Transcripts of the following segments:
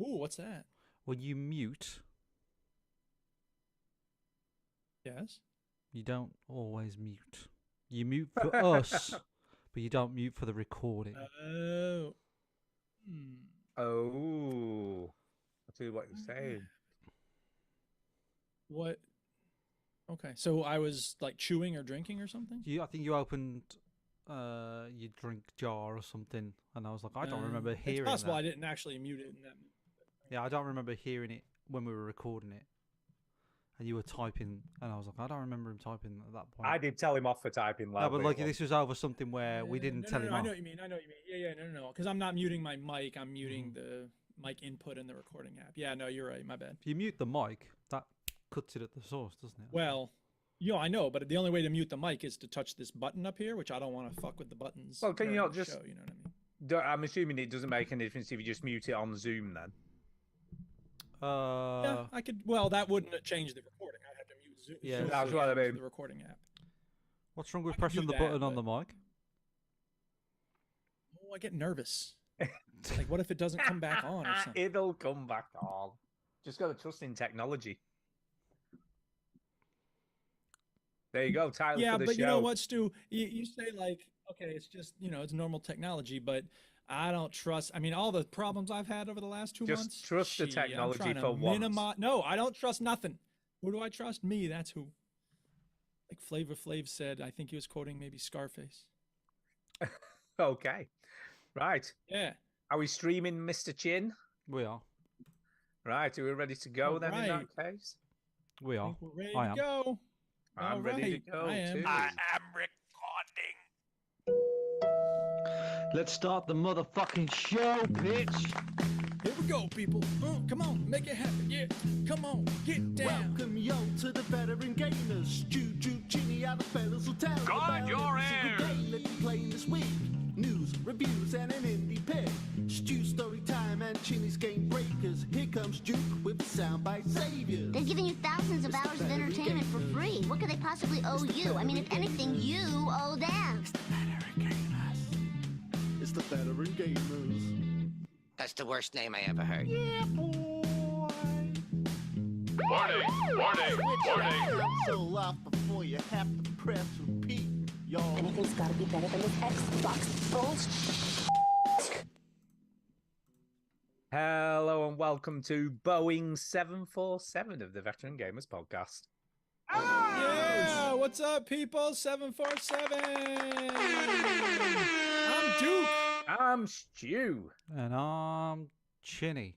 Ooh, what's that? When you mute, Yes. you don't always mute. You mute for us, but you don't mute for the recording. Oh. Hmm. Oh, I see what you're saying. What? Okay, so I was like chewing or drinking or something. I think you opened your drink jar or something, and I was like, I don't remember hearing It's possible that. I didn't actually mute it in that. Yeah, I don't remember hearing it when we were recording it. And you were typing, and I was like, I don't remember him typing at that point. I did tell him off for typing loud. No, but like this was over something where we didn't tell him I off. know what you mean. I know what you mean. Yeah, no. Because I'm not muting my mic. I'm muting the mic input in the recording app. Yeah, no, you're right. My bad. If you mute the mic, that cuts it at the source, doesn't it? Well, I know, but the only way to mute the mic is to touch this button up here, which I don't want to fuck with the buttons. Well, can you during not the just? show, you know what I mean? I'm assuming it doesn't make any difference if you just mute it on Zoom then. Yeah, I could. Well, that wouldn't change the recording. I'd have to mute Zoom. Yeah, Zoom that's what I mean. The recording app. What's wrong with I can pressing do the that, button on but- the mic? Oh, I get nervous. Like, what if it doesn't come back on or something? It'll come back on. Just got to trust in technology. There you go, title Yeah, for the but show. you know what, Stu? You say like, okay, it's just it's normal technology, but I don't trust. I mean, all the problems I've had over the last 2 Just months. trust the I'm technology trying to for once. No, I don't trust nothing. Who do I trust? Me. That's who. Like Flavor Flav said, I think he was quoting maybe Scarface. Okay, right. Yeah. Are we streaming, Mr. Chin? We are. Right, are we ready to go All then? In right. that case, We I are. think we're ready I to am. go. I'm All ready to right, go I am. too. I am recording. Let's start the motherfucking show, bitch. Here we go, people. Come on, make it happen. Yeah, come on, get down. Welcome yo to the veteran gamers. Juju, Chinny, other fellas will tell you Guard about your every single ears. game that you're playing this week. News, reviews, and an indie pick. Stu story time and Chinny's game breakers. Here comes Juke with soundbite saviors. They're giving you thousands of hours of entertainment for free. What could they possibly owe you? I mean, if anything, you owe them. It's the veteran gamers. It's the veteran gamers. That's the worst name I ever heard. Yeah, boy. Warning, warning, Switch that warning. console off before you have to press repeat, y'all. Anything's gotta be better than this Xbox bullshit. Hello and welcome to Boeing 747 of the Veteran Gamers Podcast. Yeah, what's up, people? 747. I'm Duke. I'm Stu. And I'm Chinny.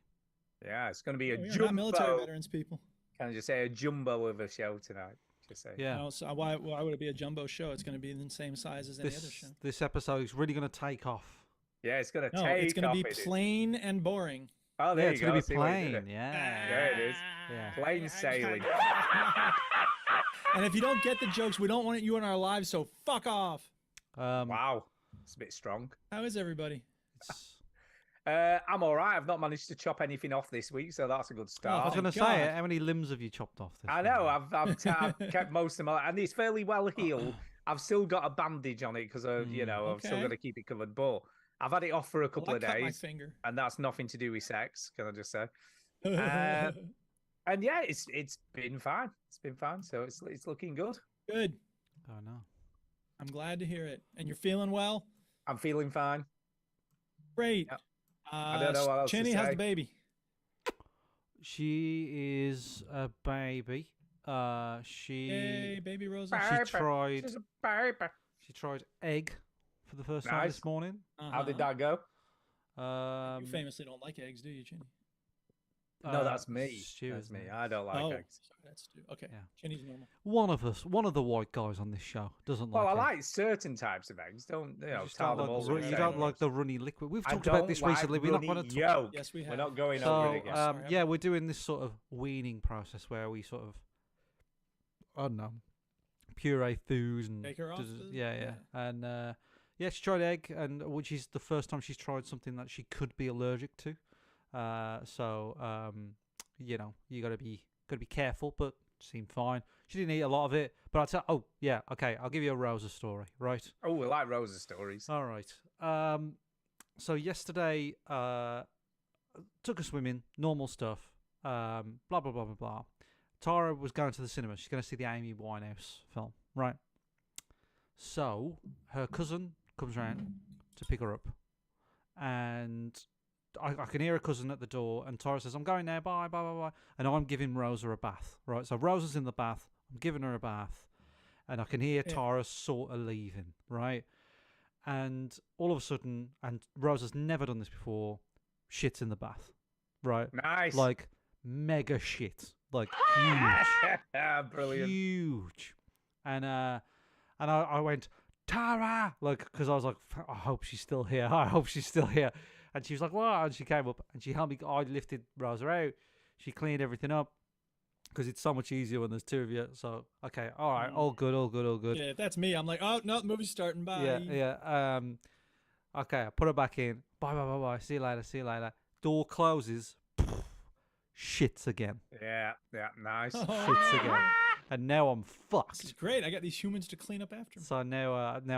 Yeah, it's going to be a We're not military jumbo. veterans, people. Can I just say a jumbo of a show tonight? Just say. Yeah. No, so why would it be a jumbo show? It's going to be the same size as any other show. This episode is really going to take off. Yeah, it's going to No, take it's going off. to be it is. plain and boring. Oh, Yeah, there it's you going go. to be See what you did plain. there. Yeah. There it is. Yeah. Plain sailing. And if you don't get the jokes, we don't want you in our lives, so fuck off. Wow, it's a bit strong. How is everybody? It's- I'm all right. I've not managed to chop anything off this week, so that's a good I was start. going to God. say, how many limbs have you chopped off this I week? know. I've kept most of my, and it's fairly well healed. I've still got a bandage on it because I've still okay. got to keep it covered. But I've had it off for a couple Well, I of cut my days, finger. and that's nothing to do with sex. Can I just say? And yeah, it's been fine. It's been fine. So it's looking good. Good. Oh, no. I'm glad to hear it. And you're feeling well? I'm feeling fine. Great. Yep. I don't know what else to Chinny, how's say. the baby? She is a baby. Hey, baby Rosa. She's a baby. She tried egg for the first time Nice. this morning. How did that go? You famously don't like eggs, do you, Chinny? No, that's me. Stu, That's isn't me. it? I don't like eggs. sorry, that's Stu. Okay, Yeah. Chinny's normal. One of the white guys on this show doesn't Well, like I egg. like certain types of eggs. Don't You just tell don't them all. like, the you same. don't like the runny liquid. We've I talked about don't this like recently. We're not going runny to talk. yolk. Yes, we have. We're not going So, over it again. Sorry, yeah, we're doing this sort of weaning process where we sort of, I don't know, puree foods and Take her off does- the- yeah, yeah. and yeah, she tried egg, and which is the first time she's tried something that she could be allergic to. So you gotta be careful, but seemed fine. She didn't eat a lot of it, but I'll tell. Oh yeah, okay, I'll give you a Rosa story, right? Oh, we like Rosa's stories. All right. So yesterday, took her swimming, normal stuff. Blah blah blah blah blah. Tara was going to the cinema. She's going to see the Amy Winehouse film, right? So her cousin comes round to pick her up, and I can hear her cousin at the door. And Tara says, "I'm going now. Bye, bye, bye, bye." And I'm giving Rosa a bath, right? So Rosa's in the bath. I'm giving her a bath, and I can hear Tara sort of leaving, right? And all of a sudden, and Rosa's never done this before, shits in the bath, right? Nice. Like mega shit, like huge, Brilliant. huge. And I went, Tara, like, because I was like, I hope she's still here. I hope she's still here. And she was like, what? And she came up and she helped me. I lifted Rosa out. She cleaned everything up because it's so much easier when there's two of you. So, okay, all right, all good, all good, all good. Yeah, if that's me, I'm like, oh no, the movie's starting. Bye. Yeah. Okay, I put her back in. Bye, bye, bye, bye. See you later. See you later. Door closes. Shits again. Yeah, nice. Shits again. And now I'm This is fucked. great. I got these humans to clean up after me. So now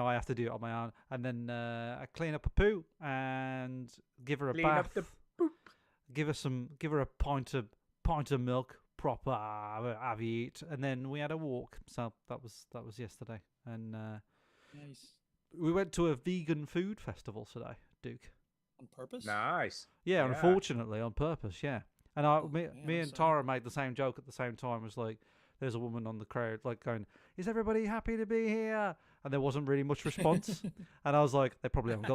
I have to do it on my own. And then I clean up a poo and give her a Clean up bath. the poop. Give her a pint of milk, proper have you eat, and then we had a walk. So that was yesterday. And Nice. we went to a vegan food festival today, Duke. On purpose? Nice. Yeah, Yeah. unfortunately, on purpose. Yeah, and me I'm and Tara made the same joke at the same time. It was like, there's a woman on the crowd, like going, "Is everybody happy to be here?" And there wasn't really much response. And I was like, they probably haven't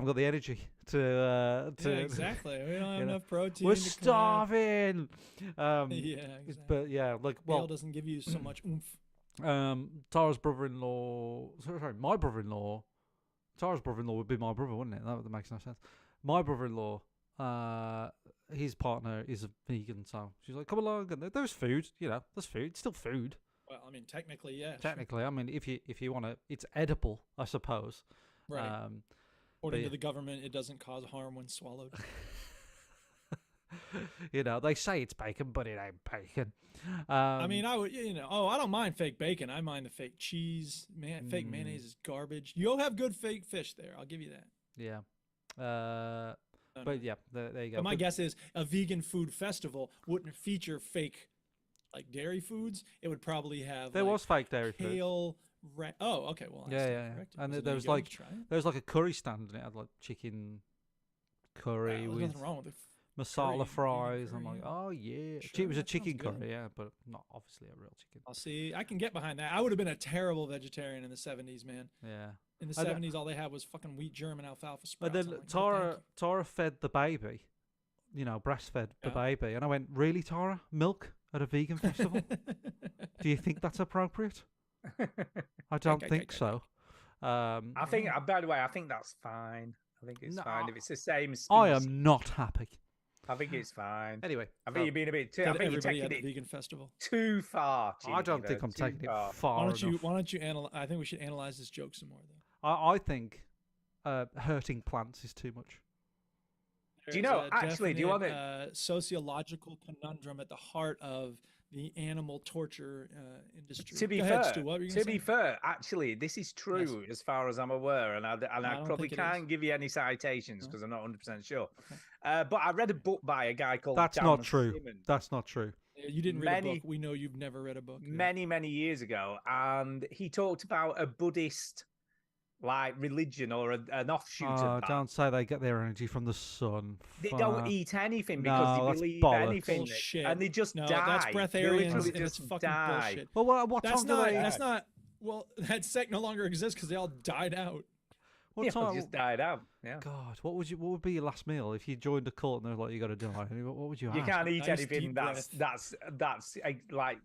got the energy to. Yeah, exactly. We don't have you know, enough protein. We're to come out. starving. Yeah, exactly. But yeah, like Kale doesn't give you so much oomph. Tara's brother-in-law. Sorry, my brother-in-law. Tara's brother-in-law would be my brother, wouldn't it? That makes no sense. My brother-in-law, his partner is a vegan, so she's like, "Come along." And there's food, there's food. It's still food, Well, I mean, technically, yeah. sure. technically. I mean, if you want to, it's edible, I suppose. Right. According yeah. to the government, it doesn't cause harm when swallowed. They say it's bacon, but it ain't bacon. I mean, I would, I don't mind fake bacon. I mind the fake cheese. Fake mayonnaise is garbage. You'll have good fake fish there. I'll give you that. yeah. No, But no. yeah, there you go. But my But- guess is a vegan food festival wouldn't feature fake, like dairy foods. It would probably have there like, was fake dairy food. kale. Oh, okay. Well, I Yeah, stand yeah, yeah. corrected. And So there you was go, like- just try it. There was like a curry stand and it had like chicken curry There's with nothing wrong with it. masala vegan fries. I'm curry, like, yeah. oh yeah. Sure, It was a that sounds chicken good. curry, yeah, but not obviously a real chicken. I'll see. I can get behind that. I would have been a terrible vegetarian in the 70s, man. Yeah. In the And, 70s, all they had was fucking wheat germ and alfalfa sprouts. And then I'm like, no, thank Tara fed the baby, breastfed the Yeah. baby, and I went, really, Tara? Milk at a vegan festival? Do you think that's appropriate? I don't think so. I think, by the way, I think that's fine. I think it's No, fine. If it's the same species, I am not happy. I think it's fine. Anyway, I think you're being a bit too. you. I Get think you're everybody taking at the it vegan festival. too far. I don't think I'm too taking it far. far Why enough. don't you analyze? I think we should analyze this joke some more, though. I think hurting plants is too much. Do you There's know, a actually, do you want definite, sociological conundrum at the heart of the animal torture industry? To be Go fair, ahead, Stu, what were you to gonna be say? fair, actually, this is true as far as I'm aware, and I don't probably think it is. can't give you any citations No. because I'm not 100% sure. But I read a book by a guy called That's Dan not true. Simmons That's not true. Yeah, you didn't read a many- book. We know you've never read a book. Yeah. many years ago, and he talked about a Buddhist religion or an offshoot of that. Don't say they get their energy from the sun. They don't Fuck. eat anything because No, they that's believe bollocks. anything, Bullshit. and they just No, die. that's They breatharians, literally and it's just fucking die. bullshit. Well, what That's time do not. they? That's not. Well, that sect no longer exists because they all died out. What Yeah, time? just died out. Yeah. God, what would be your last meal if you joined a cult and they're like, you got to die? What would you You ask? can't eat Nice anything deep that's like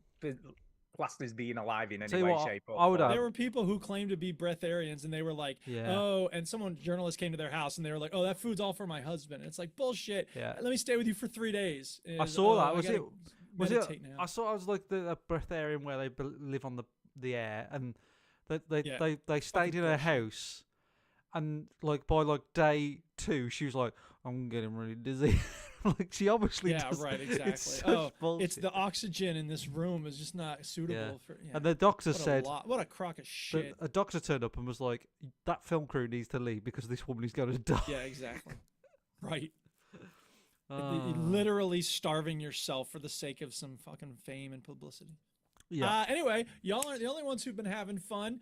classed as being alive in Tell any you way, what, shape, or I would form. have- There were people who claimed to be breatharians, and they were like, Yeah. "Oh," and journalist came to their house, and they were like, "Oh, that food's all for my husband." And it's like bullshit. Yeah. Let me stay with you for 3 days. I saw that. Was it? Was it? meditate now. I saw. I was like the breatharian where they live on the air, and they Yeah. stayed in her bullshit. house, and like by like day 2, she was like, I'm getting really dizzy. Like she obviously Yeah, does. right, exactly. It's such Oh, bullshit. it's the oxygen in this room is just not suitable Yeah. for. Yeah. And the doctor what said, what a crock of shit. a doctor turned up and was like, that film crew needs to leave because this woman is going to die. Yeah, exactly. Right. Literally starving yourself for the sake of some fucking fame and publicity. Yeah. Anyway, y'all aren't the only ones who've been having fun,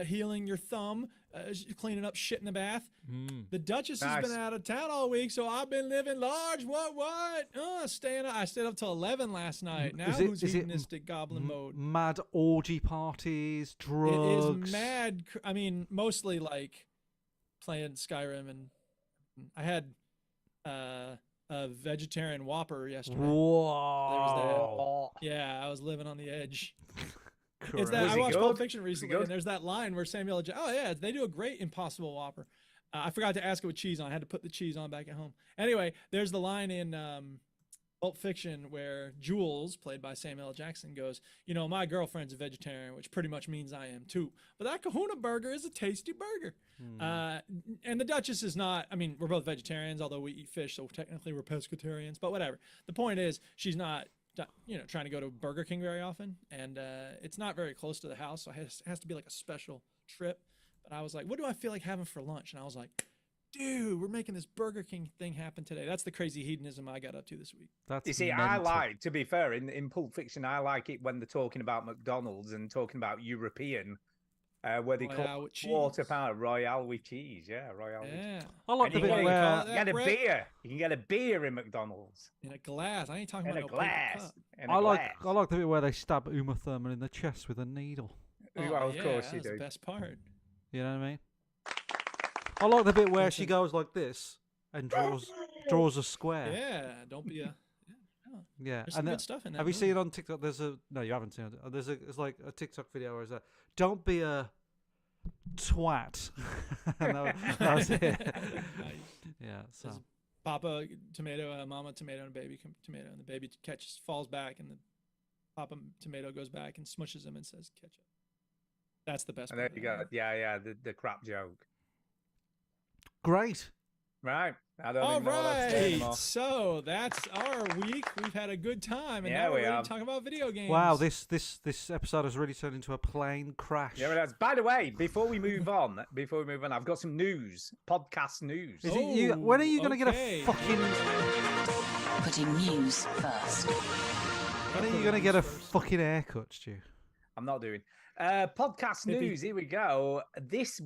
healing your thumb, cleaning up shit in the bath. The Duchess has been out of town all week, so I've been living large. What? I stayed up till 11 last night. Now who's hedonistic goblin mode? Mad orgy parties, drugs. It is mad. I mean, mostly like playing Skyrim, and I had a vegetarian Whopper yesterday. Whoa. Yeah, I was living on the edge. Correct. It's that Was I it watched good? Pulp Fiction Was it recently, good? and there's that line where Samuel L. Oh yeah, they do a great Impossible Whopper. I forgot to ask it with cheese on. I had to put the cheese on back at home. Anyway, there's the line in Pulp Fiction where Jules, played by Samuel L. Jackson, goes, my girlfriend's a vegetarian, which pretty much means I am too. But that Kahuna burger is a tasty burger. And the Duchess is not, I mean, we're both vegetarians, although we eat fish, so technically we're pescatarians, but whatever. The point is, she's not, trying to go to Burger King very often, and it's not very close to the house, so it has to be like a special trip. But I was like, what do I feel like having for lunch? And I was like, dude, we're making this Burger King thing happen today. That's the crazy hedonism I got up to this week. That's You see, mental. to be fair, in Pulp Fiction, I like it when they're talking about McDonald's and talking about European, where they Royale call with quarter cheese. pound Royale with cheese. Yeah, Royale with cheese. Yeah, I like And the you bit can where that, get a Brett? beer. You can get a beer in McDonald's. in a glass. I ain't talking In a about no paper glass. cup. In a I glass. like the bit where they stab Uma Thurman in the chest with a needle. Well, of yeah, course you that's do. the best part. You know what I mean? I like the bit where Listen. she goes like this and draws a square. Yeah, don't be a. Yeah, There's some and good stuff in that. have you movie. seen it on TikTok? No, you haven't seen it. It's like a TikTok video where it's like, "Don't be a twat." And that was it. Nice. Yeah. So There's Papa tomato, Mama tomato, and baby tomato, and the baby falls back, and the Papa tomato goes back and smushes him and says ketchup. That's the best. And there part you of go. that. Yeah, the crap joke. great. Right. I don't All even know what else to say right, anymore. so that's our week. We've had a good time, and Yeah, now we're we ready have. to talk about video games. Wow, this episode has really turned into a plane crash. Yeah, it has. By the way, before we move on, I've got some news, podcast news. Is it you? When are you going to get okay. a fucking? Putting news first. When are you going to get a fucking haircut, Stu? I'm not doing. Podcast Maybe- news. Here we go. This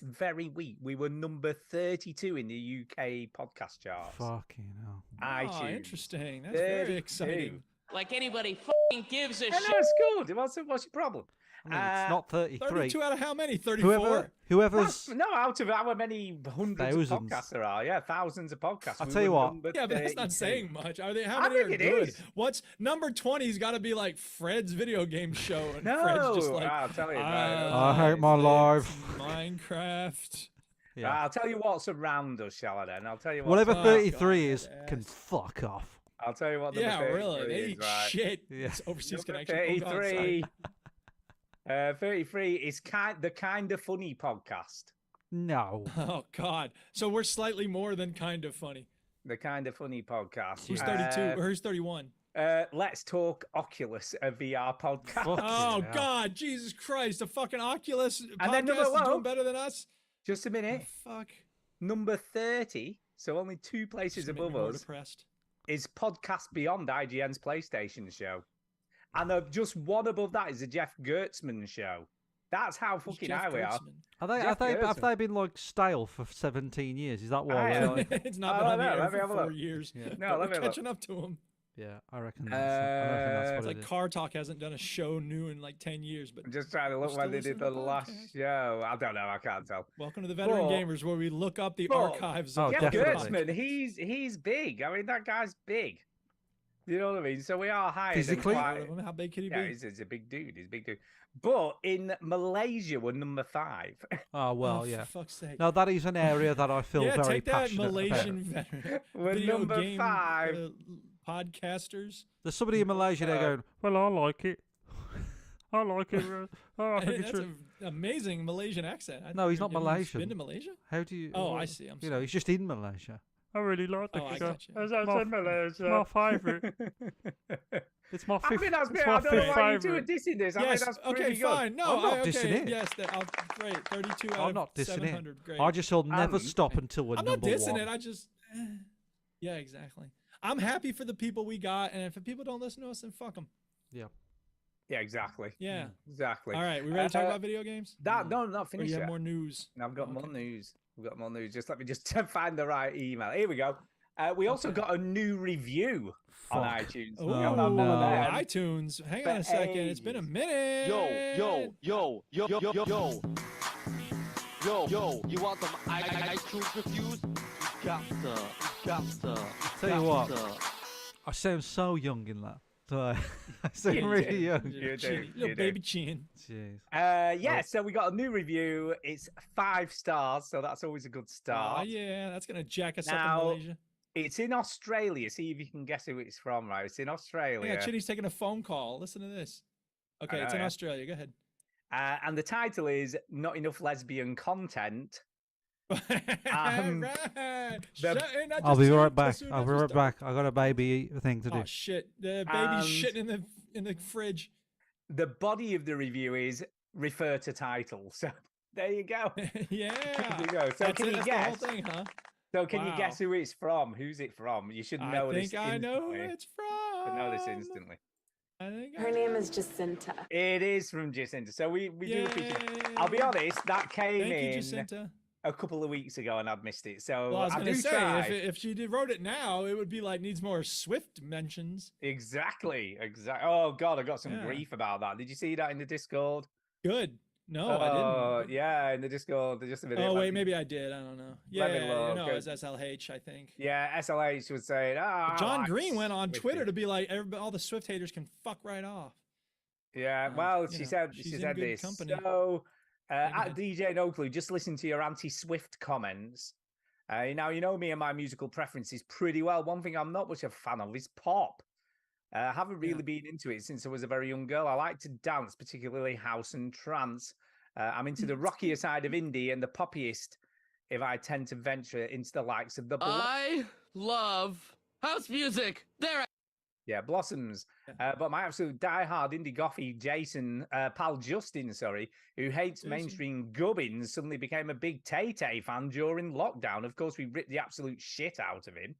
very week, we were number 32 in the UK podcast charts. Fucking hell. Oh, iTunes. interesting. That's very 32. exciting. Like anybody fucking gives a I know shit. it's good. What's your problem? I mean, it's not 33. 32 out of how many? 34. Whoever's. No, out of how many hundreds Thousands. of podcasts there are? Yeah, thousands of podcasts. I'll We tell you were what. number Yeah, but that's not 32. saying much. Are they? How I many are think it good? is. What's number 20's got to be like Fred's video game show, and No, Fred's just like, I'll tell you. I hate my life. Minecraft. Yeah. I'll tell you what's around us, shall I? Then I'll tell you what. Whatever Oh, 33 God, is can yes. fuck off. I'll tell you what. Number Yeah, 33 really. They is, eat right? shit. Yeah. It's overseas Number connection. Oh, God, sorry. 33. 33 is the kind of funny podcast. No. Oh God. So we're slightly more than kind of funny. The kind of funny podcast. Who's 32 or who's 31? Let's talk Oculus, a VR podcast. Fuck. Oh hell. God, Jesus Christ! The fucking Oculus And then podcast number is one- doing better than us. Just a Oh, minute. fuck. Number 30, so only two places Just made me above more us, depressed. is Podcast Beyond, IGN's PlayStation show. And just one above that is the Jeff Gertzman show. That's how Who's fucking Jeff high we are. Kurtzman? Jeff Have Gertzman. they been like stale for 17 years? Is that why? I we're don't- like- It's not Oh, been on no, the air let me for have a 4 look. years. Yeah. No, But let we're me have a catching up to him. Yeah, I reckon that's It's what like it is. Car Talk hasn't done a show new in like 10 years. But I'm just trying to We're look when still they did listening the to last podcasts. show. I don't know. I can't tell. welcome to the Veteran But- Gamers, where we look up the but- archives. Oh, of Jeff definitely. Gertzman, he's big. I mean, that guy's big. You know what I mean? So we are higher Physically? than Proud of quite... him. How big could he Yeah, be? he's a big dude. He's a big dude. But in Malaysia, we're number 5. Oh, well, Oh, yeah. For fuck's sake. No, that is an area that I feel Yeah, very take that, passionate Malaysian about. veteran. We're video number game, 5. Podcasters. There's somebody in Malaysia there going, well, I like it. I like it. I think it's That's an amazing Malaysian accent. No, he's not Have you Malaysian. Been to Malaysia? How do you... Oh, I see. I'm You know, he's just in Malaysia. I really like Oh, I got you. It's my favourite. It's my I fifth. mean, that's it's great. my I don't know fifth why you two are favourite. dissing this. I mean, Yes. that's Okay. pretty good. Fine. No. I'm not okay. dissing it. Yes. Great. 32 out I'm of not dissing 700. it. Great. I just will never And- stop until we're I'm not number dissing one. it. I just. Yeah. Exactly. I'm happy for the people we got, and if the people don't listen to us, then fuck them. Yeah, exactly. Yeah. Exactly. All right, we ready to talk about video games? No, not Or finished you have yet. more news? I've got Okay. more news. We've got more news. Just let me just find the right email. Here we go. We also got a new review on Fuck. iTunes. Oh, We haven't had one of them iTunes. Hang for on a second. It's been a ages. minute. Yo, you want some iTunes reviews? You got to. Tell you what. I sound so young in that. So I sound You really do. young. You do, Chin, you little do. baby chin. Jeez. Yeah, so we got a new review. It's 5 stars, so that's always a good Oh start. yeah, that's gonna jack us up Now, in Malaysia. It's in Australia. See if you can guess who it's from, right? It's in Australia. Yeah, Chinny's taking a phone call. Listen to this. Okay, it's know, in yeah. Australia. Go ahead. And the title is Not Enough Lesbian Content. Right. Shut in, I I'll just be said right it, back. Kasu, I'll that's be right what's up. back. I got a baby thing to do. Oh shit! The baby's And- shitting in the fridge. The body of the review is refer to title. So there you go. Yeah. There you go. So That's can it, you that's guess? the whole thing, huh? So can you guess Wow. who it's from? Who's it from? You should know I this think I know who instantly. it's from. Should know this instantly. I think Her I name know. is Jacinta. It is from Jacinta. So we do appreciate. I'll be Yay. honest, that came Thank you, in Jacinta. a couple of weeks ago and I'd missed it. So Well, I was I gonna do say try. if she wrote it now, it would be like needs more Swift mentions. Exactly. Oh God, I got some Yeah. grief about that. Did you see that in the Discord? Good. No, I didn't. Yeah, in the Discord. Just a minute. Oh let wait, me- maybe I did. I don't know. Yeah, Let me look, no, good. it's SLH, I think. Yeah, SLH was saying, I John like Green went on Swifties." Twitter to be like, all the Swift haters can fuck right off. Yeah, Um, well, you she know, said she's she in said good this. company. So, go at ahead. DJ and Oakley, just listen to your anti-Swift comments. Now you know me and my musical preferences pretty well. One thing I'm not much of a fan of is pop. I haven't really been into it since I was a very young girl. I like to dance, particularly house and trance. I'm into the rockier side of indie and the poppiest. If I tend to venture into the likes of the I love house music. There. Blossoms. But my absolute diehard indie gothy Jason, pal Justin, sorry, who hates Jason. mainstream gubbins, suddenly became a big Tay-Tay fan during lockdown. Of course, we ripped the absolute shit out of him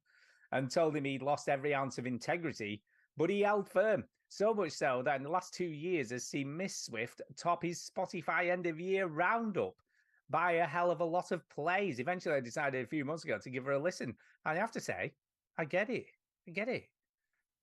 and told him he'd lost every ounce of integrity, but he held firm. So much so that in the last 2 years has seen Miss Swift top his Spotify end of year roundup by a hell of a lot of plays. Eventually, I decided a few months ago to give her a listen. And I have to say, I get it. I get it.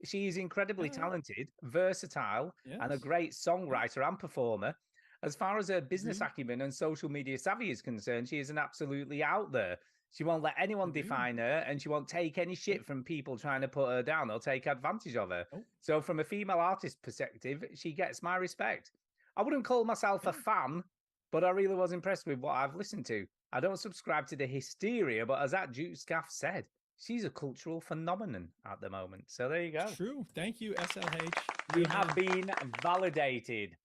She is incredibly Yeah. talented, versatile, and a Yes. great songwriter and performer. As far as her business Agreed. acumen and social media savvy is concerned, she is an absolutely out there. She won't let anyone Agreed. define her, and she won't take any shit from people trying to put her down or take advantage of her. Nope. So, from a female artist perspective, she gets my respect. I wouldn't call myself a fan, but I really was impressed with what I've listened to. I don't subscribe to the hysteria, but as that Duke Scaff said, she's a cultural phenomenon at the moment. So there you go. True. Thank you, SLH. We Good have man. been validated.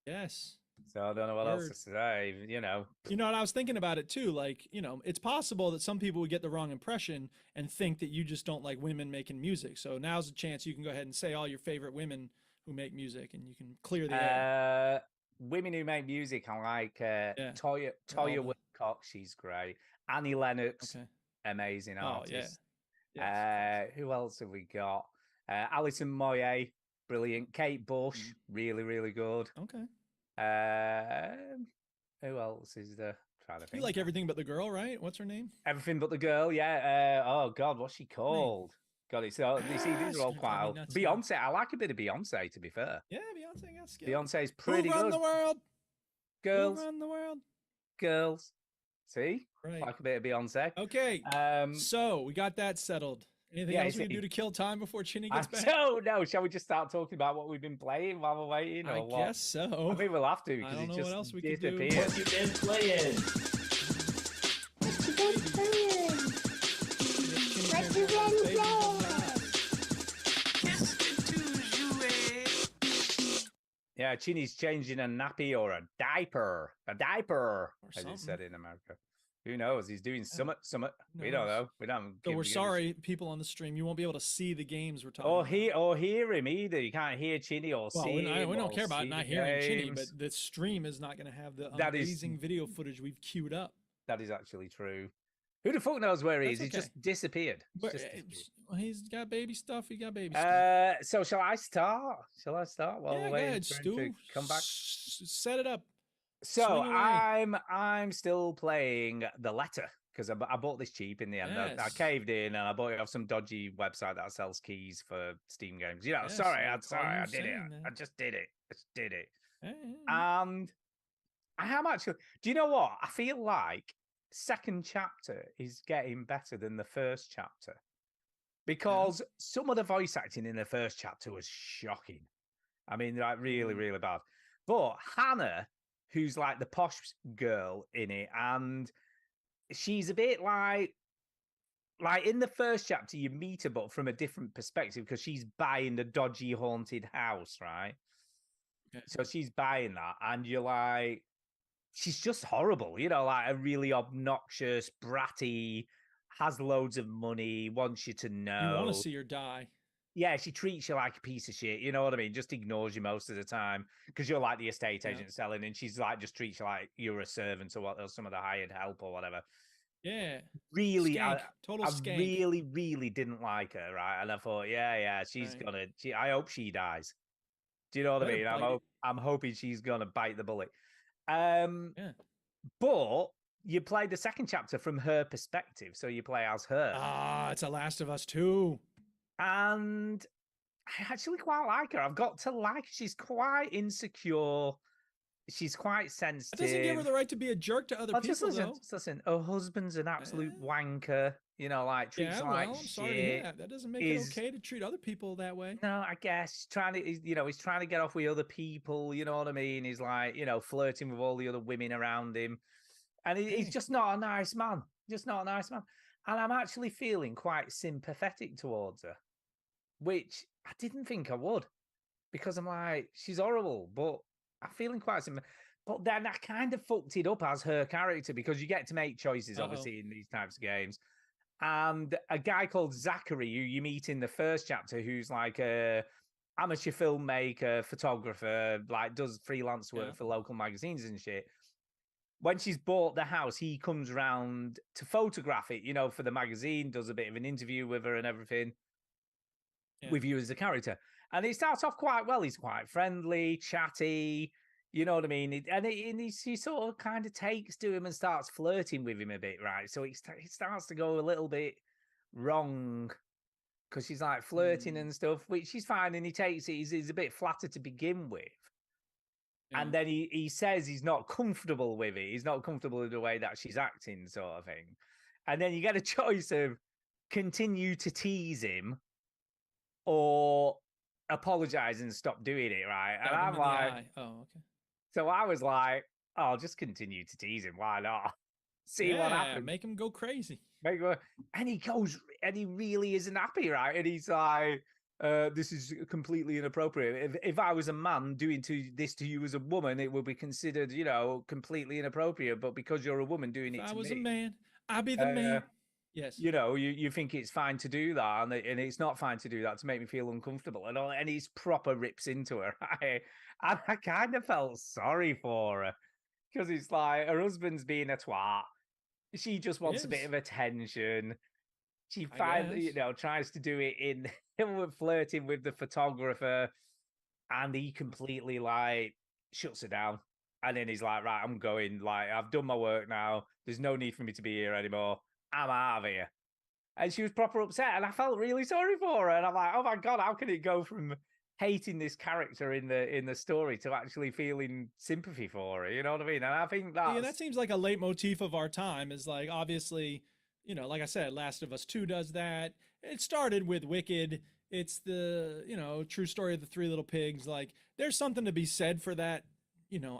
Yes. So I don't know what else Word. to say. You know, You know, and I was thinking about it too. Like, you know, it's possible that some people would get the wrong impression and think that you just don't like women making music. So now's a chance you can go ahead and say all your favorite women who make music, and you can clear the air. women who make music, I like Toya all the- Wilcox. She's great. Annie Lennox, Okay. amazing Oh yeah. artist. Yes. Who else have we got? Alison Moyet, brilliant. Kate Bush, really, really good. Okay. Who else is there? Trying to You think. like now. everything but the girl, right? What's her name? Everything but the girl, yeah. Oh God, what's she called? God, it's all, you see, these It's are all gonna quite drive me old. nuts now. Beyonce, I like a bit of Beyonce, to be fair. Yeah, Beyonce got skill. Beyonce's Who pretty run good. the world? Girls, Who run the world? girls. See, Right. like a bit of Beyonce. Okay. Um, So we got that settled. Anything yeah, else we can see- do to kill time before Chinny I gets back? don't know. Shall we just start talking about what we've been playing while we're waiting, or I what? guess so. I think we'll have to I because don't it know just what else we could do. disappeared. What you been playing? What you been playing? What you been playing? Yeah, Chinny's changing a nappy or a diaper. A diaper, Or as it's said something. in America. Who knows? He's doing summit. We don't knows? know. We don't. So we're give- sorry, people on the stream. You won't be able to see the games we're talking Or about. hear him either. You can't hear Chinny or Well, see we him. don't or care about see not the hearing Chinny, games. but the stream is not going to have the That is- amazing video footage we've queued up. That is actually true. Who the fuck knows where he is? That's He okay. just disappeared. But Just disappeared. he's got baby stuff. He got baby stuff. So shall I start? Shall I start? While Yeah, we're go waiting ahead, for him Stu. to come back. Set it up. So swing away. I'm still playing The Letter because I bought this cheap in the end. I Yes. caved in and I bought it off some dodgy website that sells keys for Steam games. You know, Yes, sorry, I I'm recall sorry, you I did it. saying that. I just did it. I just did it. Yeah. And I am actually. Do you know what? I feel like second chapter is getting better than the first chapter because some of the voice acting in the first chapter was shocking. I mean, like really, really bad. But Hannah, who's like the posh girl in it, and she's a bit like in the first chapter, you meet her, but from a different perspective because she's buying the dodgy haunted house, right? Okay. So she's buying that, and you're like, she's just horrible, you know, like a really obnoxious, bratty, has loads of money, wants you to know. You want to see her die. Yeah, she treats you like a piece of shit. You know what I mean? Just ignores you most of the time because you're like the estate Yeah. agent selling, and she's like just treats you like you're a servant or what, or some of the hired help or whatever. Yeah. Really, Skank. Total I skank. really, really didn't like her, right? And I thought, yeah, she's Right. gonna. I hope she dies. Do you know what I Better mean? bite it. I'm hoping she's gonna bite the bullet. Yeah. But you play the second chapter from her perspective, so you play as her. Ah, it's a Last of Us 2. And I actually quite like her. I've got to like her. She's quite insecure. She's quite That sensitive. doesn't give her the right to be a jerk to other Oh, people, just listen, though. just listen. Her husband's an absolute wanker. You know, like treats Yeah, her well, like I'm shit. sorry to hear that. That doesn't make is- it okay to treat other people that way. No, I guess he's trying to, he's trying to get off with other people. You know what I mean? He's like, flirting with all the other women around him, and he's Hey. just not a nice man. Just not a nice man. And I'm actually feeling quite sympathetic towards her, which I didn't think I would, because I'm like, she's horrible, but I'm feeling quite sympathetic. But then I kind of fucked it up as her character because you get to make choices, obviously, in these types of games. And a guy called Zachary, who you meet in the first chapter, who's like a amateur filmmaker, photographer, like does freelance work Yeah. for local magazines and shit. When she's bought the house, he comes round to photograph it, for the magazine, does a bit of an interview with her and everything, Yeah. with you as the character. And it starts off quite well. He's quite friendly, chatty, you know what I mean? He sort of kind of takes to him and starts flirting with him a bit, right? So it starts to go a little bit wrong because she's like flirting and stuff, which she's fine. And he takes it, he's a bit flattered to begin with. And then he says he's not comfortable with it. He's not comfortable with the way that she's acting, sort of thing. And then you get a choice of continue to tease him or apologize and stop doing it, right? And I'm like, oh, okay. so I was like, oh, I'll just continue to tease him. Why not? See what happens. Make him go crazy. And he goes, and he really isn't happy, right? And he's like, this is completely inappropriate. If I was a man doing this to you as a woman, it would be considered, completely inappropriate. But because you're a woman doing If it I to was me, a man, I'd be the man. Yes. you think it's fine to do that, and it's not fine to do that to make me feel uncomfortable and all. And he's proper rips into her. And I kind of felt sorry for her because it's like her husband's being a twat. She just wants a bit of attention. She finally, tries to do it in flirting with the photographer, and he completely like shuts her down. And then he's like, right, I'm going. Like, I've done my work now. There's no need for me to be here anymore. I'm out of here. And she was proper upset, and I felt really sorry for her. And I'm like, oh my God, how can it go from hating this character in the story to actually feeling sympathy for her? You know what I mean? And I think that seems like a leitmotif of our time. Is like, obviously, like I said, Last of Us 2 does that. It started with Wicked. It's the, true story of the Three Little Pigs. Like, there's something to be said for that,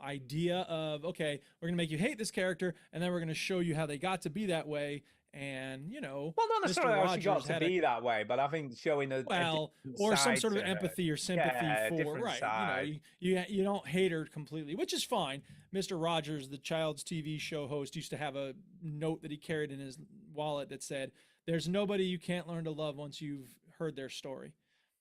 idea of, okay, we're going to make you hate this character, and then we're going to show you how they got to be that way. And, well, not necessarily how she got to be that way, but I think showing or some sort of empathy or sympathy for, right. Side. You don't hate her completely, which is fine. Mr. Rogers, the child's TV show host, used to have a note that he carried in his wallet that said, there's nobody you can't learn to love once you've heard their story.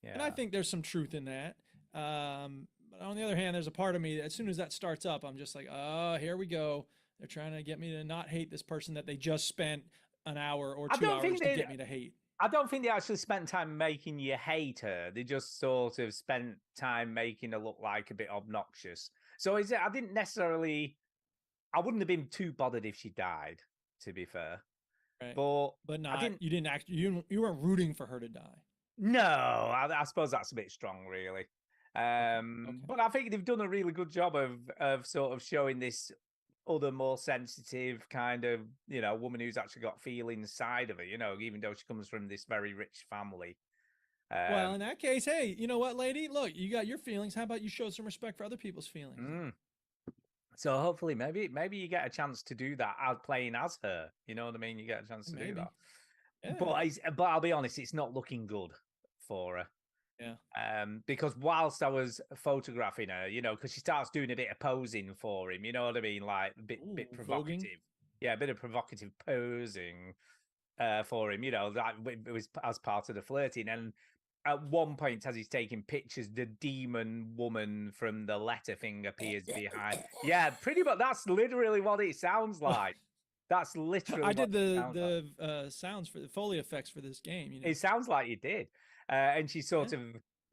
Yeah. And I think there's some truth in that. But on the other hand, there's a part of me that as soon as that starts up, I'm just like, oh, here we go. They're trying to get me to not hate this person that they just spent an hour or I 2 don't hours think to they- get me to hate. I don't think they actually spent time making you hate her. They just sort of spent time making her look like a bit obnoxious. So is it? I didn't necessarily. I wouldn't have been too bothered if she died. To be fair, Right. but But not didn't- you didn't act you weren't rooting for her to die. no, I suppose that's a bit strong, really. okay. But I think they've done a really good job of sort of showing this other more sensitive kind of woman who's actually got feelings side of her. Even though she comes from this very rich family. Well, in that case, hey, you know what, lady? Look, you got your feelings. How about you show some respect for other people's feelings? Mm. So hopefully, maybe you get a chance to do that playing as her. You know what I mean? You get a chance to do Maybe. that. Yeah. But I'll be honest, it's not looking good for her. Yeah. Because whilst I was photographing her, because she starts doing a bit of posing for him, you know what I mean, like a bit Ooh, provocative. voguing? Yeah, a bit of provocative posing for him. That it was as part of the flirting. And at one point, as he's taking pictures, the demon woman from the letter thing appears behind. Yeah, pretty much. That's literally what it sounds like. That's literally. I did what it sounds like. the sounds for the Foley effects for this game. It sounds like you did. And she's sort of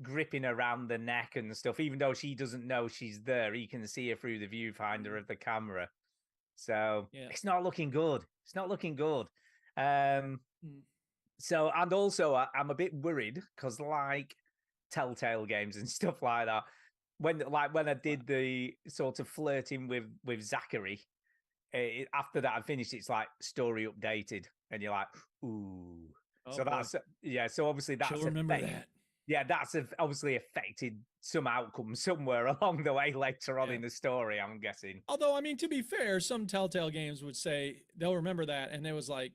gripping around the neck and stuff, even though she doesn't know she's there. He can see her through the viewfinder of the camera. So it's not looking good. It's not looking good. So, and also I'm a bit worried because like Telltale games and stuff like that, when I did the sort of flirting with Zachary, after that I finished, it's like story updated and you're like, ooh. So that's so obviously that's She'll remember that. Yeah, that's obviously affected some outcome somewhere along the way later on in the story, I'm guessing. Although, I mean, to be fair, some Telltale games would say they'll remember that, and it was like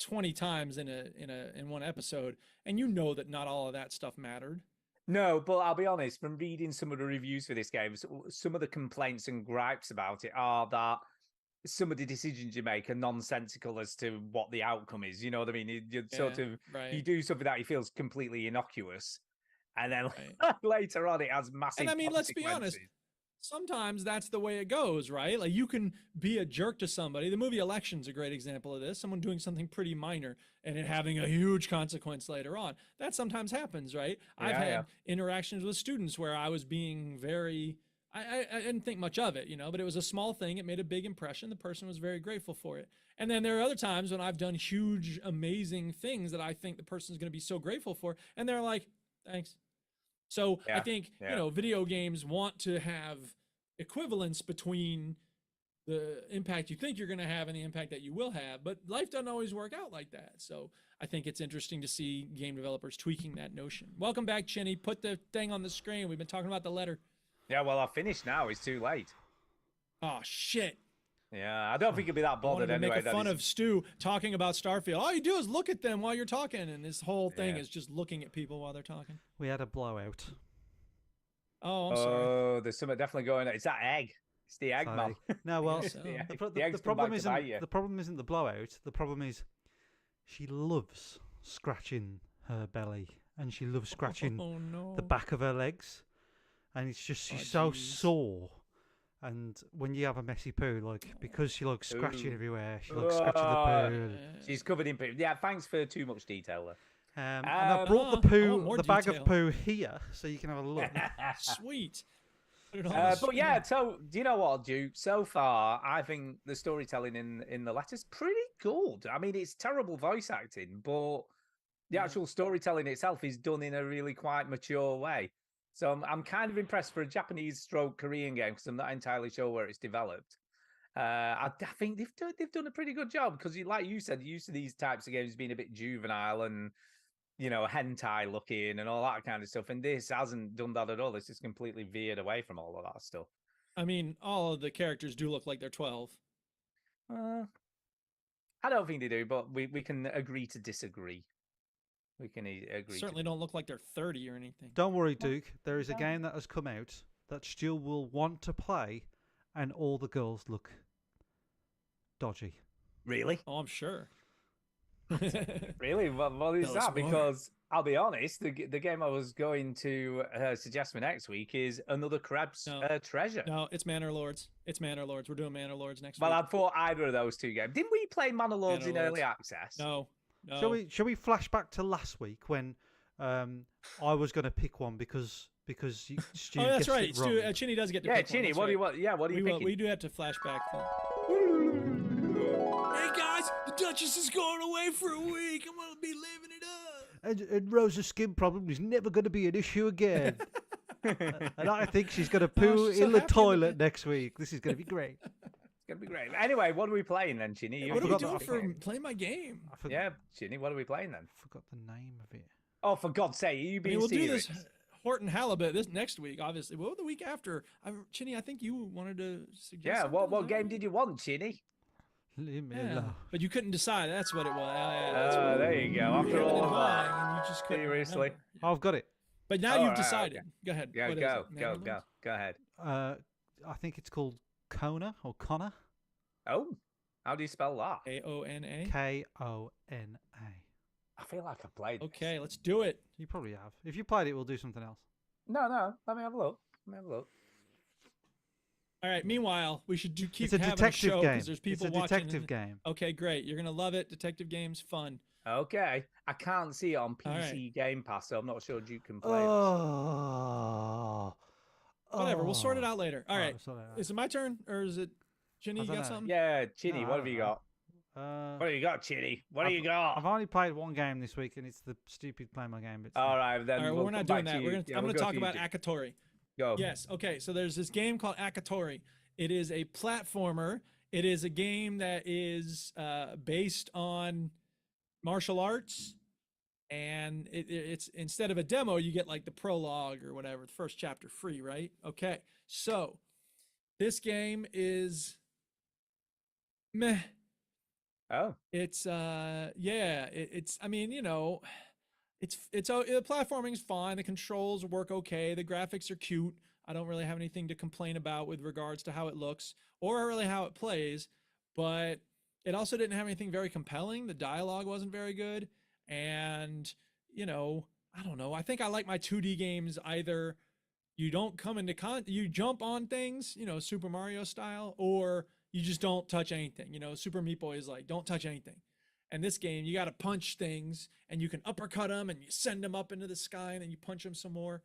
20 times in one episode, and you know that not all of that stuff mattered. No, but I'll be honest, from reading some of the reviews for this game, some of the complaints and gripes about it are that some of the decisions you make are nonsensical as to what the outcome is. You know what I mean? You sort of you do something that you feels completely innocuous, and then later on it has massive. And I mean, let's be honest. Sometimes that's the way it goes, right? Like you can be a jerk to somebody. The movie Election's a great example of this. Someone doing something pretty minor and it having a huge consequence later on. That sometimes happens, right? I've had interactions with students where I was being very. I didn't think much of it, but it was a small thing. It made a big impression. The person was very grateful for it. And then there are other times when I've done huge, amazing things that I think the person's going to be so grateful for. And they're like, thanks. So I think, video games want to have equivalence between the impact you think you're going to have and the impact that you will have. But life doesn't always work out like that. So I think it's interesting to see game developers tweaking that notion. Welcome back, Chinny. Put the thing on the screen. We've been talking about the letter. Yeah, well, I've finished now. It's too late. Oh, shit. Yeah, I don't think he'll be that bothered anyway. Make fun of Stu talking about Starfield. All you do is look at them while you're talking, and this whole thing is just looking at people while they're talking. We had a blowout. Oh, I'm sorry. Oh, there's something definitely going on. It's that egg. It's the egg, man. No, well, the problem isn't the blowout. The problem is she loves scratching her belly, and she loves scratching the back of her legs. And it's just she's so sore, and when you have a messy poo, like because she likes scratching everywhere, she likes scratching the poo. She's covered in poo. Yeah, thanks for too much detail there. And I brought the bag of poo here, so you can have a look. Sweet. But yeah, so do you know what, Duke? So far, I think the storytelling in the letter's pretty good. I mean, it's terrible voice acting, but the actual storytelling itself is done in a really quite mature way. So I'm kind of impressed for a Japanese stroke Korean game because I'm not entirely sure where it's developed. I think they've done a pretty good job because, like you said, used to these types of games being a bit juvenile and hentai looking and all that kind of stuff. And this hasn't done that at all. This is completely veered away from all of that stuff. I mean, all of the characters do look like they're 12. I don't think they do, but we can agree to disagree. We can agree. Certainly don't look like they're 30 or anything. Don't worry, Duke. There is a game that has come out that Stu will want to play, and all the girls look dodgy. Really? Oh, I'm sure. Really? What is Tell us that? more. Because I'll be honest, the game I was going to suggest for next week is another Crab's No. Treasure. No, it's Manor Lords. It's Manor Lords. We're doing Manor Lords next Well, week. I thought either of those two games. Didn't we play Manor Lords Manor in Lords. early access? No, no. Shall we flash back to last week when I was going to pick one because Stu Oh, that's guessed right. it wrong. Stu, Chinny does get to Yeah, pick one, Chinny, that's what do you right. want? Yeah, what are you We picking? we do have to flashback. Hey guys, the Duchess is going away for a week. I'm gonna be living it up. And Rosa's skin problem is never going to be an issue again. And I think she's going to poo she's so in the happy with toilet it. next week. This is going to be great. It's gonna be great. Anyway, what are we playing then, Chinny? You What are we forgot doing that- for playing my game? I forgot, Yeah, Chinny, what are we playing then? forgot the name of it. Oh, for God's sake, are you I mean, being we'll serious? do this Horton Halibut this next week, obviously. Well, the week after. Chinny, I think you wanted to suggest. Yeah, something, what is that game right? did you want, Chinny? Leave me Yeah, alone. but you couldn't decide. That's what it was. Yeah, that's what There you go. you were After hemming all and of hawing, that. and you just couldn't Seriously? remember. I've got it. But now All you've right, okay. decided. Go ahead. Yeah, What is go, it? go, Manor go, Lords? go ahead. I think it's called Kona or Connor. Oh, how do you spell that? K-O-N-A. Kona. I feel like I played this. Okay, let's do it. You probably have. If you played it, we'll do something else. No, let me have a look. Let me have a look. All right. Meanwhile, we should keep It's a having detective a show game. because there's people it's a watching. detective and- game. Okay, great. You're gonna love it. Detective games, fun. Okay, I can't see it on All right. PC Game Pass, so I'm not sure Duke can play it. Oh. Whatever. We'll sort it out later. All right. we'll sort it out. Is it my turn or is it Ginny? I You got dunno. something? Yeah, Chinny, No, what I have you don't know. got? What have you got, Chinny? What have I've- you got? I've only played one game this week, and it's the stupid play my game. But All right, then. All right. Well, we'll we're not come doing back that. to We're you. gonna. Yeah, I'm we'll gonna go talk to you, about Duke. Akatori. Go. Yes. Okay. So there's this game called Akatori. It is a platformer. It is a game that is based on martial arts, and it's instead of a demo, you get like the prologue or whatever, the first chapter free, right? Okay. So this game is meh. Oh, It's it's I mean, the platforming is fine, the controls work okay, the graphics are cute. I don't really have anything to complain about with regards to how it looks or really how it plays, but it also didn't have anything very compelling. The dialogue wasn't very good, and I don't know. I think I like my 2D games either you don't come into you jump on things, Super Mario style, or you just don't touch anything. Super Meat Boy is like, don't touch anything. And this game, you got to punch things, and you can uppercut them, and you send them up into the sky, and then you punch them some more.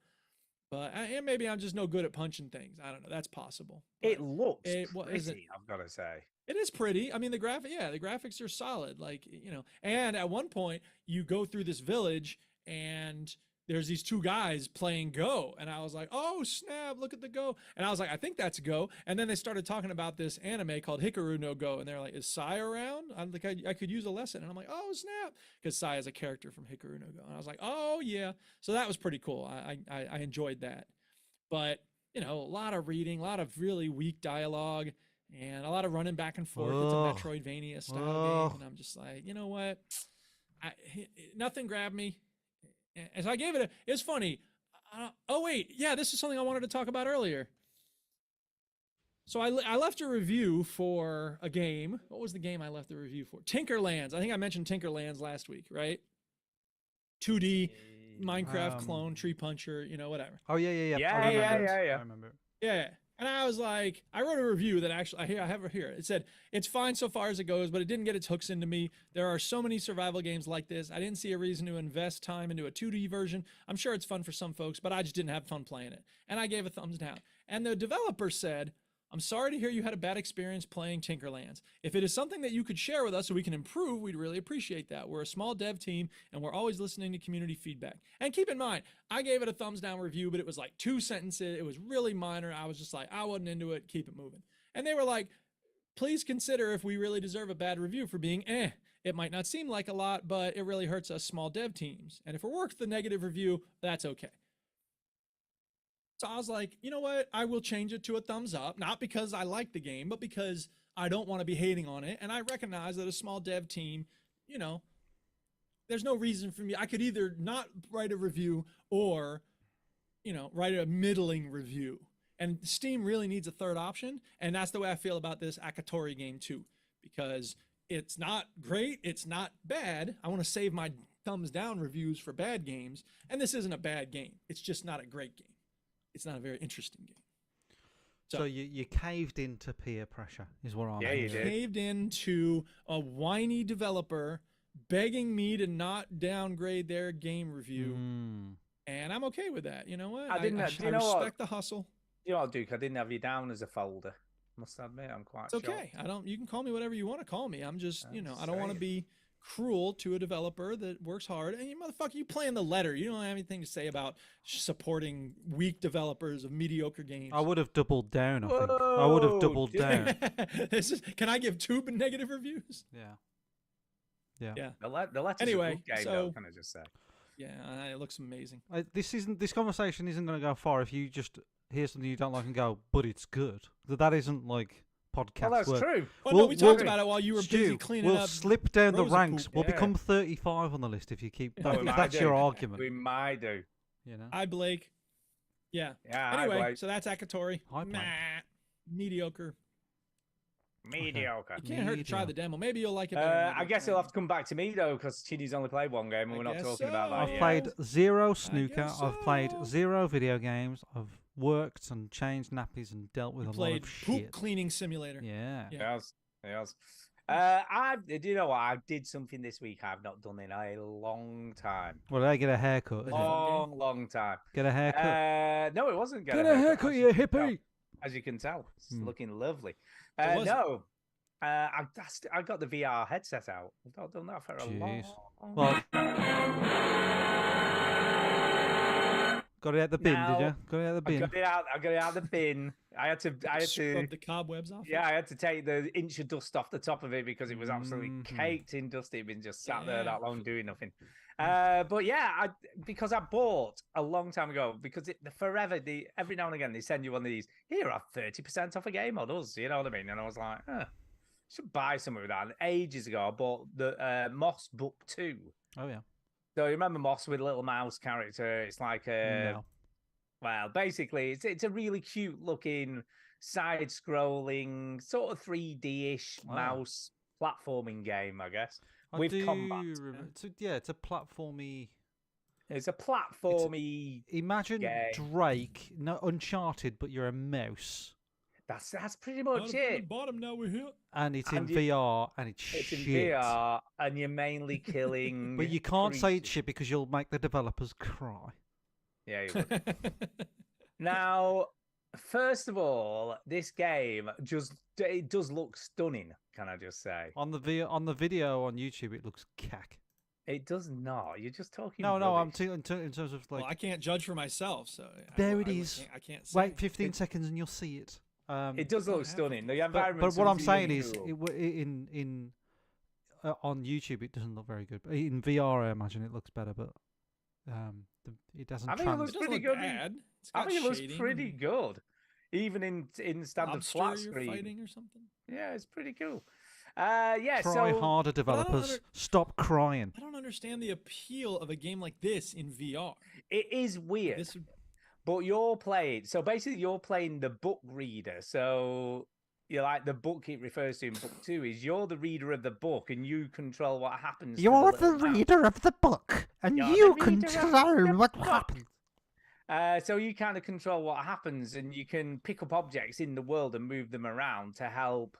But and maybe I'm just no good at punching things. I don't know. That's possible. it But looks what is it? pretty, I've got to say. it is pretty. I mean, the graphics are solid. Like, and at one point you go through this village and there's these two guys playing Go. And I was like, oh, snap, look at the Go. And I was like, I think that's Go. And then they started talking about this anime called Hikaru no Go. And they're like, is Sai around? I'm like, I could use a lesson. And I'm like, oh, snap. Because Sai is a character from Hikaru no Go. And I was like, oh, yeah. So that was pretty cool. I enjoyed that. But, a lot of reading, a lot of really weak dialogue, and a lot of running back and forth. Ugh. It's a Metroidvania style Ugh. game. And I'm just like, you know what? Nothing grabbed me. And so I gave it it's funny. Oh, wait. Yeah, this is something I wanted to talk about earlier. So I left a review for a game. What was the game I left the review for? Tinkerlands. I think I mentioned Tinkerlands last week, right? 2D Minecraft clone, Tree Puncher, whatever. Oh yeah. Yeah, I remember yeah, it. yeah, yeah. I remember it. Yeah. And I was like, I wrote a review that actually, I have it here. It said, it's fine so far as it goes, but it didn't get its hooks into me. There are so many survival games like this. I didn't see a reason to invest time into a 2D version. I'm sure it's fun for some folks, but I just didn't have fun playing it. And I gave a thumbs down. And the developer said, I'm sorry to hear you had a bad experience playing Tinkerlands. If it is something that you could share with us so we can improve, we'd really appreciate that. We're a small dev team and we're always listening to community feedback. And keep in mind, I gave it a thumbs down review, but it was like 2 sentences. It was really minor. I was just like, I wasn't into it. Keep it moving. And they were like, please consider if we really deserve a bad review for being eh. It might not seem like a lot, but it really hurts us small dev teams. And if we're worth the negative review, that's okay. So I was like, you know what? I will change it to a thumbs up, not because I like the game, but because I don't want to be hating on it. And I recognize that a small dev team, there's no reason for me. I could either not write a review or, write a middling review. And Steam really needs a third option. And that's the way I feel about this Akatori game too, because It's not great. It's not bad. I want to save my thumbs down reviews for bad games. And this isn't a bad game. It's just not a great game. It's not a very interesting game. So you caved into peer pressure, is what I'm Yeah, you hearing. did. Caved into a whiny developer begging me to not downgrade their game review. And I'm okay with that. You know what? I didn't. I Do you know what? respect the hustle. You know what, Duke? I didn't have you down as a folder. Must admit, I'm quite. It's okay. I don't. You can call me whatever you want to call me. I'm just, I'm I don't want to saying. be cruel to a developer that works hard. And you motherfucker, you playing the letter. You don't have anything to say about supporting weak developers of mediocre games. I would have doubled down, I think. I would have Whoa, doubled dude. down. Can I give 2 negative reviews? Yeah. Yeah. The letter's Anyway, a good game, so- though, can I just say? Yeah, it looks amazing. This conversation isn't going to go far if you just hear something you don't like and go, but it's good. That isn't like podcast Well, that's work. true. Well, We'll- no, we talked we'll- about it while you were Stu, busy cleaning we'll up. slip down the Rosa ranks. poop. We'll Yeah. become 35 on the list if you keep. Oh, If we might that's do. your argument, We might do. you know. Hi, Blake. Yeah. Yeah. hi, Anyway, Blake. so that's Akatori. Hi, Blake. Mediocre. Mediocre. You can't hurt to try the demo. Maybe you'll like it. better than I you guess do. he'll have to come back to me though, because Chini's only played one game, and I we're not guess talking about so. that I've yet. played zero snooker. guess I've played so. 0 video games. I've worked and changed nappies and dealt with a lot Played of poop shit. cleaning simulator. Yeah. Yeah. Yes. Yes. Do you know what? I did something this week I've not done in a long time. Well, I get a haircut. Oh. innit? Long time. Get a haircut. No, it wasn't. Get a haircut, as you can tell. hippie. As you can tell, it's Hmm. looking lovely. What was it? No, I got the VR headset out. I've not done that for a long. Jeez. Well, got it at the bin, did Now, you? Got it at the I bin. got it out. I got it out of the bin. I had to. Scrub the cobwebs off. Yeah, I had to take the inch of dust off the top of it because it was absolutely Mhm. caked in dust. It'd been just sat there Yeah. that long doing nothing. But yeah, because I bought a long time ago, because forever, every now and again they send you one of these, here are 30% off a game on us, you know what I mean? And I was like, should buy something with that. And ages ago, I bought the Moss Book 2. Oh yeah. So you remember Moss with a little mouse character? It's like No. well, basically, it's a really cute looking side-scrolling, sort of 3D-ish Wow. mouse platforming game, I guess. I with do combat. it's a platformy. It's a platformy. Imagine game. Drake, no Uncharted, but you're a mouse, That's pretty much it. Bottom now we're here. and it's And in VR, and it's It's in shit. VR, and you're mainly killing. But you can't say it's creatures. shit because you'll make the developers cry. Yeah. You would. Now, first of all, this game it does look stunning. Can I just say On the video on YouTube, it looks cack. it does not? You're just talking. No, I'm rubbish. in terms of like. Well, I can't judge for myself, so There it is. I can't say. Wait 15 seconds and you'll see it. It does look have stunning. The But environment. what I'm saying is, in on YouTube, it doesn't look very good. But in VR, I imagine it looks better, but it doesn't. I think it looks It doesn't pretty look good. bad. It's I got think it looks shading pretty and good, even in standard lobster flat you're screen. fighting or something. Yeah, it's pretty cool. Yeah, Try so harder, developers. under- Stop crying. I don't understand the appeal of a game like this in VR. it is weird. This would, But you're playing, so basically you're playing the book reader. So you're like the book it refers to in book 2 is you're the reader of the book and you control what happens. to You're the the little mouse. reader of the book, and You're you the reader of the control what book. happens. So you kind of control what happens and you can pick up objects in the world and move them around to help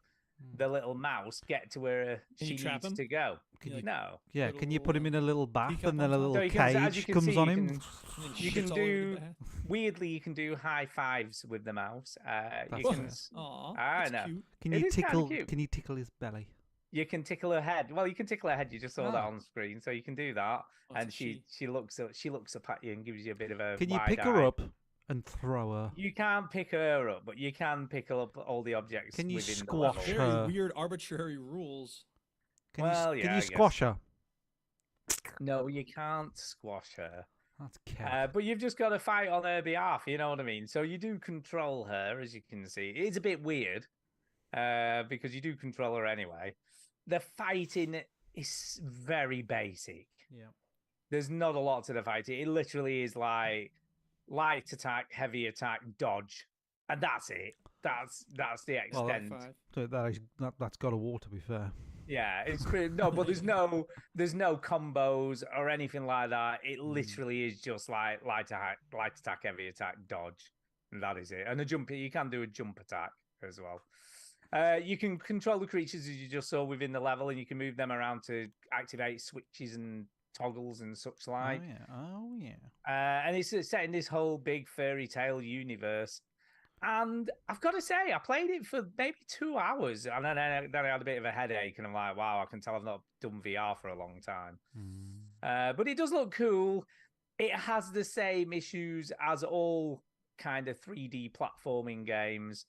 the little mouse get to where Can you she trap needs him? to go. Can you, like, No. Yeah, can you put him in a little bath peek up and then on a top? little So you can- as you cage can comes see, on you him? can- and then You shits can all over do the bath? weirdly. You can do high fives with the mouse. You That's can fair. Aw, I that's know. cute. Can It you is kinda tickle? cute. Can you tickle his belly? you can tickle her head. Well, you can tickle her head. You just saw that Oh. on screen, so you can do that. Oh, it's And a she looks up at you and gives you a bit of a. Can you wide pick her eye. up and throw her? You can't pick her up, but you can pick up all the objects. Can you within squash the Very level. her? weird, arbitrary rules. Can Well, you, yeah, can I you guess. squash her? No, you can't squash her. That's cat. But you've just got to fight on her behalf. You know what I mean? So you do control her, as you can see. It's a bit weird because you do control her anyway. The fighting is very basic. Yeah. There's not a lot to the fighting. It literally is like light attack, heavy attack, dodge, and that's it. That's the Well, extent. Five. So that's God of War, to be fair. Yeah, it's pretty no, but there's no combos or anything like that. It literally is just like light attack, heavy attack, dodge, and that is it. And a jump, you can do a jump attack as well. You can control the creatures as you just saw within the level, and you can move them around to activate switches and toggles and such like. Oh yeah. And it's set in this whole big fairy tale universe. And I've got to say, I played it for maybe 2 hours, and then I had a bit of a headache, and I'm like, wow, I can tell I've not done VR for a long time. But it does look cool. It has the same issues as all kind of 3D platforming games.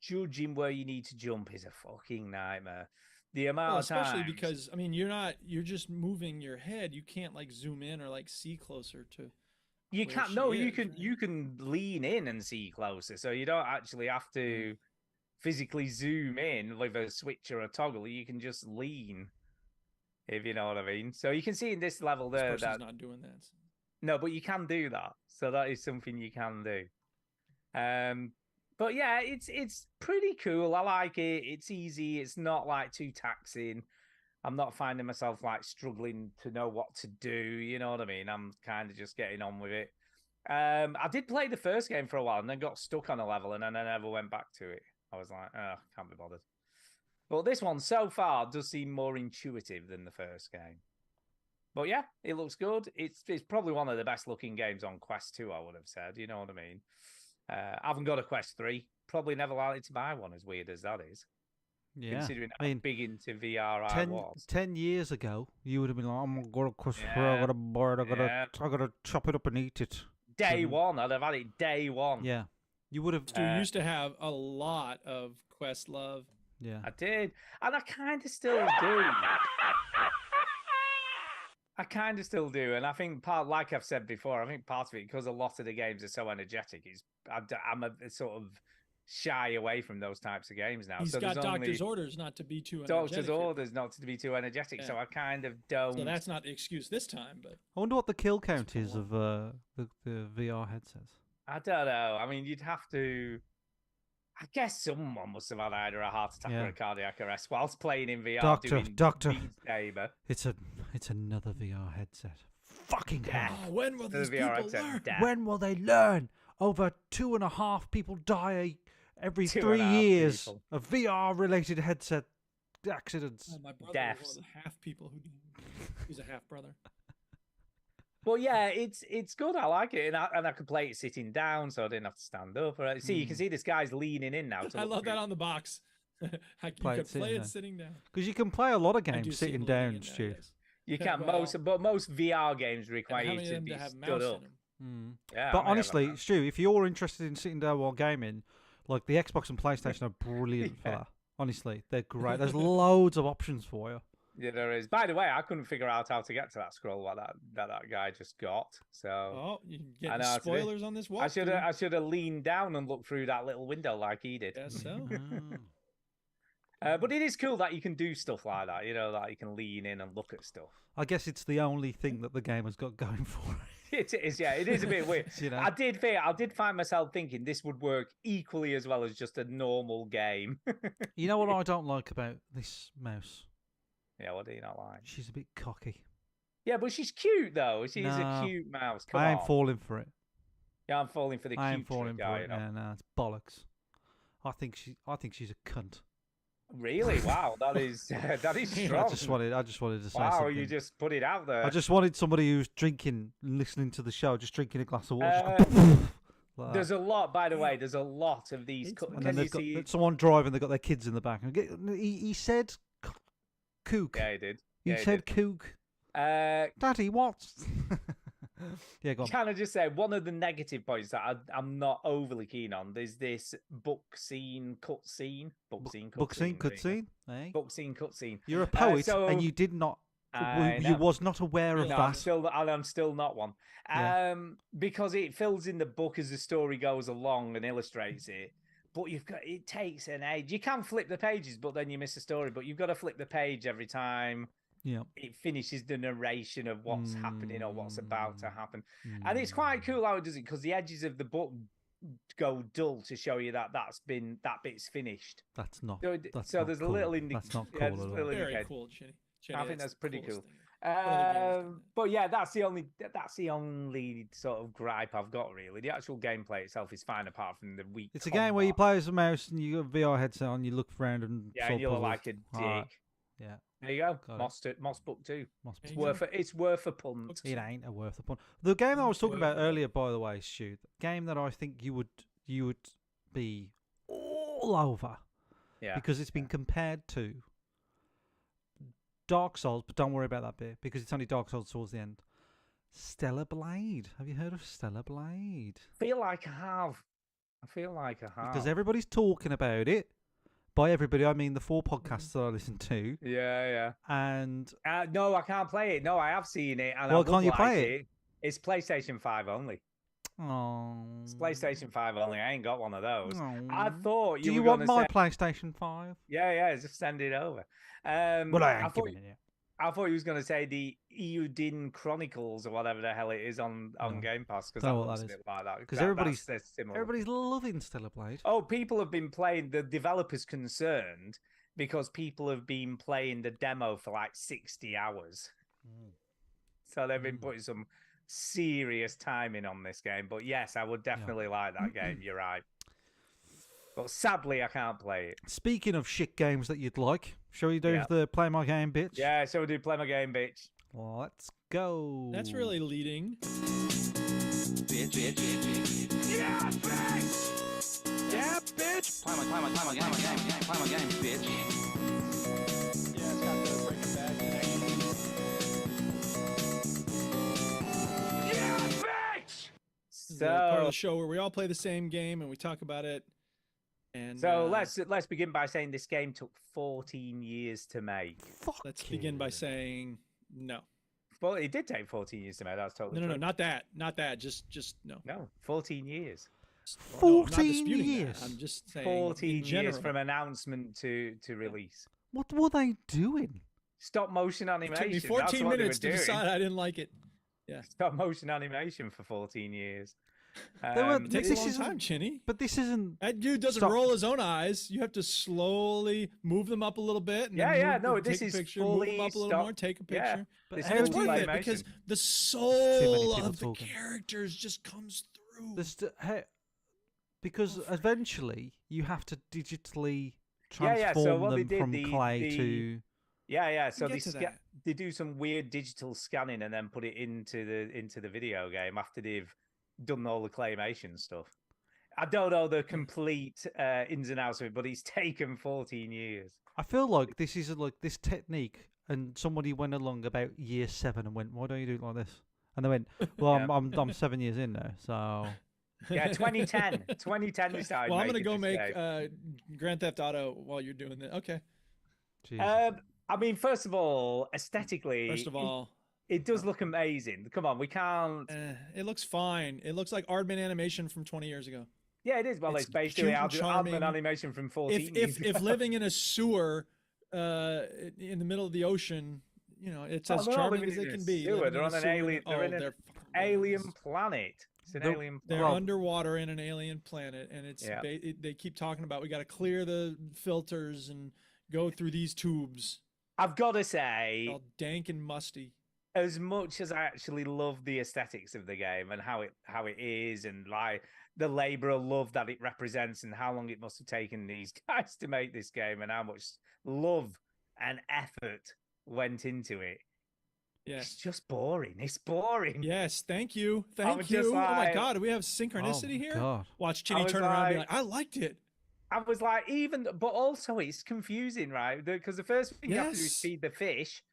Judging where you need to jump is a fucking nightmare. The amount of times, especially because I mean, you're just moving your head. You can't like zoom in or like see closer to. you where can't. she No, is, you can. right? You can lean in and see closer, so you don't actually have to physically zoom in with a switch or a toggle. You can just lean, if you know what I mean. So you can see in this level This there person's that not doing that. no, but you can do that. So that is something you can do. But yeah, it's pretty cool. I like it. It's easy. It's not like too taxing. I'm not finding myself like struggling to know what to do. You know what I mean? I'm kind of just getting on with it. I did play the first game for a while and then got stuck on a level and then I never went back to it. I was like, oh, can't be bothered. But this one so far does seem more intuitive than the first game. But yeah, it looks good. It's probably one of the best looking games on Quest 2, I would have said. You know what I mean? I haven't got a Quest 3. Probably never likely to buy one, as weird as that is. Yeah. Considering I how mean, big into VR I 10, was. 10 years ago, you would have been like, I'm going to Quest 3, I Yeah, got a board, I yeah. gotta chop it up and eat it. Day Mhm. one, I'd have had it day one. Yeah. You would have. Stu used to have a lot of Quest love. Yeah. I did. And I kind of still do. I kind of still do. And I think like I've said before, I think part of it, because a lot of the games are so energetic, is I'm a sort of shy away from those types of games now. He's so got there's doctor's only orders not to be too doctor's energetic here. orders not to be too energetic. So Yeah. I kind of don't. So that's not the excuse this time, but I wonder what the kill count come is on. of the VR headsets. I don't know. I mean, you'd have to. I guess someone must have had either a heart attack Yeah. or a cardiac arrest whilst playing in VR. Doctor, doing doctor. Beat Saber. It's another VR headset. Fucking hell. oh, when will The these VR people headset, learn? death. When will they learn? Over 2.5 people die every 3 2.5 years people. of VR-related headset accidents. Oh, my brother was Deaths. one of the half people who died. He's a half brother. Well, yeah, it's good. I like it, and I could play it sitting down, so I didn't have to stand up. See, you can see this guy's leaning in now. To I look love that through. on the box. You Play it could play sitting it down. sitting down. Because you can play a lot of I do games see sitting him leaning down, in Stu. nowadays. You can Well, most VR games And require how you many of to them be to have stood mouse up. in them? Yeah, I But might have a honestly, mouse. Stu, if you're interested in sitting down while gaming, like the Xbox and PlayStation are brilliant for Yeah. that. Honestly, they're great. There's loads of options for you. Yeah, there is. By the way, I couldn't figure out how to get to that scroll that guy just got. So Oh, you I getting know how to do it. spoilers on this walk? I should have leaned down and looked through that little window like he did. Guess so. But it is cool that you can do stuff like that. You know, that you can lean in and look at stuff. I guess it's the only thing that the game has got going for it. It is, yeah. It is a bit weird. You know? I did find myself thinking this would work equally as well as just a normal game. You know what I don't like about this mouse? Yeah, what do you not like? She's a bit cocky. Yeah, but she's cute though. She's No, a cute mouse. Come I ain't on. falling for it. Yeah, I'm falling for the I cute ain't falling trick, for are it. you not? Yeah, no, it's bollocks. I think she's a cunt. Really? Wow, that is that is strong. I just wanted to say wow, something. you just put it out there. I just wanted somebody who's drinking, listening to the show, just drinking a glass of water. Uh, just go like There's that. a lot, by the way. There's a lot of these. It's Co- one And Can then you they've see? got someone driving. They've got their kids in the back. And he said, "Kook." Yeah, he did. He Yeah, he said, did. "Kook." Daddy, what? Yeah, go on. Can I just say one of the negative points that I'm not overly keen on? There's this book scene, cutscene, book scene, Book scene, cutscene, cutscene. Eh? book scene, cutscene. You're a poet, so- and you did not. I You know. was not aware of No, that. I'm still not one. Yeah. Because it fills in the book as the story goes along and illustrates it. But it takes an age. You can flip the pages, but then you miss the story. But you've got to flip the page every time Yeah. it finishes the narration of what's happening or what's about to happen. Mm. And it's quite cool how it does it because the edges of the book go dull to show you that that bit's finished. That's not. So, That's so not there's cool. a little That's not cool yeah, at there's a all. little Very indicator. cool, Chinny. I think that's the pretty coolest cool. thing. What other game was done But yeah, that's the only sort of gripe I've got really. The actual gameplay itself is fine apart from the weak. It's a game where you combat. play as a mouse and you got a VR headset on. You look around and Yeah, solve and you look puzzles. like a dick. Alright, Yeah, There you go. Got it. Moss Book 2. must There be. you go. It's worth a punt. Looks It ain't a worth the punt. The game I was talking Worth about it. earlier, by the way, Stu, the game that I think you would be all over Yeah. because it's been compared to Dark Souls, but don't worry about that bit because it's only Dark Souls towards the end. Stellar Blade. Have you heard of Stellar Blade? I feel like I have. Because everybody's talking about it. By everybody, I mean the 4 podcasts that I listen to. Yeah, And yeah. No, I can't play it. No, I have seen it. And Well, I would can't you like play it? It's PlayStation 5 only. oh, It's PlayStation 5 only. I ain't got one of those. I oh. thought you Do were you want gonna my say, PlayStation 5? yeah, just send it over. Well, I ain't thought, giving it yet. I thought you was going to say the Eudin Chronicles or whatever the hell it is on No. Game Pass because Don't that know what looks that a is. bit like that. 'Cause That's similar. Everybody's loving Stellar Blade. Oh, people have been playing. The developers concerned because people have been playing the demo for like 60 hours. So they've been putting some serious time in on this game. But yes, I would definitely like that game. You're right. But sadly, I can't play it. Speaking of shit games that you'd like, shall we do Yeah. the play my game, bitch? Yeah, so we do play my game, bitch. Let's go. That's really leading. Yeah, bitch! Yeah, bitch. Play my game, bitch. Yeah, it's got the Breaking Bad connection. Yeah, bitch! This is the part of So, the show where we all play the same game and we talk about it. And let's begin by saying this game took 14 years to make. let's begin by saying no. Well, it did take 14 years to make. That's totally No, true. not that. Just no. No, 14 years. No, I'm not 14 disputing that. years. I'm just saying. 14 in years general, from announcement to release. What were they doing? Stop motion it animation. took me that's 14 what they minutes were to doing. decide I didn't like it. Stop motion animation for 14 years. They were- It takes This a long isn't- time, Chinny. But this isn't. That dude doesn't Stop. roll his own eyes. You have to slowly move them up a little bit. And Yeah, then yeah, move no, them, this take is a picture, move them fully up a little stop- more, take a yeah. picture. But This how And it's is do worth you- it because claymation. the many soul people of the talking. characters just comes through. Because eventually you have to digitally Yeah, yeah, so transform what they them did, from the- clay the- to. Yeah. So get to that. they do some weird digital scanning and then put it into the video game after they've done all the claymation stuff. I don't know the complete ins and outs of it, but it's taken 14 years. I feel like this is like this technique, and somebody went along about year 7 and went, "Why don't you do it like this?" And they went, "Well, Yeah. I'm 7 years in now, so." Yeah, 2010. 2010 we started. Well, I'm gonna making go this make game. Grand Theft Auto while you're doing that. Okay. Jesus. I mean, first of all, aesthetically, First of all, it does look amazing. Come on, we can't. it looks fine. It looks like Aardman animation from 20 years ago. Yeah, it is. Well, it's it's basically cute and charming. Admin animation from 14 years If ago. living in a sewer in the middle of the ocean, you know, it's Oh, as they're not charming living as they in a can be. sewer, living they're in on a an sewer. alien- they're in an they're fucking alien gorgeous. planet. It's an They're- alien They're planet. underwater in an alien planet, and it's Yeah. they keep talking about we got to clear the filters and go through these tubes, I've got to say, all dank and musty. as much as I actually love the aesthetics of the game and how it is, and like the labor of love that it represents, and how long it must have taken these guys to make this game, and how much love and effort went into it. Yes. It's just boring. It's boring. Yes, thank you. was Thank just you. Oh my like- god, do we have Oh synchronicity my here? God. Watch I Chinny was turn around and be like- like, I liked it. I was like, but also it's confusing, right? Because the first thing you have to do is Yes. feed the fish.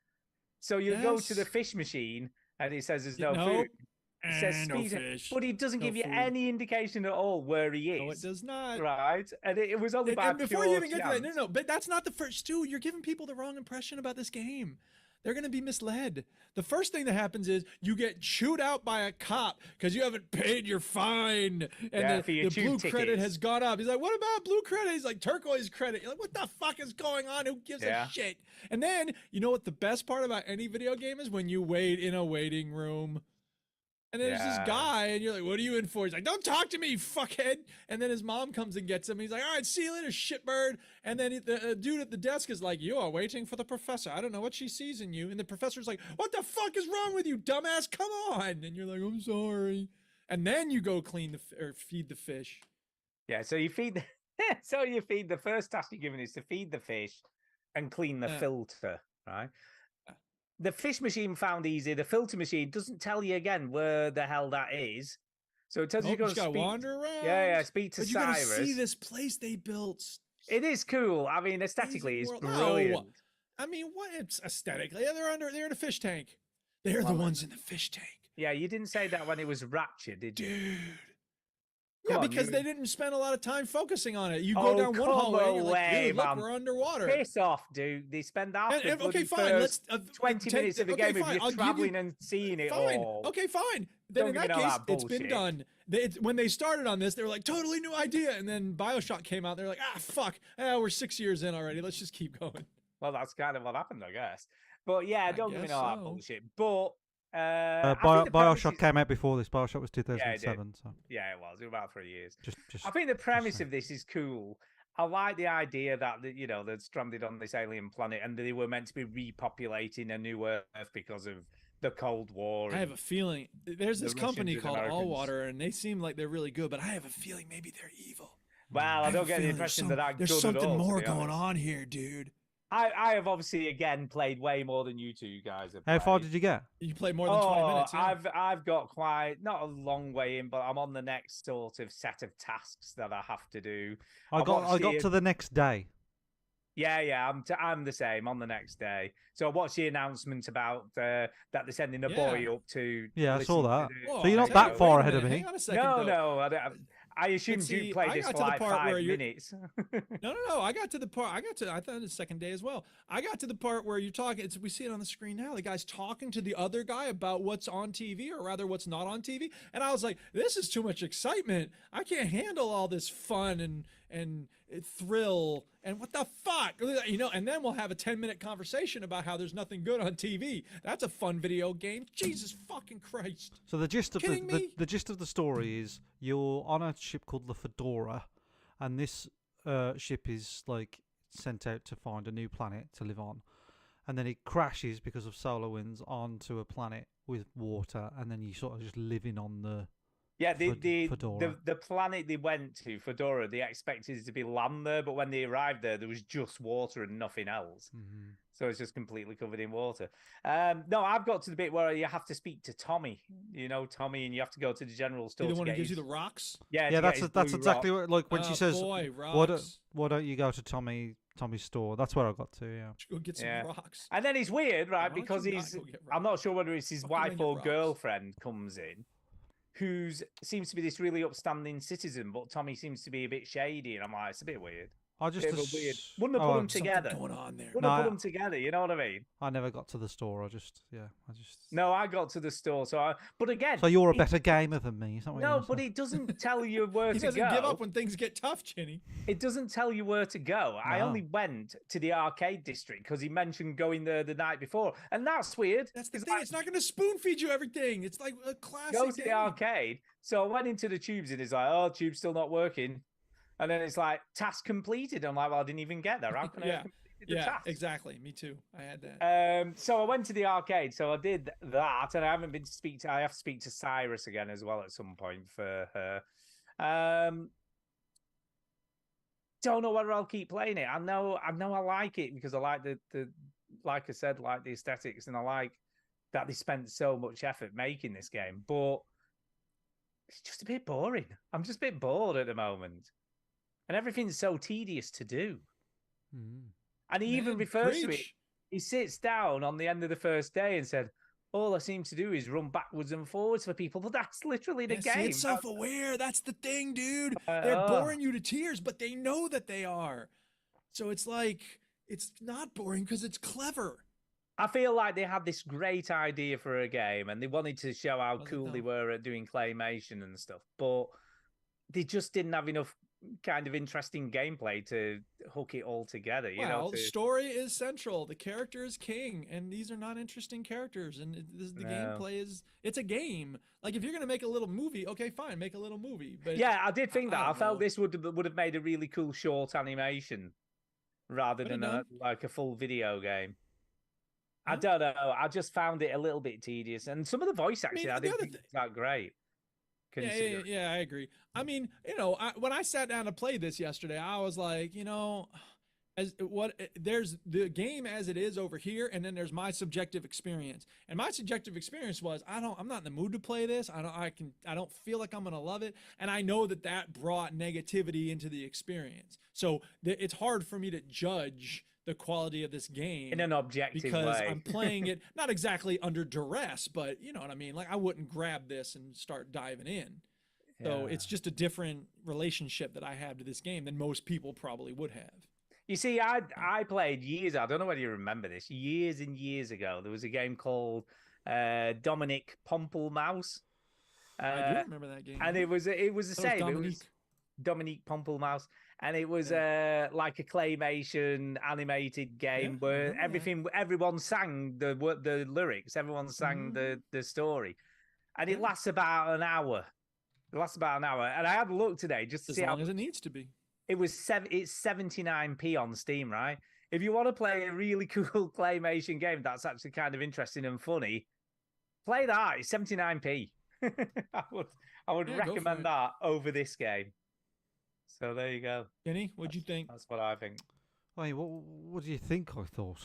So you go to the Yes. fish machine and it says there's no Nope. food. It says No feed it, fish. but it doesn't No give you food. any indication at all where he is. No, it does not. Right? And it was only And, by and before pure you even get to that, chance. no, but that's not the first. Stu, you're giving people the wrong impression about this game. They're going to be misled. The first thing that happens is you get chewed out by a cop because you haven't paid your fine, and Yeah, for your the blue tube credit tickets. has gone up. He's like, "What about blue credit?" He's like, "Turquoise credit." You're like, "What the fuck is going on? Who gives Yeah. a shit?" And then you know what the best part about any video game is when you wait in a waiting room. And then there's this Yeah. guy, and you're like, "What are you in for?" He's like, "Don't talk to me, you fuckhead." And then his mom comes and gets him. He's like, "All right, see you later, shitbird." And then the dude at the desk is like, "You are waiting for the professor. I don't know what she sees in you." And the professor's like, "What the fuck is wrong with you, dumbass? Come on!" And you're like, "I'm sorry." And then you go clean or feed the fish. Yeah, so you feed the first task you're given is to feed the fish and clean the Yeah. filter, right? Yeah. The fish machine found easy. The filter machine doesn't tell you again where the hell that is. So it tells you Oh, you got just to gotta speak. wander around. Yeah, speak to But you gotta Cyrus. see this place they built. It is cool. I mean, aesthetically, it's world. brilliant. No. I mean, what? It's aesthetically. Yeah, they're in a fish tank. They're the Well, ones in the fish tank. Yeah, you didn't say that when it was Ratchet, did you? Dude. Come Yeah, on, because you- they didn't spend a lot of time focusing on it. You go Oh, down one come hallway, and you're like, away, dude, look, man. we're underwater. Piss off, dude. They spend half the Okay, bloody fine. first Let's 20 minutes of the game fine, of I'll you give traveling and seeing it Fine. all. Okay, fine. Then Don't in give me that all case, that it's been bullshit. done. When they started on this, they were like, totally new idea. And then Bioshock came out. They're like, fuck. We're 6 years in already. Let's just keep going. Well, that's kind of what happened, I guess. But yeah, I don't give me guess all that so. bullshit. But I think the premise Bioshock is- came out before this. Bioshock was 2007. So Yeah, it was. It was about 3 years. just I think the premise saying. of this is cool. I like the idea that they're stranded on this alien planet and they were meant to be repopulating a new Earth because of the Cold War. I have and- a feeling there's the this company Russians and called Americans. Allwater, and they seem like they're really good, but I have a feeling maybe they're evil. well, I have a don't get the feeling impression that I'm there's good something at all, to more be going honest. on here, dude. I have obviously again played way more than you two guys have. how far played. did you get? You played more than 20 minutes. Yeah. I've got quite not a long way in, but I'm on the next sort of set of tasks that I have to do. I got watched to the- the next day. Yeah, I'm the same on the next day. So I watched the announcement about that they're sending a boy up to. Yeah, I saw listen to that. the- Whoa, So you're not hang that on, far wait a ahead of minute, me. Hang on a second. No, though. no, I assumed see, you played I this got for to the like part where 5 you're- minutes. No. I got to the part. I thought the second day as well. I got to the part where you're talking. We see it on the screen now. The guy's talking to the other guy about what's on TV, or rather, what's not on TV. And I was like, this is too much excitement. I can't handle all this fun and thrill and what the fuck, And then we'll have a 10-minute conversation about how there's nothing good on TV. That's a fun video game. Jesus fucking Christ. So the gist of Kidding me? the gist of the story is you're on a ship called the Fedora, and this ship is like sent out to find a new planet to live on, and then it crashes because of solar winds onto a planet with water, and then you sort of just living on the Yeah, the Fedora. the planet they went to, Fedora, they expected it to be land there, but when they arrived there was just water and nothing else. Mhm. So it's just completely covered in water. No, I've got to the bit where you have to speak to Tommy. You know, Tommy, and you have to go to the general store. The to one who get gives you his- the rocks. Yeah, to Yeah, get his that's blue exactly rock. what, like when she says, Boy, why rocks. don't you go to Tommy's store? That's where I got to. Yeah. Go get some Yeah. rocks. And then it's weird, right? Why don't Because you not he's, go get I'm not sure whether it's his Fucking wife go get or rocks. girlfriend comes in, who's seems to be this really upstanding citizen, but Tommy seems to be a bit shady, and I'm like, it's a bit weird. I just Bit of a weird. ass- Wouldn't have put oh, them Something together. going on there. Wouldn't No, have put I- them together. You know what I mean? I never got to the store. I just No, I got to the store. But again, So you're a it- better gamer than me. Is that what No, you're but saying? it doesn't tell you where He to doesn't go. give up when things get tough, Chinny. It doesn't tell you where to go. I No. only went to the arcade district because he mentioned going there the night before, and that's weird. That's the 'cause, thing. like, It's not going to spoon feed you everything. It's like a classic. go to the game. arcade. So I went into the tubes and it's like, oh, tube's still not working. And then it's like, task completed. I'm like, well, I didn't even get there. How can I Yeah. have completed the Yeah, task? exactly. Me too. I had that. So I went to the arcade. So I did that, and I haven't been to speak to. I have to speak to Cyrus again as well at some point for her. Don't know whether I'll keep playing it. I know I like it because I like the like I said, like the aesthetics, and I like that they spent so much effort making this game. But it's just a bit boring. I'm just a bit bored at the moment, and everything's so tedious to do. Mm. And he even Man, refers to it. preach. He sits down on the end of the first day and said, all I seem to do is run backwards and forwards for people. But that's literally the Yeah, see, game. it's self-aware. That's the thing, dude. They're oh. boring you to tears, but they know that they are. So it's like it's not boring because it's clever. I feel like they had this great idea for a game and they wanted to show how Was it cool they though? were at doing claymation and stuff. But they just didn't have enough kind of interesting gameplay to hook it all together. You know, Well, to- story is central. The character is king, and these are not interesting characters. And the No. gameplay is—it's a game. Like if you're gonna make a little movie, okay, fine, make a little movie. But yeah, I did think that. I don't felt know. this would have made a really cool short animation rather Could have than done. like a full video game. I Yeah. don't know. I just found it a little bit tedious, and some of the voice mean, acting I the didn't other think was that great. Yeah, considering. I agree. I mean, when I sat down to play this yesterday, I was like, there's the game as it is over here, and then there's my subjective experience. And my subjective experience was I'm not in the mood to play this. I don't feel like I'm gonna love it, and I know that brought negativity into the experience. So it's hard for me to judge the quality of this game In an objective because way. I'm playing it not exactly under duress, but you know what I mean. Like I wouldn't grab this and start diving in. So Yeah. it's just a different relationship that I have to this game than most people probably would have. You see, I played years. I don't know whether you remember this. Years and years ago, there was a game called Dominic Pompelmouse. I do remember that game. And it was the That was same. It was Dominique. Dominique Pompelmouse, and it was like a claymation animated game Yeah, I where remember that. everyone sang the lyrics, everyone sang the story, and it Yeah. lasts about an hour. It lasts about an hour, and I had a look today just to As see how long as it needs to be. it's 79p on Steam, right? If you want to play a really cool claymation game that's actually kind of interesting and funny, play that. It's 79p. I would Yeah, go for recommend it. that over this game. So there you go. Kenny, what'd you think? That's what I think. I mean, what do you think I thought?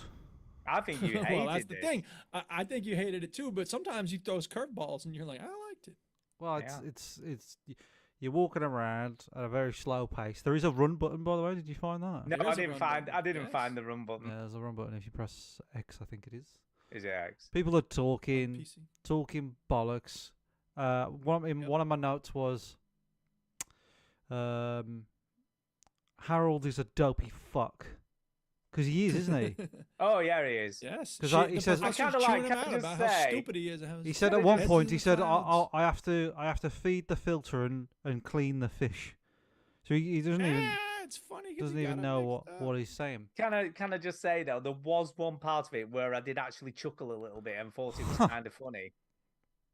I think you hated Well, that's the this. thing. I think you hated it too, but sometimes you throw curveballs and you're like, I liked it. Well, Yeah. you're walking around at a very slow pace. There is a run button, by the way. Did you find that? No, There I is a didn't run find. button, I didn't yes. find the run button. Yeah, there's a run button if you press X, I think it is. Is it X? People are talking PC. bollocks. One of my notes was, Harold is a dopey fuck, because he is, isn't he? Oh yeah, he is. Yes. 'Cause Shit, he the says- professor's I kinda chewing like- him can I out just about how say- stupid he is. and how He his said at Heads one in point, the he said, clouds. I have to feed the filter and clean the fish. So he doesn't even It's funny. 'cause doesn't you even gotta know mix what up. he's saying. Can I just say though, there was one part of it where I did actually chuckle a little bit and thought it was kind of funny.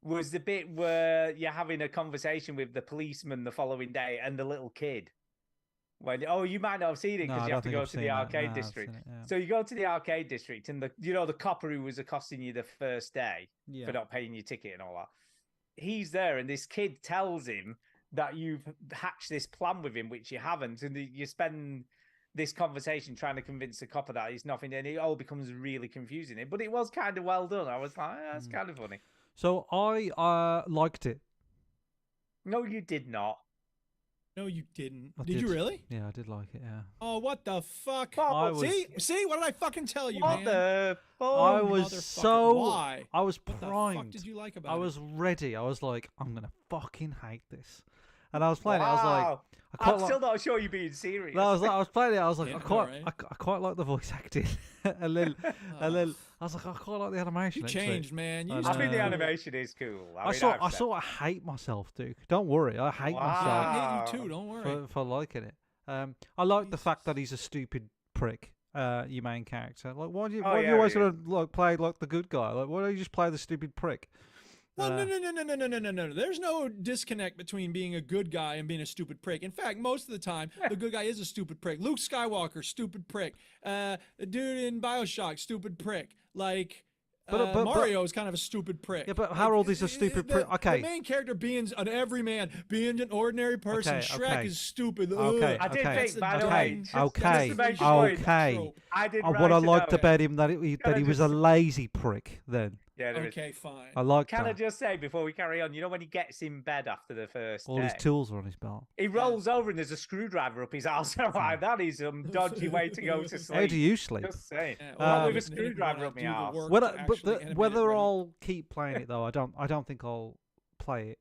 Was the bit where you're having a conversation with the policeman the following day and the little kid. When you might not have seen it No, because I you don't have to think go I've to the seen that. arcade No, I've district. seen it, yeah. So you go to the arcade district and the copper who was accosting you the first day Yeah. for not paying your ticket and all that. He's there, and this kid tells him that you've hatched this plan with him, which you haven't, and you spend this conversation trying to convince the copper that it's nothing, and it all becomes really confusing. But it was kind of well done. I was like, that's kind of funny. So I liked it. No, you did not. No, you didn't. I Did you did. really? Yeah, I did like it. Yeah. Oh, what the fuck? I was- See, what did I fucking tell you, What man? the I fuck? was motherfucker, so why? I was What the fuck primed. did you like about I it? was ready. I was like, I'm gonna fucking hate this. And I was playing it. I was like, Wow. I quite I'm like. still not sure you're being serious. No, I was playing it. I was like, Yeah, I quite, alright. I quite like the voice acting, and then I was like, I quite like the animation. You actually. changed, man. You I used I to think be the know. cool. animation is cool. I mean, sort, I've I said- sort of hate myself, Duke. Don't worry, I hate I myself hate you too. Don't worry. for liking it. I like the fact that he's a stupid prick. Your main character. Like, why do you Oh, why do yeah, you always he is. want to like play like the good guy? Like, why don't you just play the stupid prick? Well, no. There's no disconnect between being a good guy and being a stupid prick. In fact, most of the time, the good guy is a stupid prick. Luke Skywalker, stupid prick. The dude in Bioshock, stupid prick. Like, But- Mario is kind of a stupid prick. Yeah, but Like, Harold is a stupid prick. Okay. The main character being an everyman, being an ordinary person. Okay, Shrek okay. is stupid. Okay, I did okay, think, by the okay, way, just to okay, make sure it's okay. true. I did. What write I it liked down. about him that Can I he was a just- lazy prick. Then Yeah, there is. Okay, fine. I liked Can I that. just say before we carry on? You know when he gets in bed after the first All day, his tools are on his belt. he rolls over and there's a screwdriver up his arse. I'm like, that is some dodgy way to go to sleep. How do you sleep? Just saying. Yeah, Not with a doesn't even screwdriver wanna up my do the arse. work Whether, to but actually animate it whether ready. I'll keep playing it though, I don't think I'll play it.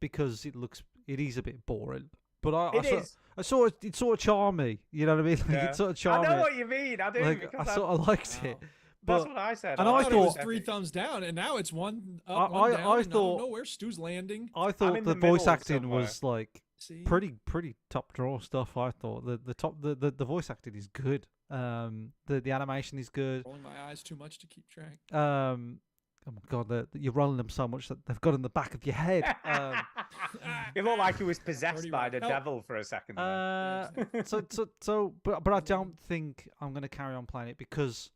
Because it is a bit boring. But It is. it sort of charmed me. You know what I mean? Like, Yeah. it sort of I charmed know me. what you mean. I do. Like, because I sort of liked it. Wow. That's But what I said. and I I thought it was thought- 3 thumbs down, and now it's 1 I- up, 1 down. I and I thought- don't know where Stu's landing. I I'm thought in the the voice middle acting somewhere. was like See, pretty top draw stuff. I thought the voice acting is good. The animation is good. rolling my eyes too much to keep track. Oh my god, you're rolling them so much that they've got in the back of your head. It looked like he was possessed Already by right. the No. devil for a second. there. But I don't think I'm going to carry on playing it because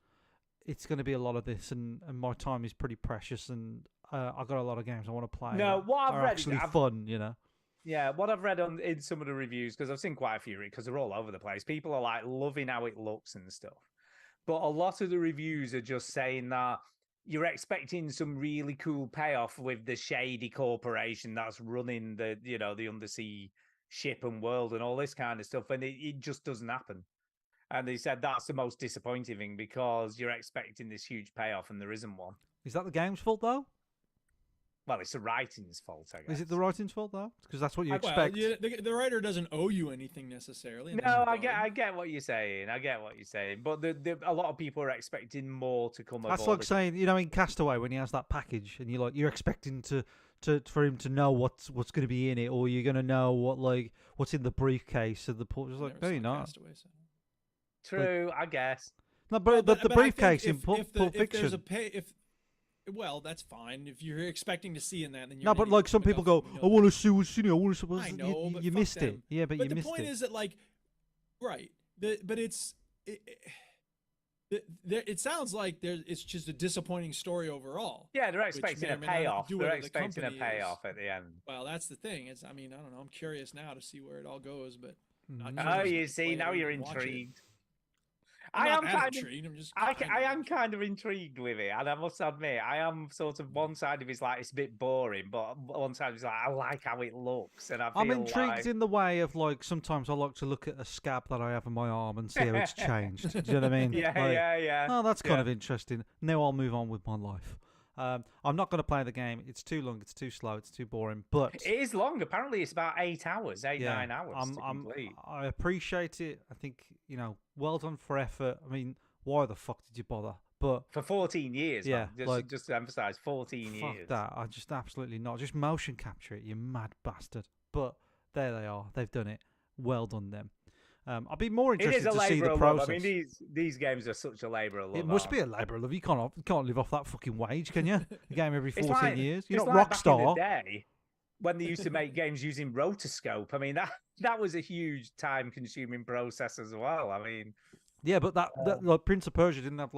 it's going to be a lot of this, and my time is pretty precious, and I've got a lot of games I want to play. No, that what I've are read is actually I've- fun, you know. Yeah, what I've read in some of the reviews, because I've seen quite a few, because they're all over the place. People are like loving how it looks and stuff, but a lot of the reviews are just saying that you're expecting some really cool payoff with the shady corporation that's running the undersea ship and world and all this kind of stuff, and it just doesn't happen. And they said that's the most disappointing thing because you're expecting this huge payoff and there isn't one. Is that the game's fault though? Well, it's the writing's fault, I guess. Is it the writing's fault though? Because that's what you Well, expect. the writer doesn't owe you anything necessarily. in No, that I regard. get what you're saying. I get what you're saying. But a lot of people are expecting more to come. That's of all like this. saying, in Castaway when he has that package, and you're expecting for him to know what's going to be in it, or you're going to know what's in the briefcase of the port. It's like, Never no, you're saw not. Castaway, so- True, I guess. No, Well, but the but I think briefcase in if Pulp if there's Fiction. a well, that's fine. If you're expecting to see in that, then you're No, an but idiot. like some people go, you I want to see what's in it. I want to see I know, but you fuck missed it. them. Yeah, but you the missed point it. is that right. But it sounds like it's just a disappointing story overall. Yeah, they're Which expecting may a or may not payoff. do They're whatever the expecting a company is. payoff at the end. Well, that's the thing. I don't know. I'm curious now to see where it all goes, but not Mhm. Oh, curious you enough to play see, it now or you're even watch it. intrigued. I'm I not am that kind of. intrigued. I'm just. I kind am kind of intrigued with it, and I must admit, I am sort of one side of it's like it's a bit boring, but one side of it's like I like how it looks, and I feel I'm intrigued like... in the way of sometimes I like to look at a scab that I have on my arm and see how it's changed. Do you know what I mean? Yeah, Like, yeah. Oh, that's kind Yeah. of interesting. Now I'll move on with my life. I'm not going to play the game. It's too long. It's too slow. It's too boring. But It is long. Apparently, it's about 8 hours, 9 hours to complete. I appreciate it. I think well done for effort. I mean, why the fuck did you bother? But For 14 years, Yeah, man. Just to emphasize, 14 fuck years. that. I just absolutely not. Just motion capture it, you mad bastard. But there they are. They've done it. Well done them. I'd be more It is interested a to see labour the of process. love. I mean, these games are such a labour of love. It must aren't be a labour of love. You can't live off that fucking wage, can you? A game every 14 years. You're it's not like back in the Rockstar. day when they used to make games using rotoscope. I mean, that was a huge time-consuming process as well. I mean, Yeah, but that like Prince of Persia didn't have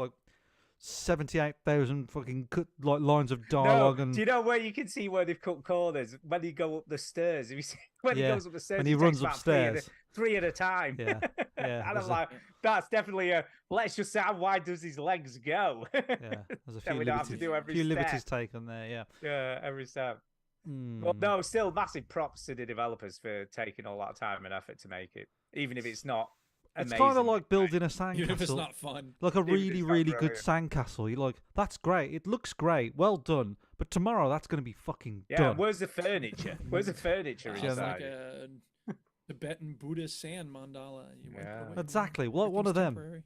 78,000 fucking lines of dialogue and do you know where you can see where they've cut corners? When you go up the stairs, if you see, when he Yeah, goes up the stairs, when he takes runs about upstairs. three at a time. Yeah, yeah, And there's I'm a- like, that's definitely let's just say how wide does his legs go? yeah, there's a Then few we don't have to liberties, do every few liberties step. taken there. Yeah. Yeah, every step. Well, Hmm. no, still massive props to the developers for taking all that time and effort to make it, even if it's not. It's kind of amazing. like building a Even if it's sandcastle. not fun. Like a Even if really, it's not really good brilliant. sandcastle. You're like, that's great. It looks great. Well done. But tomorrow, that's going to be fucking Yeah, done. where's the furniture? Where's the furniture It's Yeah, like inside? a Tibetan Buddhist sand mandala. You wipe it Yeah. away and Exactly. What one of everything's them? temporary.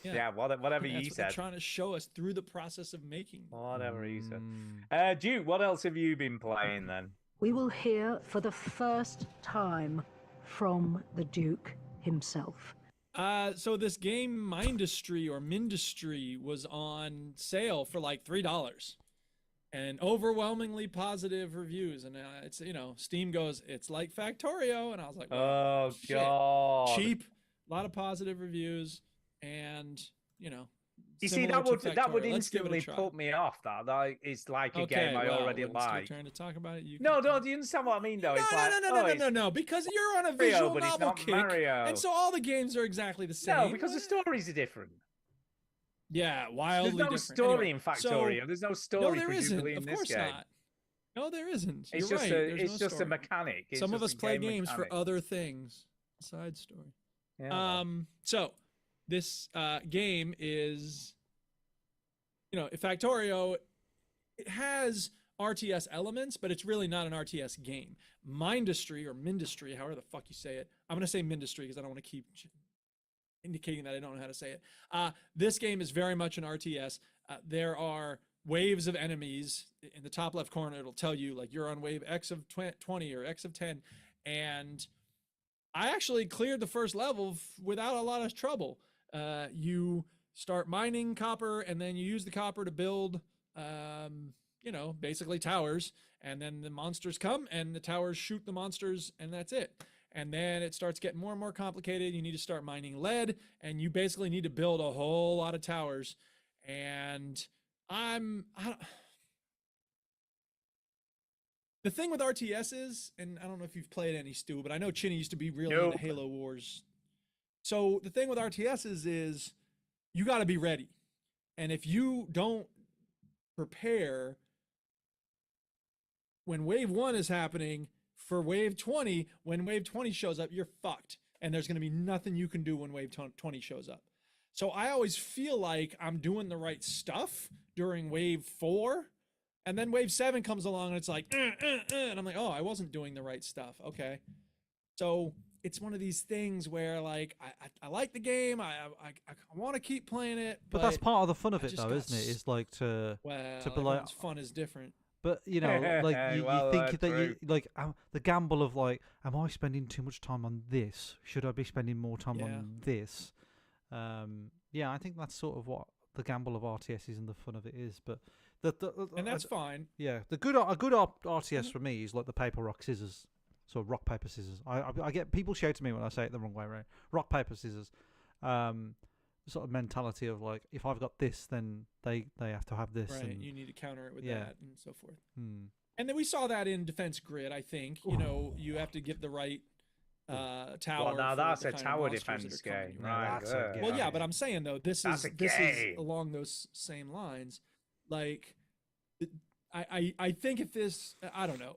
Yeah, whatever That's you what they're said. trying to show us through the process of making. Whatever you said. Mm. Duke, what else have you been playing then? We will hear for the first time from the Duke himself. So this game Mindustry or Mindustry was on sale for like $3 and overwhelmingly positive reviews. And it's, Steam goes, it's like Factorio. And I was like, well, Oh, shit. God. Cheap, a lot of positive reviews. And, You see, similar that to would that would Factorio. Let's give it a instantly try. put me off. That it's like a Okay, game I well, already when it's your like. turn to talk about it, you No, can no, talk. do you understand what I mean? Though No, it's no, like, no, no, oh, no, no, it's no, no, because you're on a Mario, visual but it's novel not kick, Mario. and so all the games are exactly the same. No, because the stories are different. Yeah, There's wildly no different. story Anyway, in so- Factorio. There's no story No, there isn't. presumably in Of this course game. not. No, there isn't. It's You're just right. a There's it's no just a story. mechanic. It's Some of just us a play game games for mechanic. other things, side story. Yeah, well. So this game is, Factorio. It has RTS elements, but it's really not an RTS game. Mindustry or Mindustry, however the fuck you say it. I'm gonna say Mindustry because I don't want to keep indicating that I don't know how to say it. This game is very much an RTS. There are waves of enemies in the top left corner. It'll tell you like you're on wave X of 20 or X of 10, And I actually cleared the first level without a lot of trouble. You start mining copper, and then you use the copper to build, basically towers. And then the monsters come, and the towers shoot the monsters, and that's it. And then it starts getting more and more complicated. You need to start mining lead, and you basically need to build a whole lot of towers. And the thing with RTS is, and I don't know if you've played any, Stu, but I know Chinny used to be really into Halo Wars. So the thing with RTS is you got to be ready. And if you don't prepare when wave 1 is happening for wave 20, when wave 20 shows up, you're fucked. And there's going to be nothing you can do when wave 20 shows up. So I always feel like I'm doing the right stuff during wave 4. And then wave 7 comes along and it's like, and I'm like, oh, I wasn't doing the right stuff. Okay. So it's one of these things where like, I like the game. I want to keep playing it. But that's part of the fun of I it just though, got isn't it? It's like to be like, everyone's fun is different. but you know, like you Well, think that true. you like the gamble of like, am I spending too much time on this? Should I be spending more time Yeah. on this? Yeah, I think that's sort of what the gamble of RTS is and the fun of it is. But And that's fine. yeah, a good RTS for me is like the paper rock scissors, so rock paper scissors. I get people shout to me when I say it the wrong way around. Rock paper scissors, sort of mentality of like, if I've got this, then they have to have this. Right. And, You need to counter it with yeah. that and so forth. hmm. And then we saw that in Defense Grid, I think. You know, you have to get the right tower. Well, now for that's the a kind of tower monsters that defense are coming game, your way. right? that's a good. Well, yeah, but I'm saying though, this That's is a this is game. along those same lines. Like, I think if this, I don't know,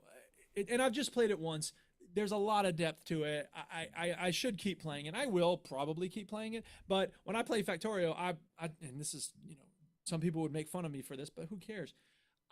and I've just played it once. There's a lot of depth to it. I should keep playing it. I will probably keep playing it. But when I play Factorio, and this is, some people would make fun of me for this, but who cares?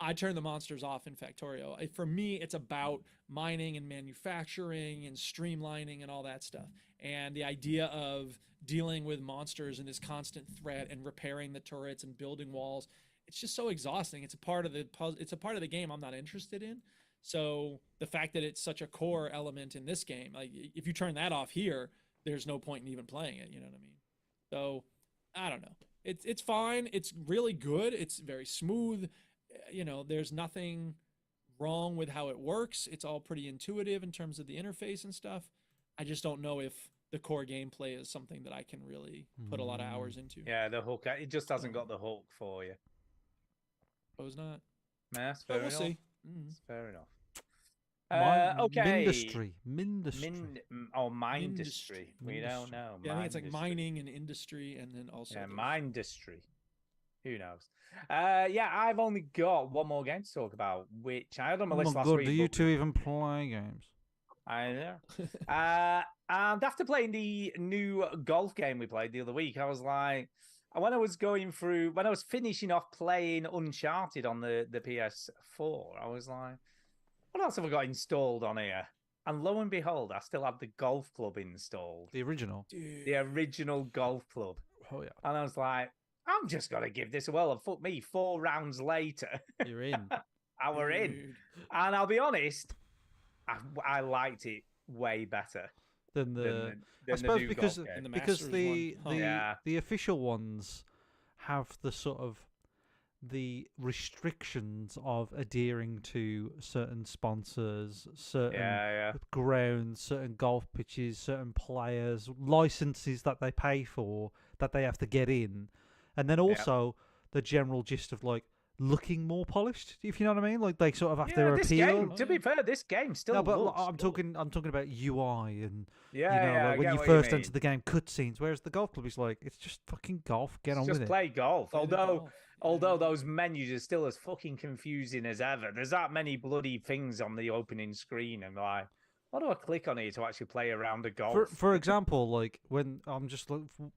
I turn the monsters off in Factorio. For me, it's about mining and manufacturing and streamlining and all that stuff. And the idea of dealing with monsters and this constant threat and repairing the turrets and building walls, it's just so exhausting. It's a part of the puzzle. It's a part of the game I'm not interested in. So the fact that it's such a core element in this game, like if you turn that off here, there's no point in even playing it. You know what I mean? So I don't know. It's fine. It's really good. It's very smooth. There's nothing wrong with how it works. It's all pretty intuitive in terms of the interface and stuff. I just don't know if the core gameplay is something that I can really put a lot of hours into. Yeah, the hook. It just hasn't got the hook for you. Suppose not. Yeah, that's But fair we'll enough. see. That's fair enough. Mindustry. Okay. Mindustry. Mindustry. We don't know. Yeah, I think it's like Mindustry. mining and industry, and then also Yeah, there's- Mindustry. Who knows? Yeah, I've only got one more game to talk about, which I had on my Oh list my last god, week. do you but- two even play games? I know. And after playing the new golf game we played the other week, I was like, when I was finishing off playing Uncharted on the PS4, I was like, what else have I got installed on here? And lo and behold, I still have the golf club installed. The original. Dude, The original golf club. Oh yeah, And I was like, I'm just going to give this a whirl. And fuck me, 4 rounds later, you're in. we're in. dude. And I'll be honest, I liked it way better Than the. than I the suppose new because golf game. And the because Masters the one, huh? Yeah. the official ones have the sort of the restrictions of adhering to certain sponsors, certain Yeah. grounds, certain golf pitches, certain players, licenses that they pay for that they have to get in, and then also the general gist of like looking more polished. If you know what I mean, like they sort of have to this appeal. game, to be fair, this game still No, but looks I'm good. talking about UI and Yeah, like when I you get what first mean. enter the game, cutscenes. Whereas the golf club is like, it's just fucking golf. Get on Just with play golf. Play the golf. Although Yeah. those menus are still as fucking confusing as ever. There's that many bloody things on the opening screen, and like, what do I click on here to actually play around a golf? it. For example, like when I'm just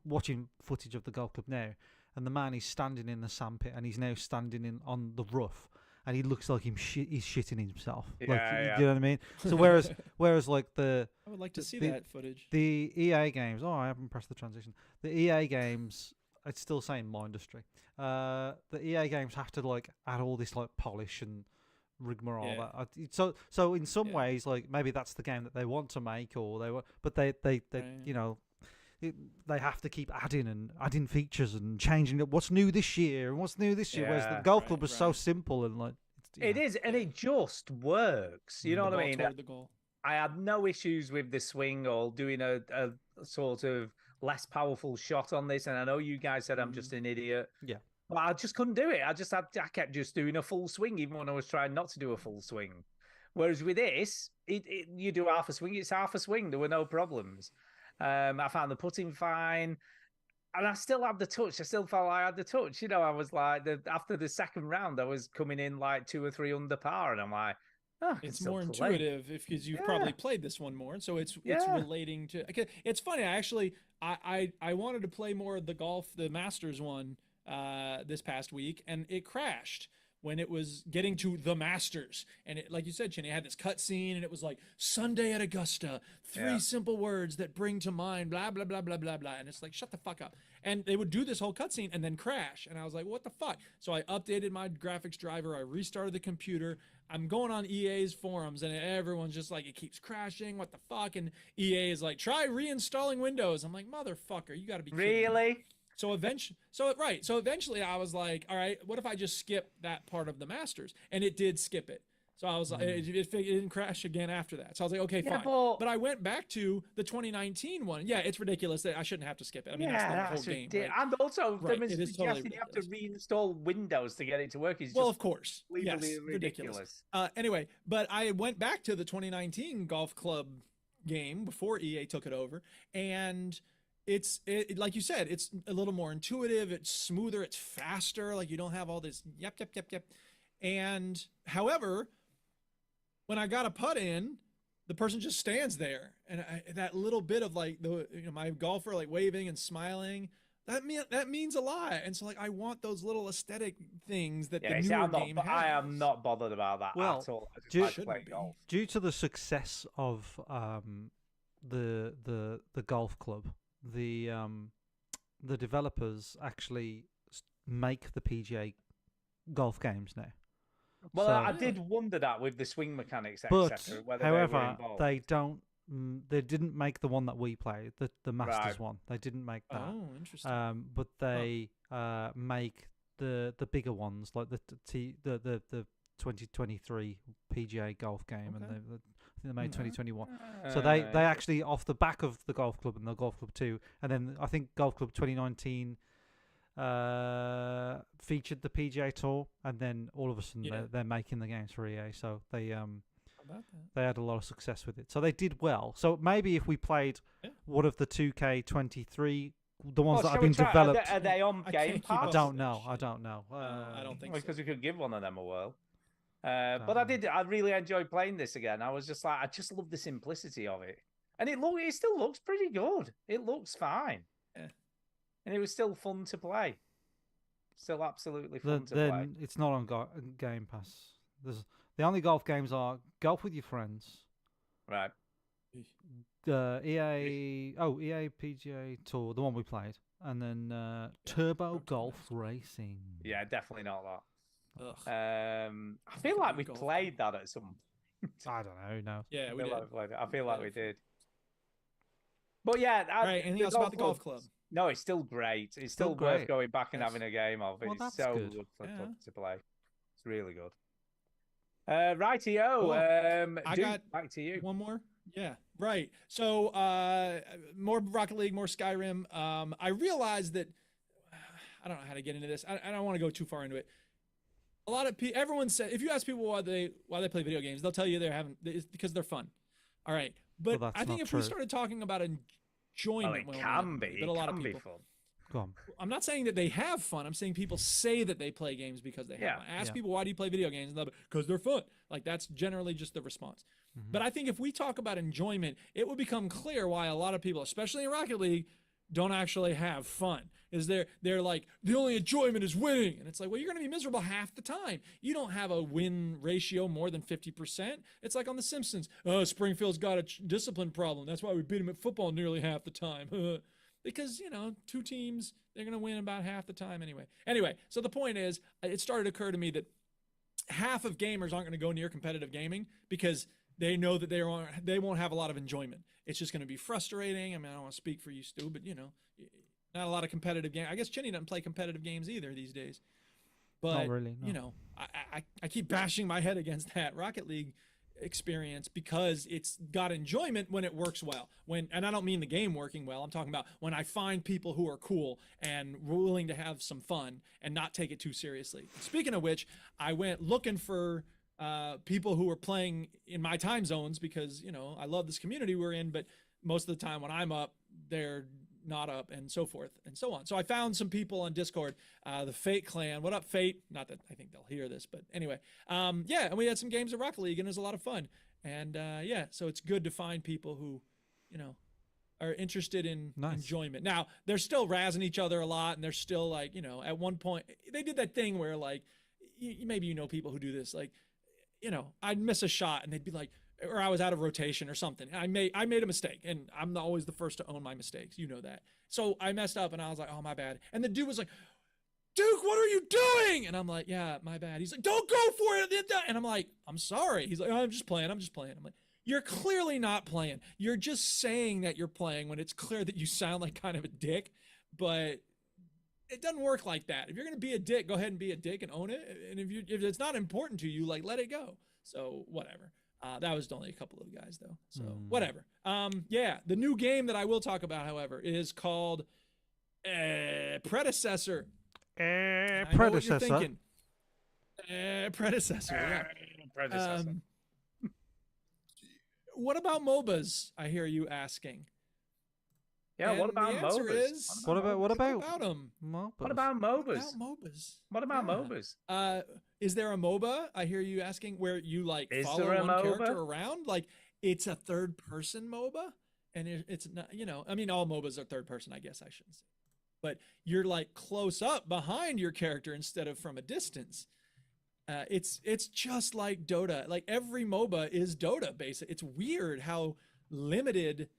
watching footage of the golf club now, and the man is standing in the sandpit, and he's now standing on the rough, and he looks like he's shitting himself. Like, Yeah. you know what I mean? So whereas like the I would like to see the- that footage. The EA games. Oh, I haven't pressed the transition. The EA games. It's still saying Mindustry. The EA games have to like add all this like polish and rigmarole. Yeah. So in some Yeah. ways, like maybe that's the game that they want to make, or they want, but they Right. you know. They have to keep adding features and changing it. What's new this year and what's new this year? Whereas the Yeah. golf Right, club was so right. simple and like It is, and Yeah. it just works. You know The what I ball mean? toward the goal. I had no issues with the swing or doing a sort of less powerful shot on this. And I know you guys said I'm just an idiot. Yeah. But I just couldn't do it. I kept just doing a full swing, even when I was trying not to do a full swing. Whereas with this, you do half a swing, it's half a swing. There were no problems. I found the putting fine. And I still had the touch. I still felt I had the touch. You know, I was like, after the second round, I was coming in like 2 or 3 under par. And I'm like, oh, I can It's still more play. intuitive because you've probably played this one more, so it's Yeah. relating to. Okay, it's funny. I wanted to play more of the Masters one, this past week, and it crashed when it was getting to the Masters, and it, like you said, Chinny, had this cut scene, and it was like Sunday at Augusta, 3 simple words that bring to mind blah blah blah blah blah blah, and it's like shut the fuck up. And they would do this whole cutscene and then crash, and I was like, what the fuck? So I updated my graphics driver, I restarted the computer. I'm going on EA's forums, and everyone's just like, it keeps crashing. What the fuck? And EA is like, try reinstalling Windows. I'm like, motherfucker, you got to be kidding me. Really? So eventually I was like, all right, what if I just skip that part of the Masters? And it did skip it. So I was like, it didn't crash again after that. So I was like, okay, Yeah, fine. But I went back to the 2019 one. Yeah, it's ridiculous that I shouldn't have to skip it. I mean, that's the whole game. Right? And also, Right, them it is totally suggesting you have to reinstall Windows to get it to work is Well, just of course. Yes, unbelievably ridiculous. Anyway, but I went back to the 2019 golf club game before EA took it over, and it's like you said, it's a little more intuitive, it's smoother, it's faster, like you don't have all this yep. And however, when I got a putt in, the person just stands there, and that little bit of like my golfer like waving and smiling, that means a lot. And so like I want those little aesthetic things that the newer game has. I am not bothered about that Well, at all. I just do- like playing golf. due to the success of the golf club, the developers actually make the PGA golf games now. Well, So- I did wonder that with the swing mechanics, But etc. Whether however, they were involved. they don't. They didn't make the one that we played, the Masters Right. one. They didn't make that. Oh, interesting. But they make the bigger ones, like the 2023 PGA golf game, and Okay. I think they made 2021. Uh, So they actually, off the back of the golf club and the golf club 2, and then I think golf club 2019 featured the PGA Tour, and then all of a sudden Yeah. they're making the games for EA. So they How about that? they had a lot of success with it. So they did well. So maybe if we played Yeah. one of the 2K23, the ones Well, that shall have we been try- developed. Are they on I Game can't keep Pass? I up don't with that know. I shit. don't know. I don't think so. Because we could give one of them a whirl. Don't But know. I really enjoyed playing this again. I was just like, I just love the simplicity of it, and it still looks pretty good. It looks fine, Yeah. and it was still fun to play. Still absolutely fun to play. Then it's not on Game Pass. The only golf games are Golf with Your Friends, Right? EA PGA Tour, the one we played, and then Turbo Golf Racing. Yeah, definitely not that. Ugh. I feel like we Golf. played that at some. I don't know. No. Yeah, I we feel did. like we played it. I feel like we did. But yeah, All right, anything else about the golf club? No, it's still great. It's Still still great. worth going back and Yes. having a game of. Well, It's that's so good. good Yeah. to play. It's really good. Rightio. Cool. I Duke, got back to you. One more? Yeah, right. So more Rocket League, more Skyrim. I realized that I don't know how to get into this. I don't want to go too far into it. A lot of people, everyone said, if you ask people why they play video games, they'll tell you it's because they're fun. All right, but Well, that's I think not if we true. started talking about enjoyment, Well, it when can we- be. that a lot It of can be people. fun. Go on. I'm not saying that they have fun. I'm saying people say that they play games because they have Yeah. fun. Ask Yeah. people, why do you play video games? And they'll be, because they're fun. Like, that's generally just the response. But I think if we talk about enjoyment, it will become clear why a lot of people, especially in Rocket League, don't actually have fun. They're like, the only enjoyment is winning. And it's like, well, you're going to be miserable half the time. You don't have a win ratio more than 50%. It's like on The Simpsons. Oh, Springfield's got a discipline problem. That's why we beat him at football nearly half the time. Because, two teams, they're going to win about half the time anyway. Anyway, so the point is, it started to occur to me that half of gamers aren't going to go near competitive gaming because they know that they won't have a lot of enjoyment. It's just going to be frustrating. I mean, I don't want to speak for you, Stu, but not a lot of competitive game. I guess Chinny doesn't play competitive games either these days. But Not really, no. I keep bashing my head against that Rocket League experience because it's got enjoyment when it works well. And I don't mean the game working well. I'm talking about when I find people who are cool and willing to have some fun and not take it too seriously. Speaking of which, I went looking for people who were playing in my time zones because I love this community we're in, but most of the time when I'm up, they're not up, and so forth and so on. So I found some people on Discord, the Fate clan. What up, Fate? Not that I think they'll hear this, but anyway, and we had some games of Rocket League, and it was a lot of fun. And so it's good to find people who, are interested in enjoyment. Now they're still razzing each other a lot, and they're still like, at one point they did that thing where like, maybe people who do this, like, I'd miss a shot, and they'd be like, or I was out of rotation or something. I made a mistake, and I'm not always the first to own my mistakes. You know that. So I messed up, and I was like, oh, my bad. And the dude was like, Duke, what are you doing? And I'm like, yeah, my bad. He's like, don't go for it. And I'm like, I'm sorry. He's like, oh, I'm just playing. I'm like, you're clearly not playing. You're just saying that you're playing when it's clear that you sound like kind of a dick. But it doesn't work like that. If you're going to be a dick, go ahead and be a dick and own it. And if it's not important to you, like, let it go. So whatever. That was only a couple of guys, though. So whatever. The new game that I will talk about, however, is called Predecessor. Predecessor. Predecessor. Yeah. Predecessor. What about MOBAs? I hear you asking. Yeah, And what about the answer MOBAs? is, What about them? MOBAs? What about MOBAs? What about Yeah. MOBAs? Is there a MOBA? I hear you asking, where you like Is follow there a one character MOBA? around? Like it's a third person MOBA, and it's not. I mean, all MOBAs are third person. I guess I shouldn't say, but you're like close up behind your character instead of from a distance. It's just like Dota. Like every MOBA is Dota basically. It's weird how limited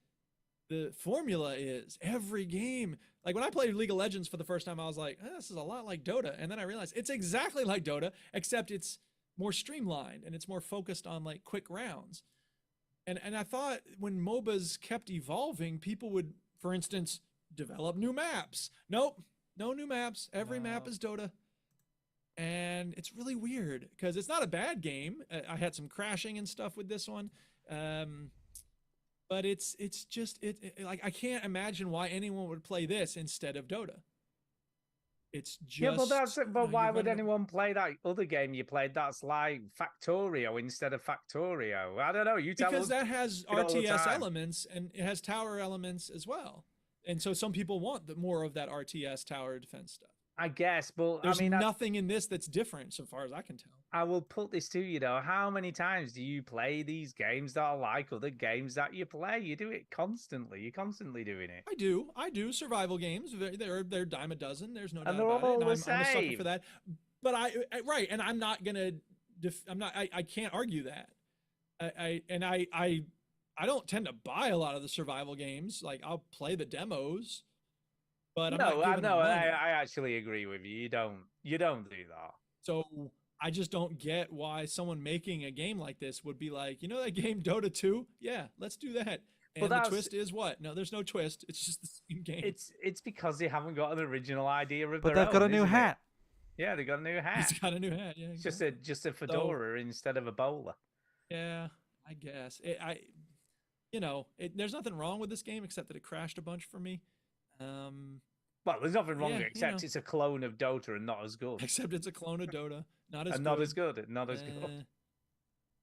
the formula is. Every game, like when I played League of Legends for the first time, I was like, this is a lot like Dota. And then I realized it's exactly like Dota, except it's more streamlined and it's more focused on like quick rounds. And I thought when MOBAs kept evolving, people would, for instance, develop new maps. Nope, no new maps. Every map is Dota. And it's really weird because it's not a bad game. I had some crashing and stuff with this one. But it's just like I can't imagine why anyone would play this instead of Dota. It's just Yeah, but that's it. But you why would run- anyone play that other game you played that's like Factorio instead of Factorio? I don't know. You tell because us. that has all the RTS time. elements and it has tower elements as well. And so some people want more of that RTS tower defense stuff. I guess, but There's I mean, nothing in this that's different so far as I can tell. I will put this to you though. How many times do you play these games that are like other games that you play? You do it constantly. You're constantly doing it. I do survival games. They're dime a dozen. There's no doubt And they're about all it. And the I'm a sucker same. for that. But right, and I'm not gonna. I can't argue that. I don't tend to buy a lot of the survival games. Like I'll play the demos, but I'm not No, I giving them know. money. I actually agree with you. You don't do that. So I just don't get why someone making a game like this would be like, that game Dota 2? Yeah, let's do that. And the that's- twist is what? No, there's no twist. It's just the same game. It's because they haven't got an original idea of But their they've got a own, new isn't it? hat. Yeah, they got a new hat. He's got a new hat. Yeah, It's exactly. just a fedora instead of a bowler. Yeah, I guess. There's nothing wrong with this game except that it crashed a bunch for me. Well, there's nothing wrong Yeah, with it, except it's a clone of Dota and not as good. Except it's a clone of Dota, not as and good. not as good. Not as good.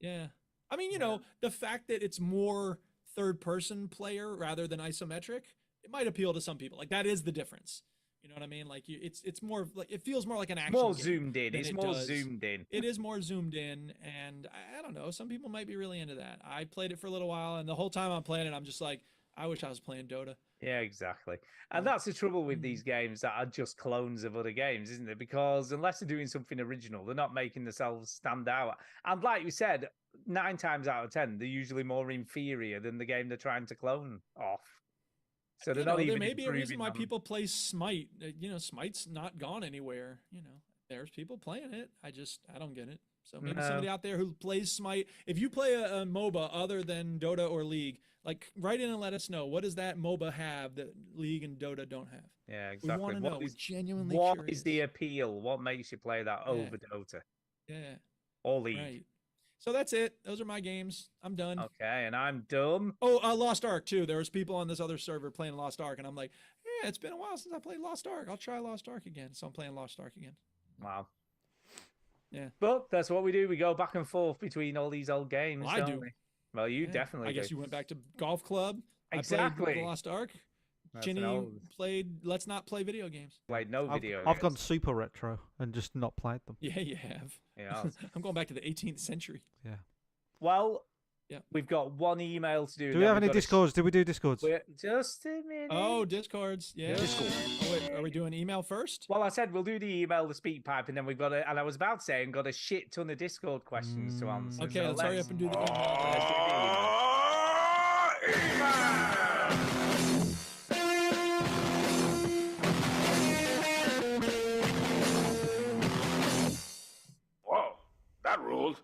Yeah. I mean, the fact that it's more third-person player rather than isometric, it might appeal to some people. Like that is the difference. You know what I mean? Like it's more like it feels more like an action. More game zoomed in. than It's it more does. zoomed in. It is more zoomed in, and I don't know. Some people might be really into that. I played it for a little while, and the whole time I'm playing it, I'm just like, I wish I was playing Dota. Yeah, exactly. And that's the trouble with these games that are just clones of other games, isn't it? Because unless they're doing something original, they're not making themselves stand out. And like you said, 9 times out of 10, they're usually more inferior than the game they're trying to clone off. So they're not even there may be a reason improving why on them. people play Smite. Smite's not gone anywhere. There's people playing it. I don't get it. So maybe No. somebody out there who plays Smite, if you play a MOBA other than Dota or League, like write in and let us know, what does that MOBA have that League and Dota don't have? Yeah, We exactly. want to know. What We're is, genuinely what curious. is the appeal? What makes you play that over Dota Yeah, or League? right. So that's it. Those are my games. I'm done. Okay, and I'm dumb. Oh, Lost Ark too. There was people on this other server playing Lost Ark, and I'm like, yeah, it's been a while since I played Lost Ark. I'll try Lost Ark again. So I'm playing Lost Ark again. Wow. Yeah. But that's what we do. We go back and forth between all these old games. Well, I don't do. we? Well, you Yeah. definitely I guess do. you went back to golf club. I Exactly. played Lost Ark. That's an Chinny old- played Let's Not Play Video Games. Played no I've, video. I've gone games. super retro and just not played them. Yeah, you have. Yeah. I'm going back to the 18th century. Yeah. Well, Yeah. we've got one email to do. Do and we then have we've any got a discords? Did we do discords? Just a minute. Oh, Discords. Yeah. Discord. Oh, wait, are we doing email first? Well, I said we'll do the email, the speak pipe, and then we've got a. And I was about to say, and got a shit ton of Discord questions to answer. Okay, so let's hurry up and do the email. let's do the Whoa, that ruled.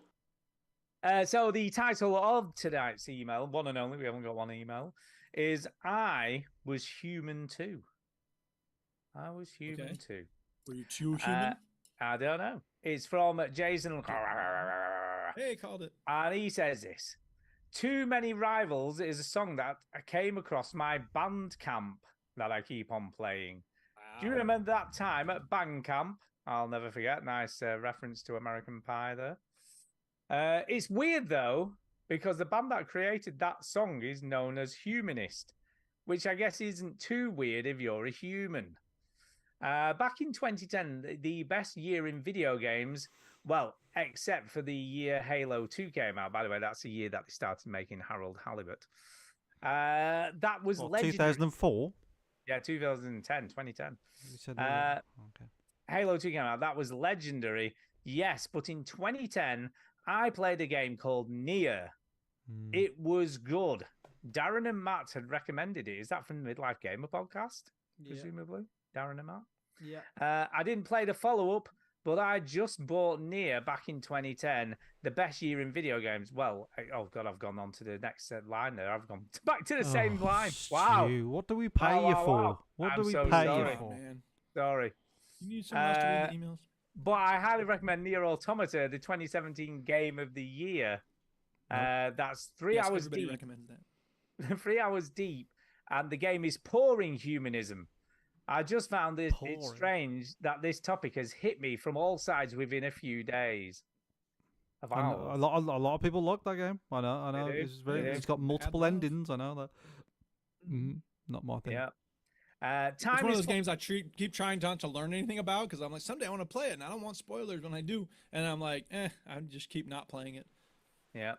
So the title of tonight's email, one and only, we haven't got one email, is "I Was Human Too." I was human Okay. too. Were you too human? I don't know. It's from Jason. Hey, called it. And he says this: "Too Many Rivals" is a song that I came across my Bandcamp that I keep on playing. Do you remember that time at Bandcamp? I'll never forget. Nice reference to American Pie there. It's weird though, because the band that created that song is known as Humanist, which I guess isn't too weird if you're a human. Back in 2010, the best year in video games, well, except for the year Halo 2 came out. By the way, that's the year that they started making Harold Halibut. That was What, legendary. 2004? Yeah, 2010. You said okay. Halo 2 came out. That was legendary. Yes, but in 2010, I played a game called Nier. It was good. Darren and Matt had recommended it. Is that from the Midlife Gamer podcast? Presumably, Darren and Matt. Yeah. I didn't play the follow-up, but I just bought Nier back in 2010, the best year in video games. Well, oh God, I've gone on to the next line there. I've gone back to the same line. Wow. Stu, what do we pay Wow, you wow, for? wow. What I'm do we so pay sorry. you for? Man. Sorry. You need someone else to read the emails. But I highly recommend Nier Automata, the 2017 game of the year. That's 3 Yes, hours everybody deep. recommends that. 3 hours deep, and the game is pouring humanism. I just found it Pouring. it's strange that this topic has hit me from all sides within a few days. Of And ours. a lot of people like that game. I know. They do, It's very. they do. It's got multiple love. endings. I know that. Not my thing. Yeah. It's Time one of is those games I keep trying not to learn anything about because I'm like, someday I want to play it and I don't want spoilers when I do. And I'm like, I just keep not playing it. Yeah.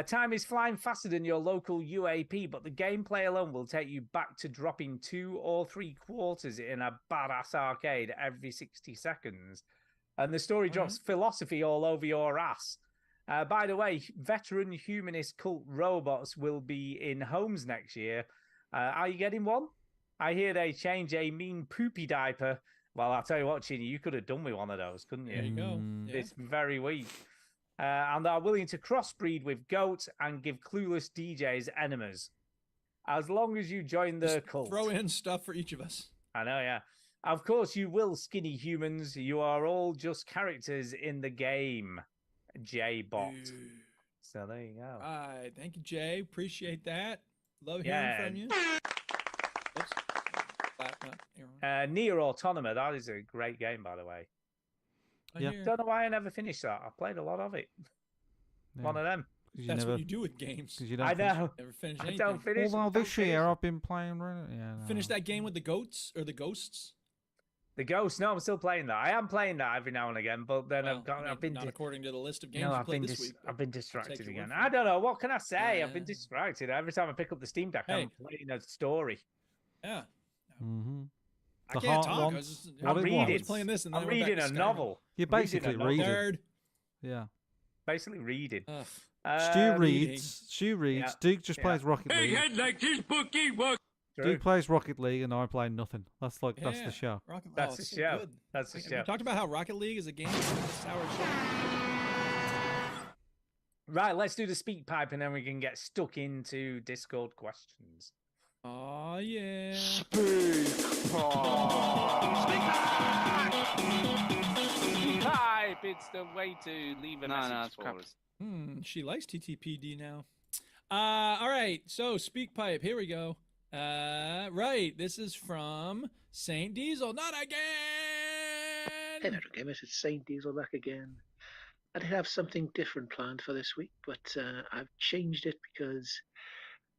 Time is flying faster than your local UAP, but the gameplay alone will take you back to dropping 2 or 3 quarters in a badass arcade every 60 seconds. And the story drops philosophy all over your ass. By the way, veteran humanist cult robots will be in homes next year. Are you getting one? I hear they change a mean poopy diaper. Well, I'll tell you what, Chini, you could have done with one of those, couldn't you? There you go. Yeah. It's very weak. And are willing to crossbreed with goats and give clueless DJs enemas. As long as you join the Just cult. throw in stuff for each of us. I know, yeah. Of course, you will, skinny humans. You are all just characters in the game. J-Bot. Ooh. So there you go. All right. Thank you, Jay. Appreciate that. Love hearing Yeah. from you. Oops. Here on. Nier Automata, that is a great game, by the way. I Yeah. hear. Don't know why I never finished that. I played a lot of it. Yeah. One of them. 'Cause you That's never. what you do with games. 'Cause you don't I finish- know. Never finish I anything. don't finish. Although don't this year finish I've been playing. Yeah. No. Finish that game with the goats or the ghosts. The Ghost. No, I'm still playing that. I am playing that every now and again, but then Well, I've been not according to the list of games no, you I've played been this week. I've been but I'll take distracted your again. word for I it. don't know. What can I say? I've been Yeah. distracted. Every time I pick up the Steam Deck, I'm playing a story. Yeah. Mm-hmm. I The can't heart talk. I was wants just, what I'm it reading. wants. I was playing this and then I'm I went back reading to a Skyrim. novel. You're Reading a basically novel. reading. Nerd. Yeah. Basically reading. Ugh. Stu reading. reads. Stu reads. Yeah. Duke just Yeah. plays Rocket Big League. head like this bookie work. True. Duke plays Rocket League, and I play nothing. That's that's Yeah. the show. Rocket, That's oh, the it's so show. good. That's the We show. talked about how Rocket League is a game. It's sour shit. Right, let's do the speak pipe and then we can get stuck into Discord questions. Oh yeah. Type. It's the way to leave a message it's for crap. us. She likes TTPD now. All right. So speak pipe. Here we go. Right. This is from Saint Diesel. Not again. Hey there, gamers. It's Saint Diesel back again. I did have something different planned for this week, but I've changed it because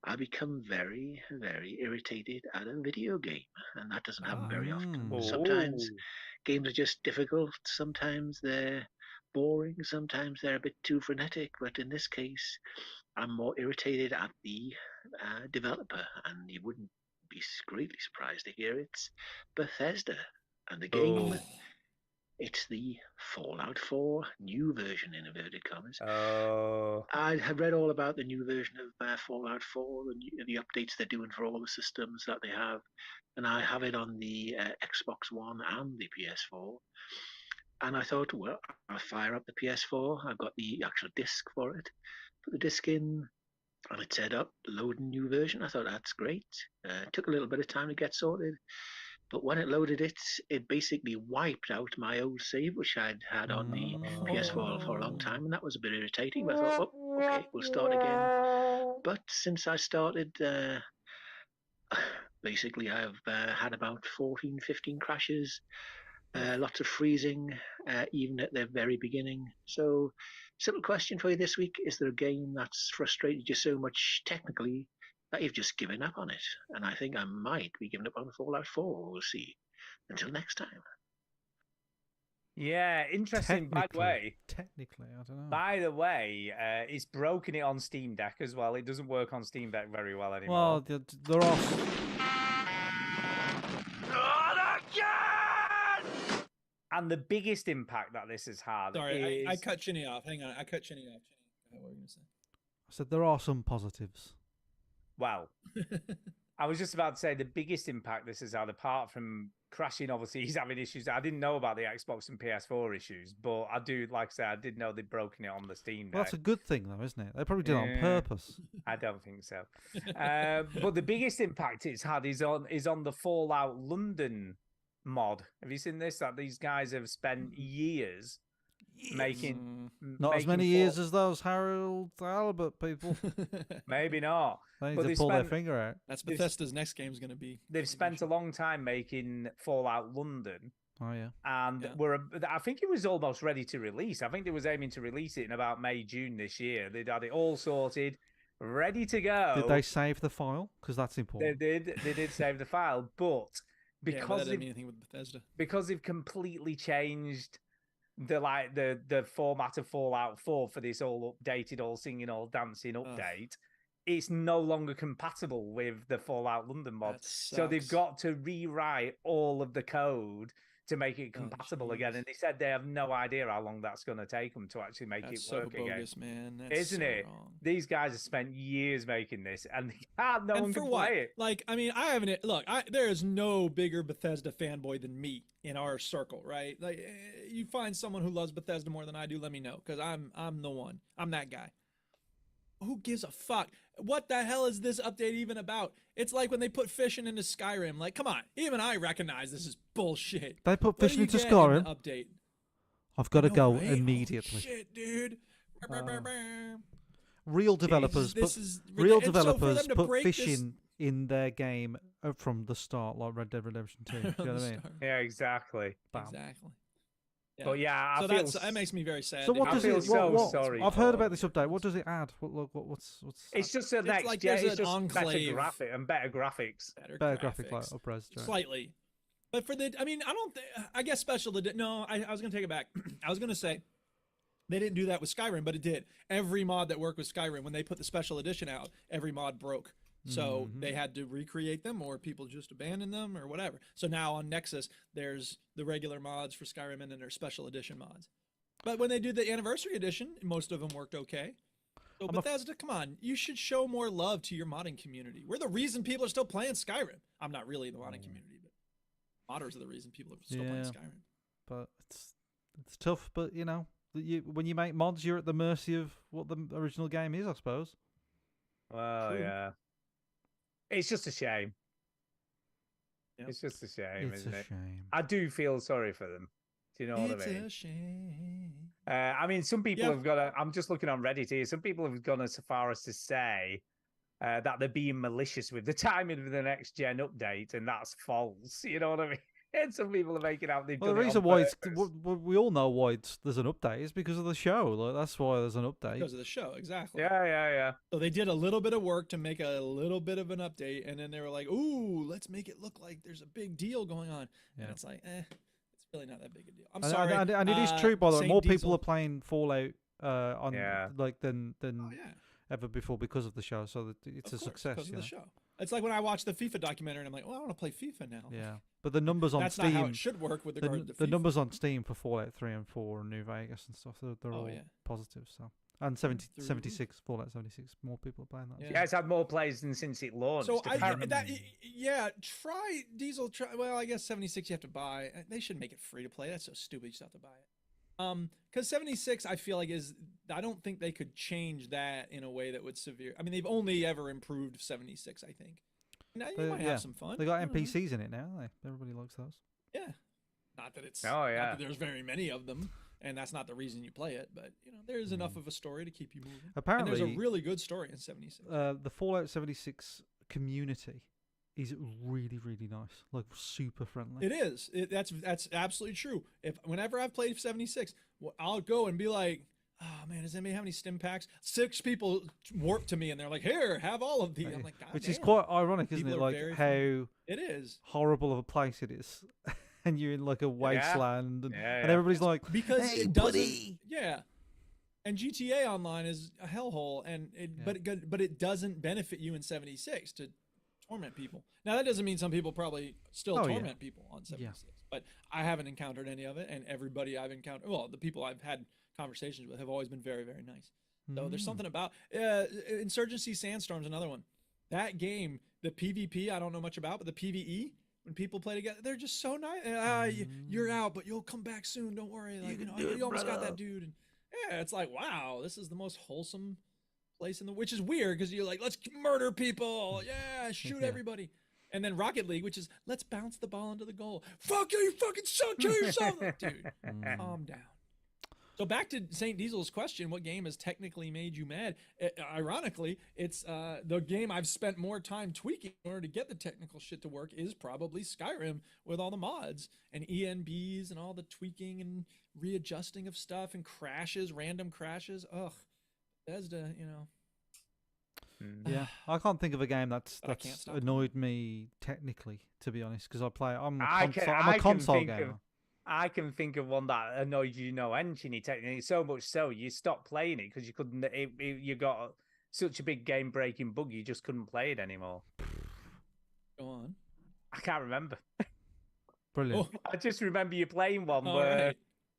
I become very, very irritated at a video game, and that doesn't happen very often. Sometimes games are just difficult. Sometimes they're boring. Sometimes they're a bit too frenetic. But in this case, I'm more irritated at the developer, and you wouldn't be greatly surprised to hear it's Bethesda. And the game, it's the Fallout 4 new version, in inverted commas. I have read all about the new version of Fallout 4, the updates they're doing for all the systems that they have, and I have it on the Xbox One and the PS4. And I thought, well, I'll fire up the PS4. I've got the actual disc for it. Put the disc in, and it said up, loading new version. I thought, that's great. It took a little bit of time to get sorted. But when it loaded it, it basically wiped out my old save, which I'd had on the PS4 for a long time, and that was a bit irritating. But I thought, oh, okay, we'll start again. But since I started, basically I've had about 14, 15 crashes, lots of freezing, even at the very beginning. So, simple question for you this week: is there a game that's frustrated you so much technically that you've just given up on it? And I think I might be giving up on Fallout 4. We'll see. Until next time. Yeah, interesting. By the way, technically, I don't know. By the way, it's broken it on Steam Deck as well. It doesn't work on Steam Deck very well anymore. Well, there are. And the biggest impact that this has had. Sorry, is... I cut Chinny off. Hang on, I cut Chinny off. What were you gonna say? I said there are some positives. Well, I was just about to say the biggest impact this has had, apart from crashing, obviously he's having issues. I didn't know about the Xbox and PS4 issues, but I do, like I said, I did know they'd broken it on the Steam Deck. Well, that's a good thing, though, isn't it? They probably did it on purpose. I don't think so. But the biggest impact it's had is on the Fallout London mod. Have you seen this? That these guys have spent years making not as many years as those Harold Albert people. Maybe not. They need to pull their finger out. That's Bethesda's next game's going to be. They've spent a long time making Fallout London. Oh yeah. And I think it was almost ready to release. I think they was aiming to release it in about May, June this year. They'd had it all sorted, ready to go. Did they save the file? Because that's important. They did save the file, but because that didn't mean anything with Bethesda. Because they've completely changed the format of Fallout 4 for this all updated, all singing, all dancing update, it's no longer compatible with the Fallout London mod. So they've got to rewrite all of the code to make it compatible again. And they said they have no idea how long that's going to take them to actually make it work bogus, again. Man. Isn't it? Wrong. These guys have spent years making this, and no one can what? play it. Like, I mean, I haven't. Look, there is no bigger Bethesda fanboy than me in our circle, right? Like, you find someone who loves Bethesda more than I do, let me know, because I'm the one. I'm that guy. Who gives a fuck? What the hell is this update even about? It's like when they put fishing into Skyrim. Like, come on, even I recognize this is bullshit. They put What fishing do you into get Skyrim. in the update. I've got to go way. immediately. Oh, shit, dude. Real developers Real developers put fishing in their game from the start, like Red Dead Redemption 2. Do you know what I mean? Yeah, exactly. Bam. Exactly. Yeah. But yeah, that makes me very sad. So what does it? Sorry. I've heard about this update. What does it add? What's? It's just a next. Like yeah, there's it's an just enclave. better graphics. Better graphics, like up-res. Right? Slightly. But for I mean, I guess special edition. No, I was gonna take it back. I was gonna say they didn't do that with Skyrim, but it did. Every mod that worked with Skyrim, when they put the special edition out, every mod broke. So they had to recreate them, or people just abandoned them, or whatever. So now on Nexus, there's the regular mods for Skyrim, and then there's special edition mods. But when they did the anniversary edition, most of them worked okay. So Bethesda, come on, you should show more love to your modding community. We're the reason people are still playing Skyrim. I'm not really the modding community, but modders are the reason people are still playing Skyrim. But it's tough. But you know, when you make mods, you're at the mercy of what the original game is, I suppose. Well, True. yeah. It's just a shame. Yep. It's just a shame, It's isn't a it? shame. I do feel sorry for them. Do you know what It's I mean? a shame. I mean, some people Yeah. have got. I'm just looking on Reddit here. Some people have gone as far as to say that they're being malicious with the timing of the next gen update, and that's false. You know what I mean? And some people are making out they've Well, the done it reason on why it's purpose. we all know why there's an update is because of the show. Like, that's why there's an update. Because of the show, exactly. Yeah. So they did a little bit of work to make a little bit of an update, and then they were like, "Ooh, let's make it look like there's a big deal going on." Yeah. And it's like, it's really not that big a deal. I'm And- sorry. and it is true, by the way. Saint More Diesel- people are playing Fallout on Yeah. like than Oh yeah, ever before because of the show. So that it's of a course, success. because of you the know? show. It's like when I watch the FIFA documentary, and I'm like, "Well, I want to play FIFA now." Yeah, but the numbers on That's Steam, not how it should work with regard to the FIFA. numbers on Steam for Fallout 3 and 4 and New Vegas and stuff, they're Oh, all yeah. positive. So and 70, Through the roof. 76 Fallout 76, more people are playing that. Yeah. Yeah, it's had more players than since it launched. So apparently. try Diesel. Well, I guess 76 you have to buy. They should make it free to play. That's so stupid. You just have to buy it. Because 76, I feel like I don't think they could change that in a way that would severe. I mean, they've only ever improved 76. I think. Now you might have some fun. They got I don't know. NPCs in it now. Everybody likes those. Yeah. Not that it's. Oh, not yeah. that there's very many of them, and that's not the reason you play it. But there's enough of a story to keep you moving. and Apparently, there's a really good story in 76. the Fallout 76 community is really, really nice. Like super friendly. It is. That's absolutely true. Whenever I've played 76, I'll go and be like, "Oh man, does anybody have any stim packs?" 6 people warp to me and they're like, "Here, have all of these." I'm like, God Which is damn." quite ironic, isn't People it? are Like very how friendly. It is. horrible of a place it is, and you're in like a wasteland, and Yeah. everybody's like, Because "Hey, it doesn't. buddy." Yeah. And GTA Online is a hellhole, and but it doesn't benefit you in 76 to torment people. Now that doesn't mean some people probably still Oh, yeah. torment people on 76, but I haven't encountered any of it, and everybody I've encountered, well, the people I've had conversations with have always been very, very nice. So there's something about Insurgency Sandstorm's another one. That game, the PvP, I don't know much about, but the PvE, when people play together, they're just so nice. You're out, but you'll come back soon. Don't worry. Like, you almost got that dude. And yeah, it's like, wow, this is the most wholesome place which is weird because you're like, let's murder people. Yeah, shoot Yeah. everybody. And then Rocket League, which is let's bounce the ball into the goal. Fuck you, you fucking suck. Kill yourself. Like, dude, calm down. So back to Saint Diesel's question, what game has technically made you mad? Ironically, it's the game I've spent more time tweaking in order to get the technical shit to work is probably Skyrim with all the mods and ENBs and all the tweaking and readjusting of stuff and crashes, random crashes. Ugh, Bethesda, Yeah, I can't think of a game that's But I can't stop annoyed me technically, to be honest, because I'm I a can console think gamer. I can think of one that annoyed you, Enchiny technically so much so you stopped playing it because you couldn't. You got such a big game-breaking bug, you just couldn't play it anymore. Go on. I can't remember. Brilliant. I just remember you playing one All where right.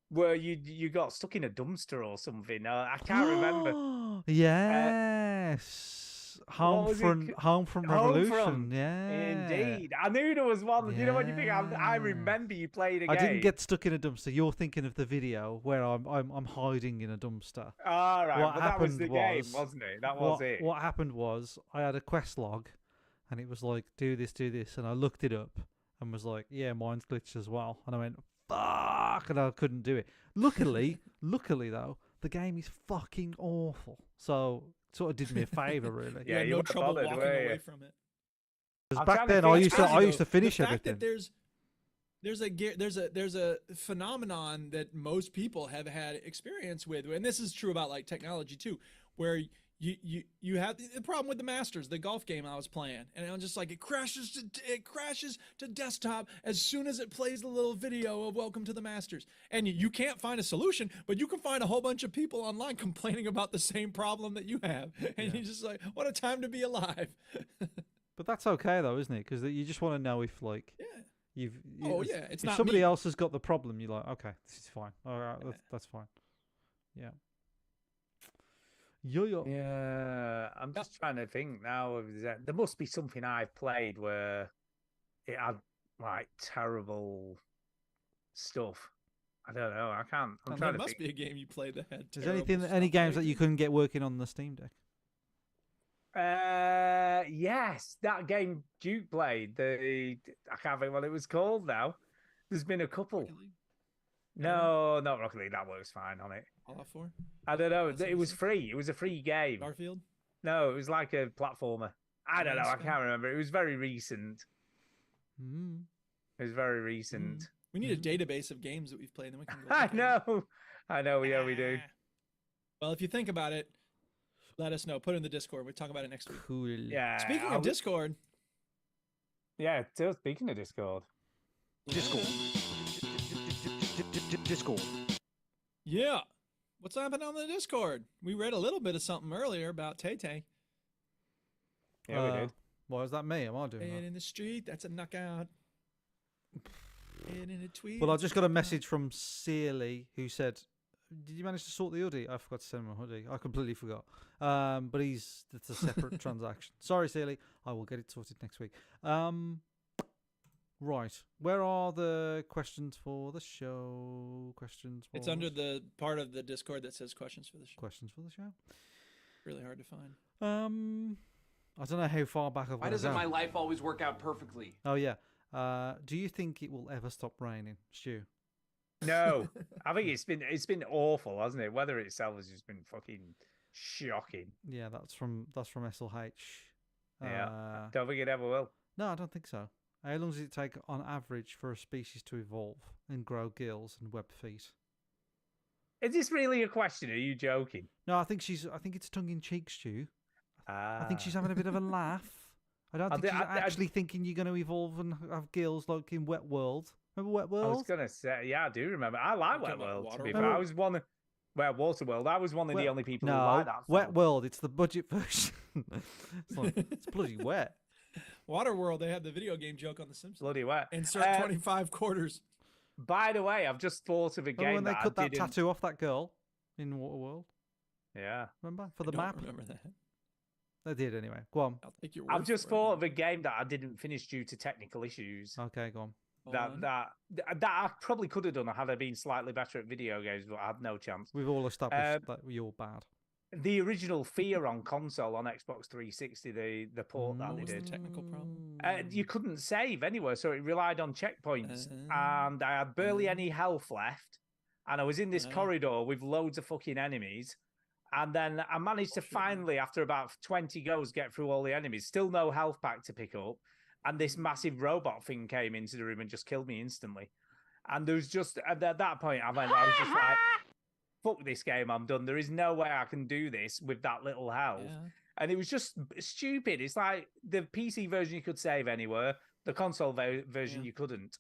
where you got stuck in a dumpster or something. I can't remember. Yes. What was it Home from Home Revolution. Front. Yeah. Indeed, I knew there was one. You know what you think? I Yeah. remember you played a game. I didn't get stuck in a dumpster. You're thinking of the video where I'm hiding in a dumpster. All right, What but that was happened the game, was- wasn't it? That was it. What happened was I had a quest log, and it was like do this, and I looked it up and was like, yeah, mine's glitched as well, and I went fuck, and I couldn't do it. Luckily though, the game is fucking awful, so it sort of did me a favour really. Yeah, You had you no weren't trouble bothered, walking were away you? from it. Because I'm back trying to then think- I it's used to crazy, to finish the fact everything. that there's a phenomenon that most people have had experience with, and this is true about like technology too, where you have the problem with the Masters, the golf game I was playing, and I'm just like it crashes to desktop as soon as it plays the little video of Welcome to the Masters, and you can't find a solution, but you can find a whole bunch of people online complaining about the same problem that you have, and you're just like, what a time to be alive. But that's okay though, isn't it? Because you just want to know if like Yeah. Oh, yeah, it's if not somebody me. else has got the problem, you're like, okay, this is fine. All right, that's fine. Yeah. Yeah, I'm just trying to think now. There must be something I've played where it had like terrible stuff. I don't know. I can't. I'm There trying to must think. be a game you played that had. Is there terrible any stuff games that like you it. couldn't get working on the Steam Deck? Yes, that game Duke played. I can't think what it was called now. There's been a couple. Rocket League? No, not Rocket League. That works fine on it. Fallout 4? I don't know. That's It was easy. free. It was a free game. Garfield? No, it was like a platformer. I don't know. I Nice. can't remember. It was very recent. Mm. It was very recent. We need a database of games that we've played, then we can go. I look at it. know. I know. Yeah, we do. Ah. Well, if you think about it, let us know. Put it in the Discord. We'll talk about it next week. Cool. Yeah. Speaking I of w- Discord, Yeah. Still speaking of Discord. Discord. Discord. yeah. What's happening on the Discord? We read a little bit of something earlier about Tay Tay. Yeah, we did. Why is that me? Am I doing Playing that? in the street. That's a knockout. Playing in a tweet. Well, I that's just a got a knockout. message from Searly who said, "Did you manage to sort the hoodie?" I forgot to send him a hoodie. I completely forgot. But it's a separate transaction. Sorry, Searly. I will get it sorted next week. Right. Where are the questions for the show? Questions. It's for under the the part of the Discord that says questions for the show. questions for the show. Really hard to find. I don't know how far back I've Why got to doesn't go. my life always work out perfectly? Oh yeah. Do you think it will ever stop raining, Stu? No, I think it's been awful, hasn't it? Weather itself has just been fucking shocking. Yeah, that's from SLH. Yeah, don't think it ever will. No, I don't think so. How long does it take on average for a species to evolve and grow gills and web feet? Is this really a question? Are you joking? No, I think it's tongue in cheek, Stu. I think she's Ah. having a bit of a laugh. I don't I think thi- she's I- actually thinking you're going to evolve and have gills like in Wet World. Remember Wet I World? was gonna say, yeah, I do remember. I like You're Wet talking about World. To Waterworld? be fair, I was one. Well, Waterworld. I was one of the only people who no, liked that. Wet film. World. It's the budget version. It's bloody wet. Waterworld, they had the video game joke on The Simpsons. Bloody wet. Insert 25 quarters. By the way, I've just thought of a Remember game when they that cut I that didn't. tattoo off that girl in Waterworld? Yeah, Remember for I the don't map? remember that. They did anyway. Go on. I'll take your word I've just for it. thought of a game that I didn't finish due to technical issues. Okay, go on. That I probably could have done had I been slightly better at video games, but I had no chance. We've all established that you're bad. The original Fear on console on Xbox 360, the port that What they was the did, technical problem? you couldn't save anywhere, so it relied on checkpoints, and I had barely any health left, and I was in this corridor with loads of fucking enemies, and then I managed to finally, after about 20 goes, get through all the enemies. Still no health pack to pick up, and this massive robot thing came into the room and just killed me instantly. And there was just at that point, I was just like, "Fuck this game, I'm done. There is no way I can do this with that little health." Yeah. And it was just stupid. It's like the PC version you could save anywhere, the console version you couldn't.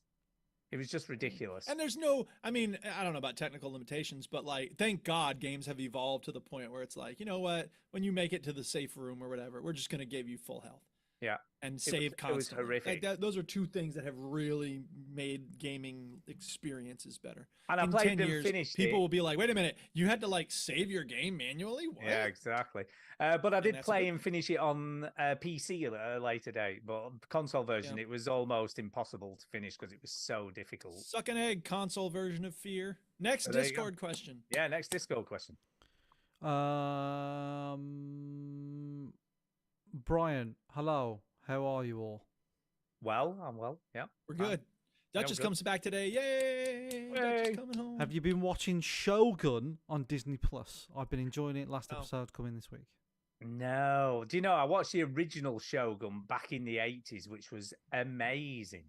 It was just ridiculous. And there's no, I mean, I don't know about technical limitations, but like, thank God games have evolved to the point where it's like, you know what? When you make it to the safe room or whatever, we're just going to give you full health. Yeah. And It save was- it was constantly. horrific. Like those are two things that have really made gaming experiences better. And I In played 10 and years, finished people it. will be like, wait a minute, you had to like save your game manually? What? Yeah, exactly. But I did that's a play bit- and finish it on PC at a later date. But console version, Yeah. it was almost impossible to finish because it was so difficult. Suck an egg, console version of Fear. Next So there you go. Discord question. Yeah, next Discord question. Brian, hello. How are you all? Well, I'm well. Yeah. We're fine. good. Yeah, Duchess we're good. comes back today. Yay! Duchess Yay. coming home. Have you been watching Shogun on Disney Plus? I've been enjoying it. Last No. episode coming this week. No. Do you know, I watched the original Shogun back in the 80s, which was amazing.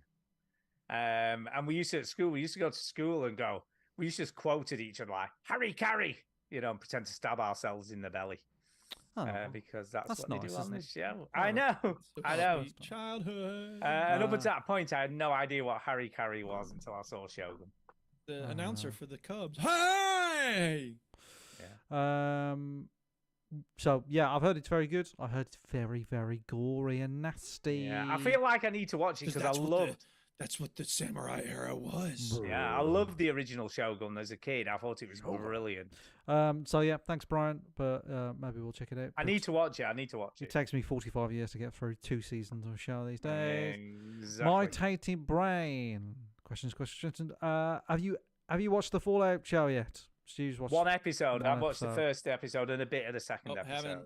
And we used to, at school, we used to go to school and go, we used to just quote at each other like, Harry Carry, you know, and pretend to stab ourselves in the belly. Oh, Because that's that's what they nice, do on isn't the it? show. Oh, I know. So I know. happy Childhood. And up until that point, I had no idea what Harry Carry was until I saw Shogun. The announcer for the Cubs. Hey! So yeah, I've heard it's very good. I heard it's very, very gory and nasty. Yeah, I feel like I need to watch it because I loved. That's what the samurai era was. Yeah, I loved the original Shogun as a kid. I thought it was brilliant. So yeah, thanks, Brian. But maybe we'll check it out. I But need to watch it. I need to watch It it. takes me 45 years to get through 2 seasons of a show these days. Exactly. My tainted brain. Questions. Have you Have you watched the Fallout show yet? Stu's watched One episode. one I watched the episode. first episode and a bit of the second episode. haven't.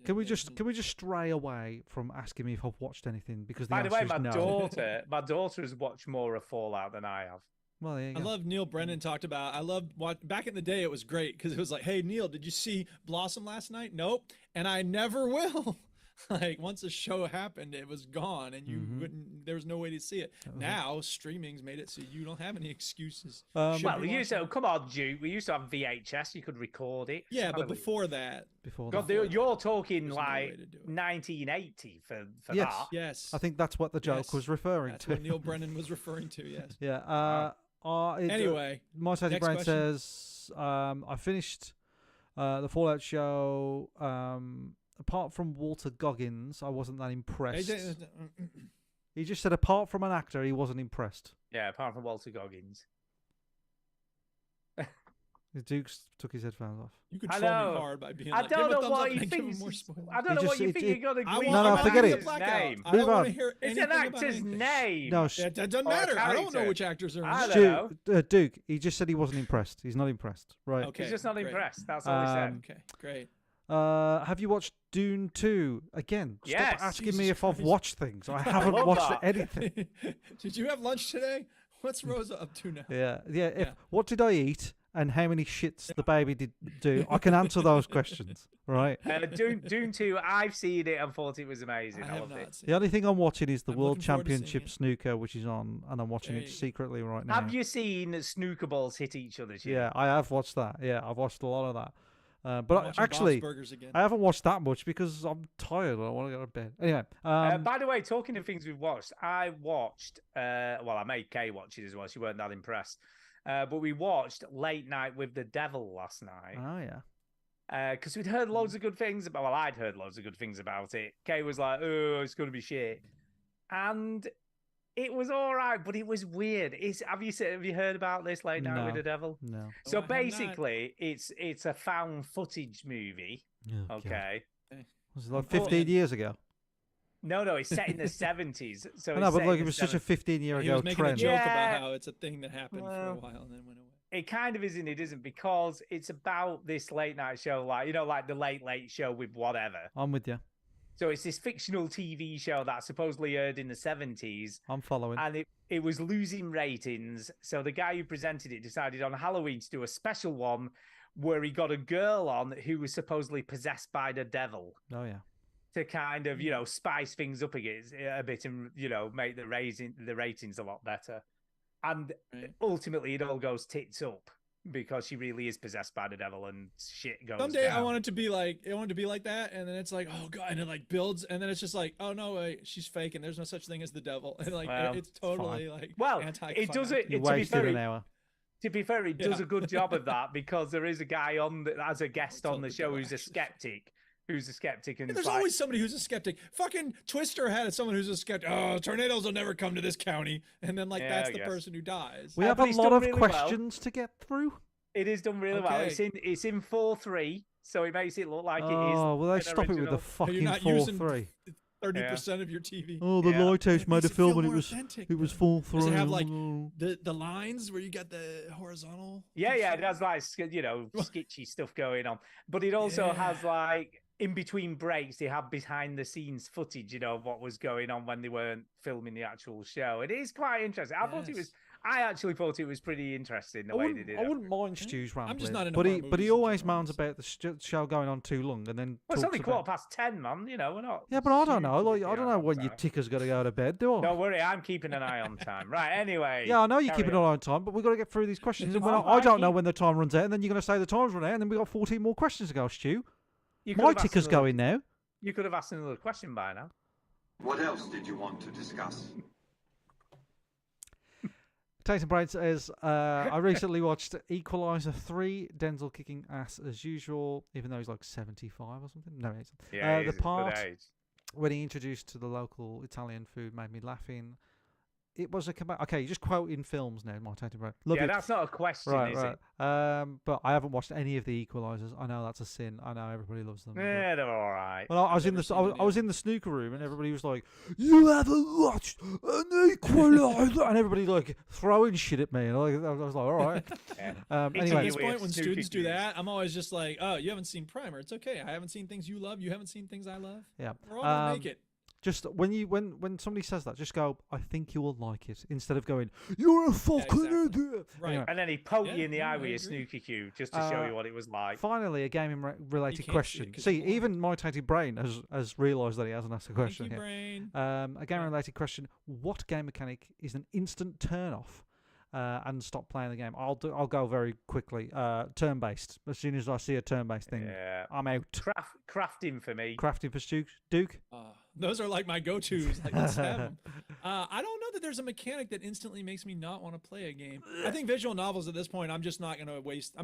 Can we just stray away from asking me if I've watched anything? Because the By the way, answer is my daughter has watched more of Fallout than I have. Well, there you I go. love Neil Brennan talked about. I loved back in the day. It was great because it was like, "Hey Neil, did you see Blossom last night?" Nope, and I never will. Like once the show happened, it was gone, and you wouldn't. There was no way to see it. Now streaming's made it so you don't have any excuses. Should Well, be we used watching. to. Come on, Duke. We used to have VHS. You could record it. Yeah, but Hallelujah. before that, God, you're talking There's no way like to do it. 1980 for Yes. that. yes, I think that's what the joke Yes. was referring that's to. what Neil Brennan was referring to. Yes. Yeah. Anyway, my Sassy next Brain question. says, I finished the Fallout show. Apart from Walter Goggins, I wasn't that impressed. He just said, apart from an actor, he wasn't impressed. Yeah, apart from Walter Goggins. The Dukes took his headphones off. You could I troll know. me hard by being I like, don't give a know thumbs what up you and give think. him more spoilers. I don't know He what just- you think you're going to I agree want No, an forget actor's it. blackout. Name. I don't Move want on. to hear It's anything an about actor's anything. name. No, Yeah, that doesn't Or a matter. I don't know character. which actors are in I it. don't know. Duke, he just said he wasn't impressed. He's not impressed. Right. Okay, He's just not great. impressed. That's all he said. Okay, great. Have you watched Dune 2? Again, stop Yes. asking Jesus me if I've Christ. watched things. I haven't love watched that. anything. Did you have lunch today? What's Rosa up to now? Yeah. If Yeah. what did I eat and how many shits the baby did do, I can answer those questions, right? Dune 2, I've seen it and thought it was amazing. I I have loved not it. seen The only thing I'm watching is the I'm World looking forward to seeing Championship it. snooker, which is on, and I'm watching it Hey. secretly right now. Have you seen snooker balls hit each other? Jim? Yeah, I have watched that. Yeah, I've watched a lot of that. I'm But watching actually, Bob's Burgers again. I haven't watched that much because I'm tired. I want to go to bed. Anyway, By the way, talking of things we've watched, I watched. Well, I made Kay watch it as well. She weren't that impressed. But we watched Late Night with the Devil last night. oh yeah. Because we'd heard loads of good things about. Well, I'd heard loads of good things about it. Kay was like, "Oh, it's going to be shit," and it was all right, but it was weird. Have you heard about this Late Night with No. the Devil? No. So I have not. basically, it's a found footage movie. Oh, God. Okay. Was it like Oh, 15 years ago? No, it's set in the 70s. So I it's know, but set like in it the was such a 70s. 15-year He ago was making trend. a joke Yeah. about how it's a thing that happened for a Well, while and then went away. It kind of is and it isn't, because it's about this late night show, like, you know, like the Late Late Show with whatever. I'm with you. So it's this fictional TV show that supposedly aired in the 70s, I'm following. and it was losing ratings. So the guy who presented it decided on Halloween to do a special one where he got a girl on who was supposedly possessed by the devil, Oh yeah. to kind of, you know, spice things up a bit and, you know, make the ratings a lot better. And Right. ultimately, it all goes tits up because she really is possessed by the devil and shit goes Someday down. I want it to be like that, and then it's like, oh god, and it like builds, and then it's just like, oh no, wait, she's fake, and there's no such thing as the devil, and like Well, it's totally like Well, anti. it does it. You To be wasted fair, an hour. to be fair, it does Yeah. a good job of that, because there is a guy on as a guest on the Totally show do, who's a actually. skeptic. And There's like, always somebody who's a skeptic. Fucking Twister had someone who's a skeptic. Oh, tornadoes will never come to this county, and then like Yeah, that's I the guess. person who dies. We have but a he's lot done of really well. questions to get through. it is done really well. Okay. It's in 4:3, so it makes it look like it is. Oh, well, they an stop it with the original. fucking not using 4:3. 30% of your TV. Oh, the Yeah. Lighthouse It made makes a it film feel and more authentic, it was though. 4:3. Does it have like the lines where you got the horizontal? Yeah, it has like, you know, sketchy stuff going on, but it also has Yeah. like, in between breaks, they have behind the scenes footage, you know, of what was going on when they weren't filming the actual show. It is quite interesting. I actually thought it was pretty interesting the I way they did I it. wouldn't mind Stu's rambling. I'm just not into but horror he movies always sometimes. moans about the show going on too long and then Well, it's talks only about... 10:15, man. You know, we're not. Yeah, but I don't know. Like, hugely I don't know on when your time. ticker's got to go to bed, do I? Don't worry, I'm keeping an eye on time. Right, anyway. Yeah, I know you're carry keeping on. an eye on time, but we've got to get through these questions. And Oh, I don't know keep- when the time runs out, and then you're going to say the time's run out, and then we've got 14 more questions to go, Stu. You could My have asked ticker's another- going now. You could have asked another question by now. What else did you want to discuss? Tyson Brain says, I recently watched Equalizer 3, Denzel kicking ass as usual, even though he's like 75 or something. No, he isn't. Yeah, the he's a good part age. when he introduced to the local Italian food made me laughing. it was a command. Okay, you're just quoting films now, my tainted brain. Love Yeah, it. that's not a question, Right, is right. it? But I haven't watched any of the Equalizers. I know that's a sin. I know everybody loves them. but- Yeah, they're all right. Well, I was I've in never the seen I was, any I was of in the snooker room and everybody was like, "You haven't watched an Equalizer," and everybody like throwing shit at me, and I was like, "All right." Yeah. At Anyway, this we have point, when snooker students do cues. that, I'm always just like, "Oh, you haven't seen Primer. It's okay. I haven't seen things you love. You haven't seen things I love. yeah. We're all gonna make it." Just when somebody says that, just go, "I think you will like it," instead of going, "You're a fucking exactly. idiot." Right. Anyway, And then he poked Yeah, you in the no, eye I with your agree. snooker cue just to show you what it was like. finally, a gaming related can't see it question. 'cause See, you're blind. even my tainted brain has realised that he hasn't asked a question Monkey here. brain. A game related question: what game mechanic is an instant turn off and stop playing the game? I'll go very quickly. Turn based. As soon as I see a turn based thing, Yeah. I'm out. Crafting for me. Crafting for Duke. Those are like my go-tos. Like, let's have 'em. I don't know that there's a mechanic that instantly makes me not want to play a game. I think visual novels at this point, I'm just not going to waste. I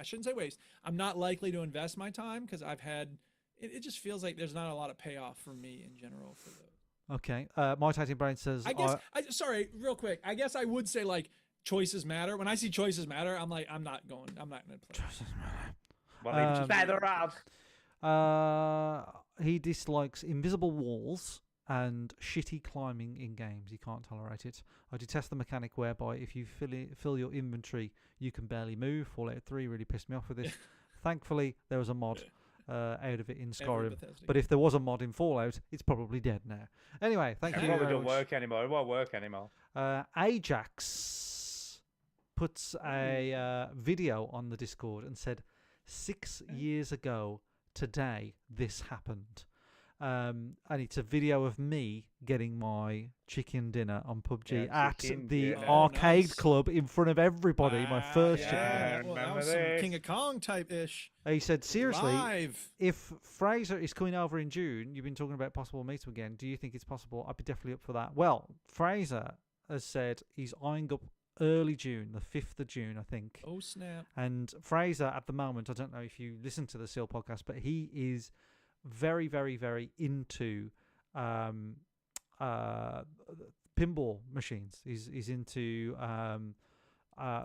shouldn't say waste. I'm not likely to invest my time because I've had. It just feels like there's not a lot of payoff for me in general for those. Okay. My tainted brain says. I guess. Sorry, real quick. I guess I would say like choices matter. When I see choices matter, I'm like, I'm not going to play. Well, better have. He dislikes invisible walls and shitty climbing in games. He can't tolerate it. I detest the mechanic whereby if you fill your inventory, you can barely move. Fallout 3 really pissed me off with this. Thankfully, there was a mod out of it in Skyrim. But if there was a mod in Fallout, it's probably dead now. Anyway, thank It you. probably very don't much. work anymore. It won't work anymore. Ajax puts a video on the Discord and said, 6 years ago today, this happened. And it's a video of me getting my chicken dinner on PUBG Yeah, at chicken the dinner. arcade Nice. club in front of everybody. My first chicken dinner. Well, that remember was some this. King of Kong type ish. He said, seriously, Live. if Fraser is coming over in June, you've been talking about possible meetup again. Do you think it's possible? I'd be definitely up for that. Well, Fraser has said he's eyeing up early June, the 5th of June, I think. Oh snap! And Fraser, at the moment, I don't know if you listen to the Seal podcast, but he is very, very, very into pinball machines. He's into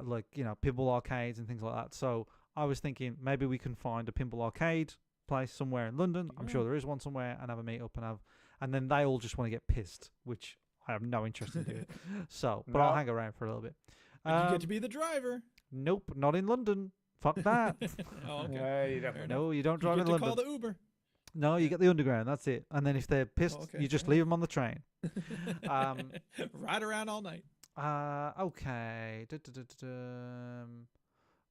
like, you know, pinball arcades and things like that. So I was thinking maybe we can find a pinball arcade place somewhere in London. I'm sure there is one somewhere, and have a meet up and then they all just want to get pissed, which I have no interest in doing. So, but I'll No. hang around for a little bit. But you get to be the driver. Nope, not in London. Fuck that. Oh, okay. Yeah, you Fair don't- enough. No, you don't You drive get in to London. call the Uber. No, you get the underground. That's it. And then if they're pissed, okay, you just fair leave them on the train. Ride around all night. Okay.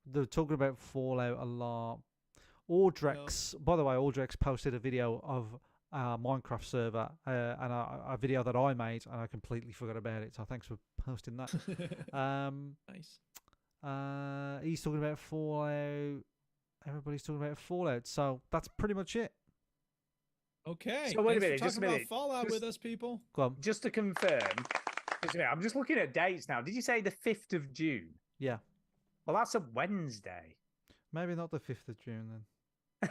They're talking about Fallout a lot. Audrex, by the way, Audrex posted a video of a Minecraft server and a video that I made, and I completely forgot about it. So thanks for posting that. Nice. He's talking about Fallout. Everybody's talking about Fallout. So that's pretty much it. Okay. So wait a thanks for minute, just a talking about minute. Fallout Just- with us, people. Go on. Just to confirm, just a minute, I'm just looking at dates now. Did you say the 5th of June? Yeah. Well, that's a Wednesday. Maybe not the 5th of June then.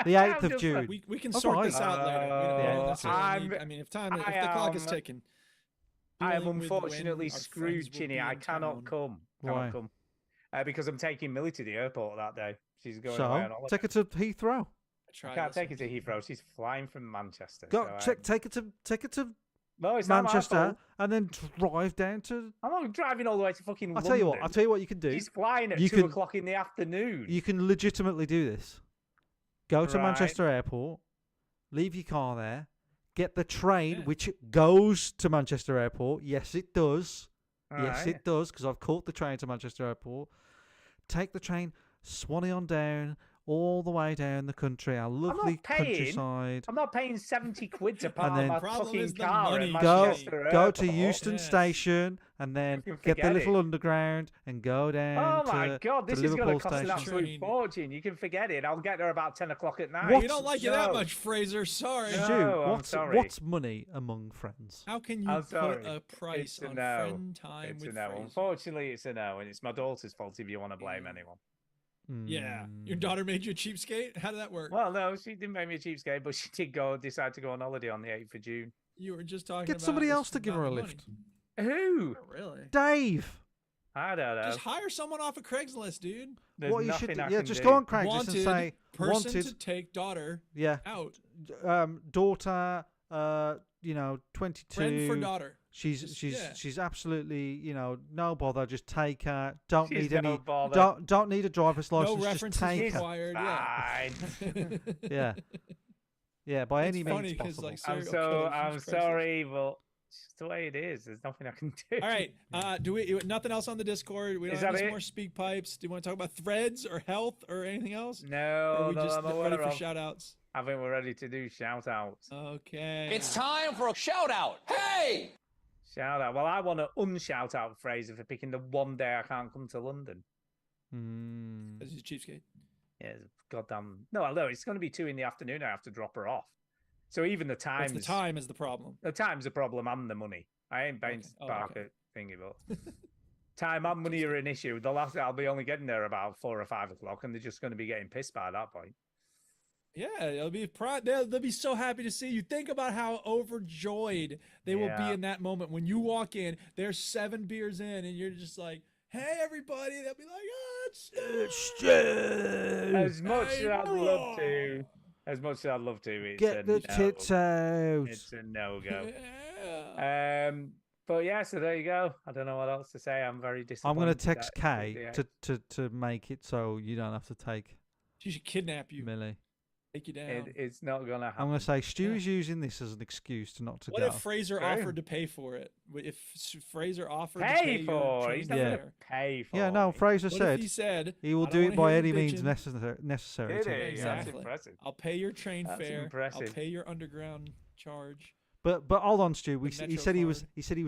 The 8th I'm of just June. like- We can Oh, sort right. this out later. We don't necessarily need- I'm- I mean, if the clock is ticking. I am dealing with when unfortunately our screwed, friends will Chinny. be I in cannot town. come. Why? Cannot come. Because I'm taking Millie to the airport that day. She's going away on So holiday. take her to Heathrow. I can't take her to Heathrow. She's flying from Manchester. Go so, take her to No, it's not my Manchester fault. and then drive down to. I'm not driving all the way to fucking I'll London. tell you what you can do. She's flying at You 2 can- o'clock in the afternoon. You can legitimately do this. Go to Right. Manchester Airport, leave your car there, get the train Yeah. which goes to Manchester Airport. Yes, it does. Yes, Alright. it does, because I've caught the train to Manchester Airport. Take the train, Swanee on down, all the way down the country, our lovely paying. countryside. I'm not paying 70 quid to park then- my Problem fucking is the car money, at Go, Manchester go to Airport. Euston Yes. Station and then You get the forget little it. underground and go down Oh my to, god, this to is going to Liverpool cost an Station. absolute Train. fortune. You can forget it. I'll get there about 10 o'clock at night. What? We don't like you that No. much, Fraser. Sorry. No. Stu, I'm what's, sorry. what's money among friends? How can you I'm put sorry. a price It's a on no. friend time It's a with no. Fraser? Unfortunately, it's a no, and it's my daughter's fault if you want to blame anyone. Yeah. Your Mm. daughter made you a cheapskate? How did that work? Well, no, she didn't make me a cheapskate, but she did decide to go on holiday on the 8th of June. You were just talking Get about somebody this else to give about her a the lift. money. Who? Really? Dave. I don't know. Just hire someone off of Craigslist, dude. There's What you should nothing do, I yeah, can just do. go on Craigslist Wanted and say person wanted, to take daughter yeah, out. daughter, 22. Friend for daughter. She's absolutely, no bother. Just take her. Don't She's need no any. bother. Don't need a driver's license. No just references take her. required. Fine. Yeah, yeah. By It's any funny means 'cause, possible. like, I'm serial killers I'm use Craigslist. sorry, but it's just the way it is. There's nothing I can do. All right. Do we nothing else on the Discord? We don't Is have that any it? more speak pipes. Do you want to talk about threads or health or anything else? Or No, are we no, just I'm ready aware for of. shout outs? I think we're ready to do shout outs. Okay. It's time for a shout out. Hey! Shout out. Well, I want to unshout out Fraser for picking the one day I can't come to London. Mm. This is cheapskate. Yeah, goddamn. No, it's going to be 2 in the afternoon. I have to drop her off. So even the What's times. the time is the problem. The time's a problem and the money. I ain't paying Okay. to Oh, park okay. a thingy, but time and money are an issue. I'll be only getting there about 4 or 5 o'clock, and they're just going to be getting pissed by that point. Yeah, they'll be so happy to see you. Think about how overjoyed they will be Yeah. in that moment when you walk in. There's 7 beers in, and you're just like, "Hey, everybody!" They'll be like, "Oh, it's Stu." As much Hey, as I'd love bro. to, it's Get a the no. tits out. It's a no go. Yeah. But yeah, so there you go. I don't know what else to say. I'm very disappointed. I'm gonna text that- Kay to make it so you don't have to take She should kidnap you, Millie. take you down. It's not gonna happen. I'm gonna say Stu Yeah. is using this as an excuse to not to What go. if Fraser True. offered to pay for it? If Fraser offered to Pay pay your for train it. He's not Yeah. gonna fare? pay for Yeah, no. it. Fraser What said if he said he will "I do don't it wanna by hear any you means bitching." necessary. Did to he? me, Yeah, yeah. that's Exactly. impressive. I'll pay your train That's fare. impressive. I'll pay your underground charge. But hold on, Stu. He Metro said he was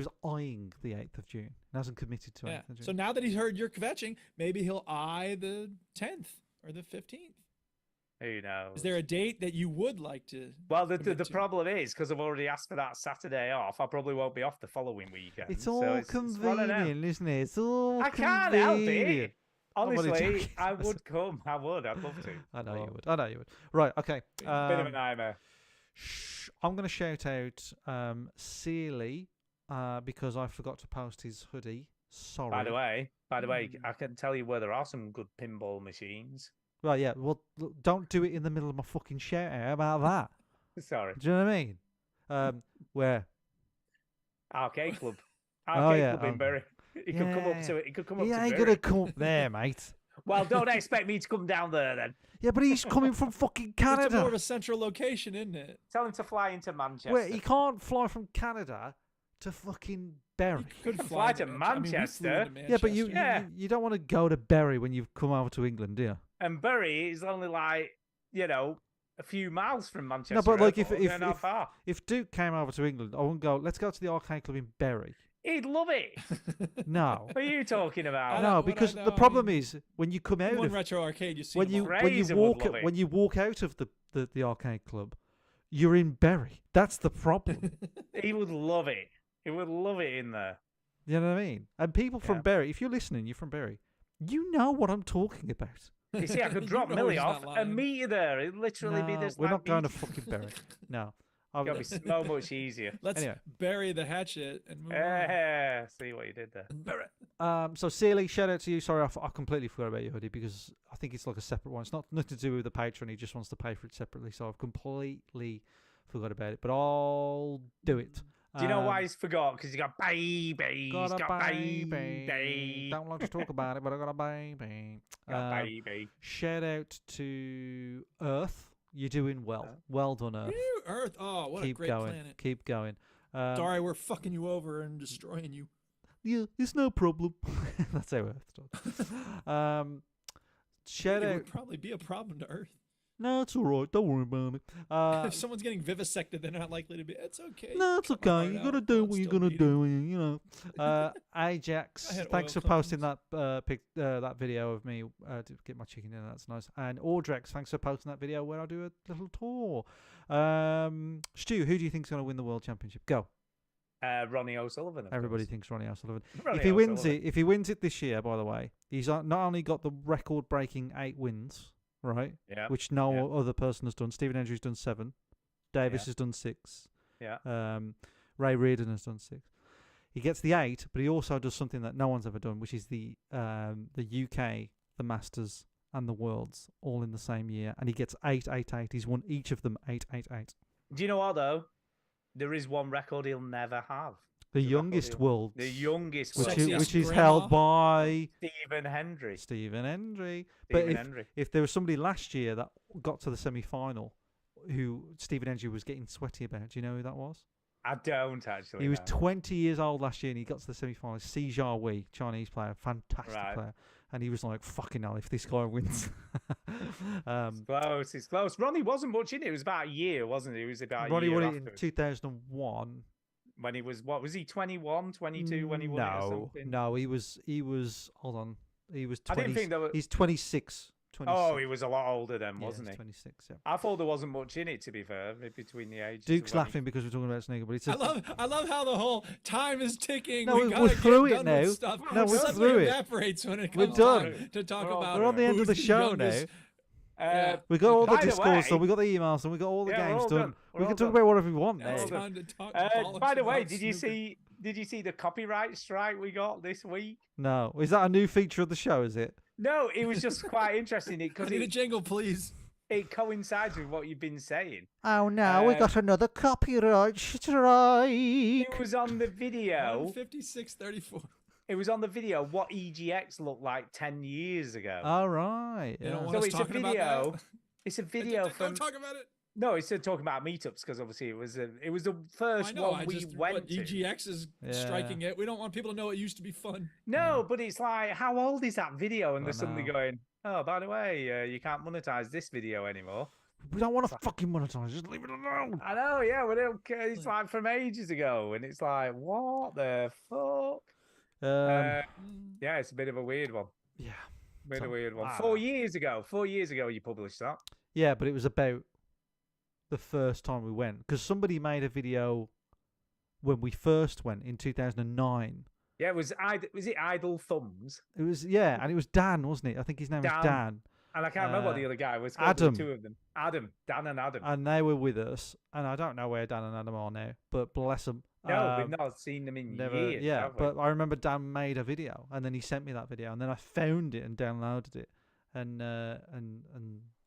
card. eyeing the 8th of June. He hasn't committed to Yeah. 8th of June. So now that he's heard you're kvetching, maybe he'll eye the 10th or the 15th. Who knows? Is there a date that you would like to? Well, the commit to? problem is because I've already asked for that Saturday off. I probably won't be off the following weekend. It's so all it's one of them. convenient, isn't it? It's all I can't help convenient. it. I'm only Honestly, joking. I would come. I would. I'd love to. I know you But would. I know you would. Right. Okay. Bit of a nightmare. I'm going to shout out Sealy because I forgot to post his hoodie. Sorry. By the way, Hmm. I can tell you where there are some good pinball machines. Well, yeah. Well, look, don't do it in the middle of my fucking shout out. How about that? Sorry, Do you know what I mean? Where? Arcade Club. Oh, Arcade yeah, Club in Bury. He could come up yeah. to it. He could come up He to ain't Bury. gonna come up there, mate. Well, don't expect me to come down there then. Yeah, but he's coming from fucking It's more Canada. of a central location, isn't it? Tell him to fly into Manchester. Where he can't fly from Canada to fucking Bury. You could can fly to I mean, we flew Manchester. into Yeah, but you, Manchester. you don't want to go to Bury when you've come over to England, do you? And Bury is only like, a few miles from Manchester. No, but like Airport. They're not far. if Duke came over to England, I wouldn't go. Let's go to the arcade club in Bury. He'd love it. No, What are you talking about? no, what because I the know, I problem mean, is when you come out One of retro arcade, you see when them you all. when you Fraser would walk love it. when you walk out of the arcade club, you're in Bury. That's the problem. He would love it. He would love it in there. You know what I mean? And people from Yeah. Bury, if you're listening, you're from Bury. You know what I'm talking about. You see, I could You drop know Millie he's off not lying. and meet you there. It'd literally be No, this. we're like not going to meeting. fucking Bury. No. It'll be so much easier. Let's Anyway. bury the hatchet and move on. Yeah, see what you did there. So Sealy, shout out to you. Sorry, I completely forgot about your hoodie because I think it's like a separate one. It's not nothing to do with the Patreon. He just wants to pay for it separately. So I've completely forgot about it. But I'll do it. Do you know why he's forgot? Because he's got babies. Got a got baby. Don't like to talk about it, but I got a baby. Got baby. Shout out to Earth. You're doing well. Well done, Earth. Ew, Earth. Oh, what Keep a great going. planet. Keep going. Sorry, we're fucking you over and destroying you. Yeah, it's no problem. That's how Earth talks. Shout It out. would probably be a problem to Earth. No, it's all right. Don't worry about it. If someone's getting vivisected, they're not likely to be. It's okay. No, it's Cut my okay. heart You out. gotta do I'll what you're still gonna beat him. do. You know. Ajax, I had thanks for oil posting that that video of me to get my chicken dinner. That's nice. And Audrex, thanks for posting that video where I do a little tour. Stu, who do you think's gonna win the world championship? Go. Ronnie O'Sullivan. Of Everybody course. thinks Ronnie O'Sullivan. Ronnie If he wins O'Sullivan. it, if he wins it this year, by the way, he's not only got the record-breaking 8 wins, right? Yeah. Which no other person has done. Stephen Andrews done 7. Davis Yeah. has done 6. Yeah. Ray Reardon has done 6. He gets the 8, but he also does something that no one's ever done, which is the UK, the Masters, and the Worlds all in the same year, and he gets 888. He's won each of them 888. Do you know what though? There is one record he'll never have. The youngest world, The youngest which world. is, which is held by Stephen Hendry. Stephen Hendry. But if there was somebody last year that got to the semi-final, who Stephen Hendry was getting sweaty about, do you know who that was? I don't actually. He was know. 20 years old last year, and he got to the semi-final. Si Jia Wei, Chinese player, fantastic Right. player, and he was like, "Fucking hell, if this guy wins." It's close. It's close. Ronnie wasn't much in it. It was about a year, wasn't it? It was about Ronnie a year won it in after. 2001. When he was, what was he, 21, 22 when he won it or something? No, he was. Hold on, he was I 20. didn't think there was... He's 26. 26. Oh, he was a lot older then, Yeah, wasn't he's he? 26. Yeah. I thought there wasn't much in it, to be fair, between the ages. Duke's of when he- laughing because we're talking about Sneaker, but it's. I love how the whole time is ticking. No, we we're gotta get through it done with now. Stuff. No, It we're suddenly through it. evaporates when it We're comes done. time to talk We're all about. We're on the end of the who's show youngest. now. We got all the by the discourse done. way- We got the emails done. We got all the Yeah, we're games all done. done. We're We all can talk done. about whatever we want Now it's now. time to talk by bollocks the way, about did you snooker. see the copyright strike we got this week? No, is that a new feature of the show? Is it? No, it was just quite interesting I because need a jingle, please. it coincides with what you've been saying. Oh no, we got another copyright strike. It was on the video. 5634. It was on the video what EGX looked like 10 years ago. All right. They don't yeah. want So us it's a talking about video. that. It's a video from. Don't talk about it. No, it's talking about meetups because obviously it was the first I know. one we went what, to. EGX is Yeah. striking it. We don't want people to know it used to be fun. No, but it's like, how old is that video? And I they're suddenly know. going, oh, by the way, you can't monetize this video anymore. We don't want to fucking monetize. Just leave it alone. I know, yeah, but it's like from ages ago, and it's like, what the fuck? Yeah, it's a bit of a weird one. Yeah. Bit of a weird one. I 4 know. years ago, 4 years ago, you published that. Yeah, but it was about the first time we went because somebody made a video when we first went in 2009. Yeah, was it Idle Thumbs? It was and it was Dan, wasn't it? I think his name was Dan. Dan, And I can't remember what Uh, the other guy was called. There were Adam. two of them. Dan and Adam. and they were with us. And I don't know where Dan and Adam are now, but bless them. No, we've not seen them in years. Yeah, have we? but I remember Dan made a video, and then he sent me that video, and then I found it and downloaded it, and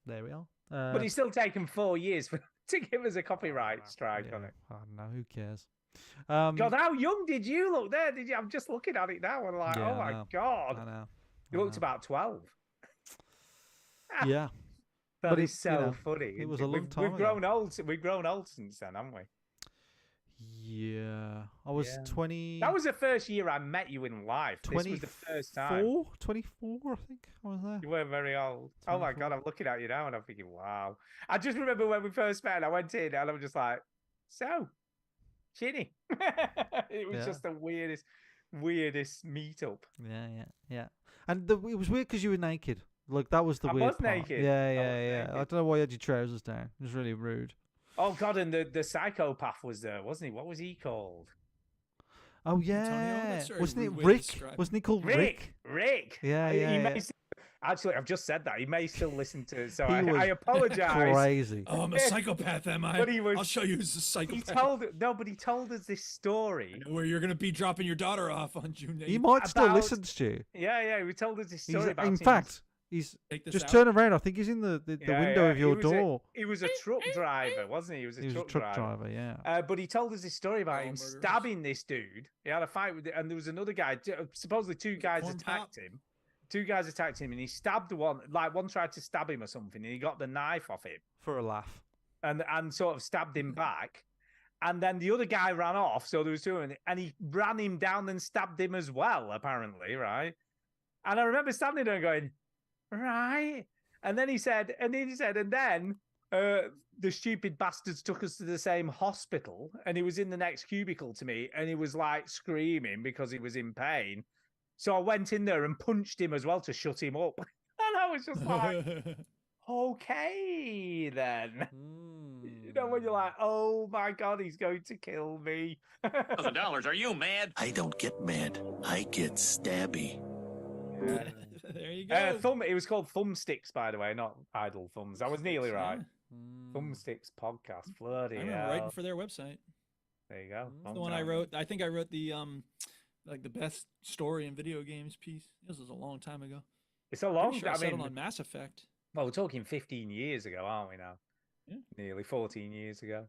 there we are. But it's still taken 4 years to give us a copyright strike yeah, on it. I don't know. Who cares? God, how young did you look there? Did you? I'm just looking at it now and like, Yeah, oh I my know. God. I know. You looked about 12. Yeah. That But is it's, you so know, funny. it was a long We've time ago. grown old. We've grown old since then, haven't we? Yeah. I was Yeah. 20. That was the first year I met you in life. This was the first time. 24, I think I was there. You weren't very old. Oh my 24. God, I'm looking at you now and I'm thinking, wow. I just remember when we first met, I went in and I was just like, so, Chinny. It was Yeah. just the weirdest meetup. Yeah. And it was weird because you were naked. Like, that was the I weird was part. naked. Yeah. I was I naked. don't know why you had your trousers down. It was really rude. Oh God, and the psychopath was there, wasn't he? What was he called? Oh, yeah. That's a very Wasn't it rude way to Rick? describe Wasn't he called Rick? Rick. Yeah, He yeah. may actually, I've just said that. He may still listen to it, so He was I apologize. Crazy. Oh, I'm a psychopath, am I? But he was- I'll show you who's a He psychopath. he told us this story. Where you're going to be dropping your daughter off on June 8th. He might still About- listen, Stu. Yeah, he told us this He's, story about in him. fact, he's Take this just out. turn around. I think he's in the Yeah, window yeah, of your he was door. He was a truck driver, wasn't he? He was a, He was a truck, truck driver, yeah. But he told us this story about Oh, him murderers. stabbing this dude. He had a fight with it, and there was another guy. Supposedly, two guys corn attacked pop? him. Two guys attacked him, and he stabbed one. Like one tried to stab him or something, and he got the knife off him For a laugh. and sort of stabbed him back. And then the other guy ran off. So there was two, and he ran him down and stabbed him as well. Apparently, right? And I remember standing there and going, right. And then he said, and then the stupid bastards took us to the same hospital, and he was in the next cubicle to me, and he was like screaming because he was in pain. So I went in there and punched him as well to shut him up. And I was just like, okay, then. You know, when you're like, oh my God, he's going to kill me. $1,000. Are you mad? I don't get mad. I get stabby. There you go. It was called Thumbsticks, by the way, not Idle Thumbs. I was nearly right. Yeah. Thumbsticks podcast. Bloody I remember hell. writing for their website. There you go. The one I wrote. I think I wrote the like the best story in video games piece. This was a long time ago. It's a long. Pretty sure I I settled mean, on Mass Effect. well, we're talking 15 years ago, aren't we now? Yeah. Nearly 14 years ago.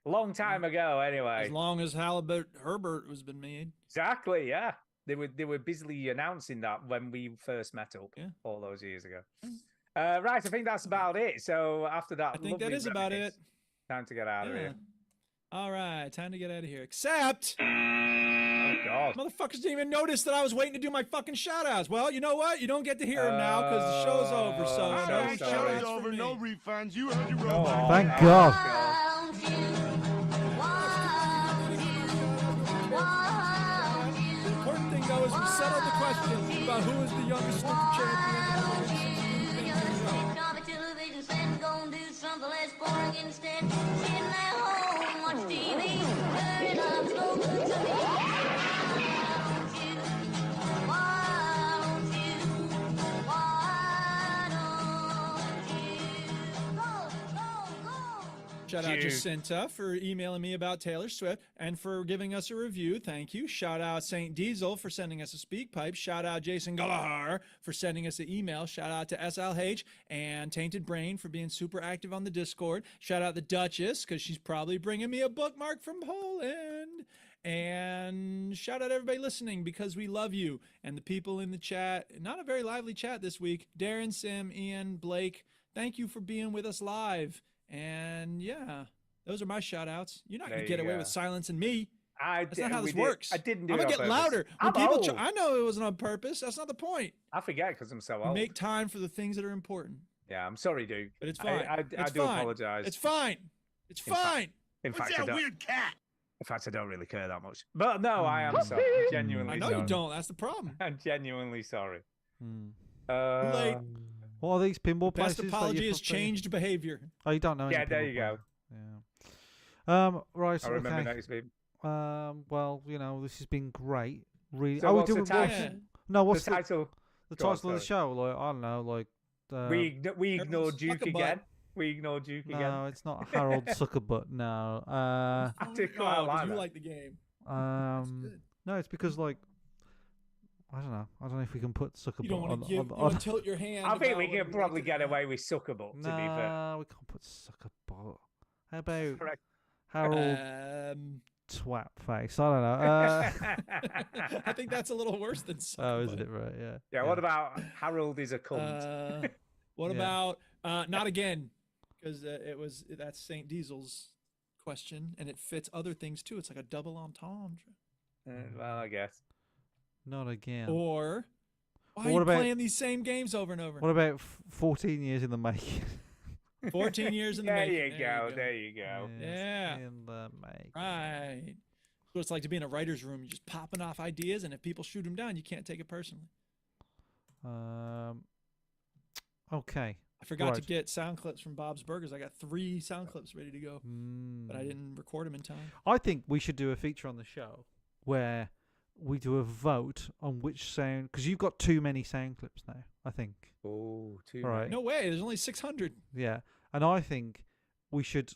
A long time ago, anyway. As long as Herbert has been made. Exactly, yeah. They were busily announcing that when we first met up all those years ago. Right, I think that's about it. So after that, I think that lovely is about reminisce, it. Time to get out of here. All right, time to get out of here. Except, Oh God, motherfuckers didn't even notice that I was waiting to do my fucking shout-outs. Well, you know what? You don't get to hear them now because the show's over. So Oh, no sorry. shout-outs Show's for me. refunds. You heard your Go robot. on. Thank Oh, God. The important thing, though, is we settled the question about who is the youngest snooker champion. Television set, gonna do something less boring instead. Sitting at home, watch TV. Dirty love's no good to me. Why don't you? Why don't you? Go. Shout out Jacinta for emailing me about Taylor Swift and for giving us a review. Thank you. Shout out Saint Diesel for sending us a speak pipe. Shout out Jason Gallagher for sending us an email. Shout out to SLH and Tainted Brain for being super active on the Discord. Shout out the Duchess because she's probably bringing me a bookmark from Poland. And shout out everybody listening because we love you. And the people in the chat, not a very lively chat this week. Darren, Sim, Ian, Blake, thank you for being with us live. And yeah, those are my shout outs. You're not going to get away with silencing me. That's not how this works. I didn't do I'm it going to on get purpose. louder. When people I know it wasn't on purpose. That's not the point. I forget because I'm so You old. make time for the things that are important. Yeah, I'm sorry, dude. But it's fine. I It's do fine. apologize. It's fine. It's fine. In What's fact, I that don't. weird cat? In fact, I don't really care that much. But no, I am sorry. Genuinely I know sorry. you don't. That's the problem. I'm genuinely sorry. Too late. What are these pinball Best places? that apology you're is fucking- changed behavior. Oh, you don't know. any Yeah, there pinball you go. players. Yeah. Right. I remember Okay. next week. Well, you know, this has been great. Really. So oh, what's we the do. title? No, what's the title? The Go on, title of the show? Like, I don't know. Like. We ignored Duke Suck a butt. again. We ignored Duke again. No, it's not Harold Suckerbutt. No. I did quite Oh, 'cause like you that. like the game. No, it's because like. I don't know. I don't know if we can put Suckerbutt You don't want on. to give. on, You on want to tilt your hand. I think about we whether can you probably like get it. away with Suckerbutt, to be fair. Nah, we can't put Suckerbutt. How about Correct. Harold Twat Face? I don't know. I think that's a little worse than. Oh, isn't it? Right, yeah. Yeah, what about Harold is a cunt? What Yeah. about not again? Because that's Saint Diesel's question, and it fits other things too. It's like a double entendre. Well, I guess. Not again. Or why What are you about- playing these same games over and over? What about 14 years in the making? 14 years in the There making. you go. There you go. Yeah. In the making. Right. That's what it's like to be in a writer's room. You're just popping off ideas, and if people shoot them down, you can't take it personally. Okay. I forgot to Right. get sound clips from Bob's Burgers. I got 3 sound clips ready to go, but I Mm. didn't record them in time. I think we should do a feature on the show where we do a vote on which sound, because you've got too many sound clips now, I think. Oh, too Right. No way. There's only 600. Yeah, and I think we should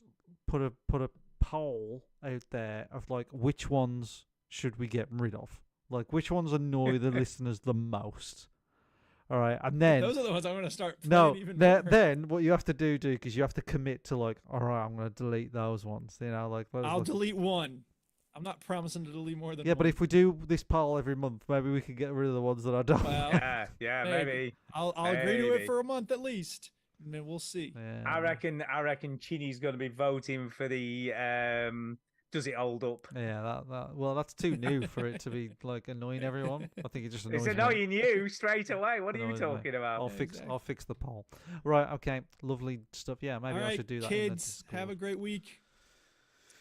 put a poll out there of like which ones should we get rid of, like which ones annoy the listeners the most. All right, and then Those are the ones I'm going to start playing no, even then more. then what you have to do, because you have to commit to like, all right, I'm going to delete those ones. You know, like those I'll ones. delete one. I'm not promising to delete more than Yeah, one. but if we do this poll every month, maybe we can get rid of the ones that I don't. Well, Yeah, maybe. I'll agree to it Maybe. for a month at least, and then we'll see. I reckon Chini's going to be voting for the does it hold up? Yeah, well, that's too new for it to be like annoying everyone. I think it just annoys It's me. annoying you straight away. What are you Annoys me. talking about? I'll fix the poll. Right, okay, lovely stuff. Yeah, maybe All I right, should do that. in the kids, Discord. have a great week.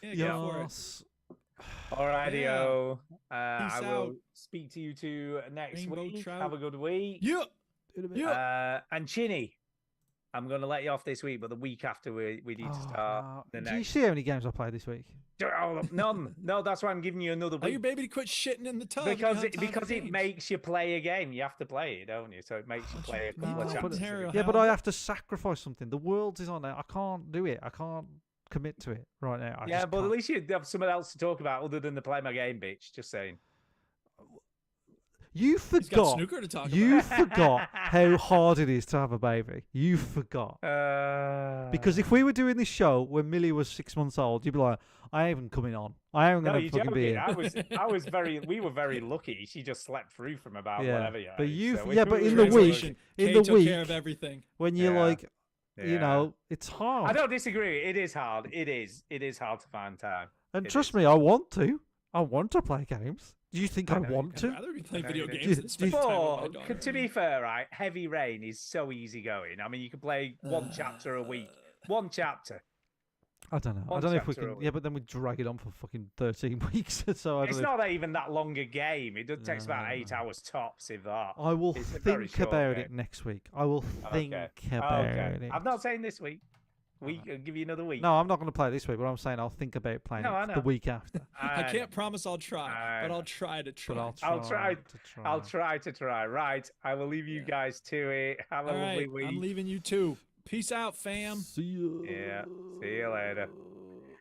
Yeah, go for it. Yes. Alrighty-o. I Peace will out. speak to you two next Rainbow week. trout. Have a good week. Yeah. And Chinny, I'm going to let you off this week, but the week after we need to start the Do you next. see how many games I played this week? Oh, none. No, that's why I'm giving you another Tell your week. baby to quit shitting in the tub. Because it makes you play a game. You have to play it, don't you? So it makes you play a couple of playing chapters. Terra Yeah, but I have to sacrifice something. The world is on there. I can't do it. I can't commit to it right now. I Yeah, just but at can't. least you have someone else to talk about other than the play my game bitch. Just saying. You He's got forgot. snooker to talk You about. forgot how hard it is to have a baby. You forgot. Because if we were doing this show when Millie was 6 months old, you'd be like, I ain't even coming on. I ain't No, gonna you're fucking be joking. here. We were very lucky. She just slept through from about Yeah, whatever. but age, you, so yeah, we but were in the really week, lucky. in Kay the took week, care of everything. when you're Yeah. like, you Yeah. know, it's I hard. don't disagree. It is hard. It is. It is hard to find time. And It trust is. me, I want to. I want to play games. Do you think I know you want I'd to? rather be playing No, video you don't. games than spending time with my But daughter. to be fair, right, Heavy Rain is so easy going. I mean, you can play one chapter a week. One chapter. I don't know. I One don't know if we chapter a can. Yeah, but then we drag it on for fucking 13 weeks. So I don't It's know. not even that long a game. It does takes about 8 No. hours tops, if that. I will It's a very think short about game. it next week. I will think about it. I'm not saying this week. I'll give you another week. No, I'm not going to play it this week, but I'm saying I'll think about playing No, I it know. the week after. I can't promise I'll try, but I'll try to try. But I'll try. to try. I'll try to try. Right. I will leave you guys to it. Have a All lovely right, week. I'm leaving you too. Peace out, fam. See ya. Yeah. See you later.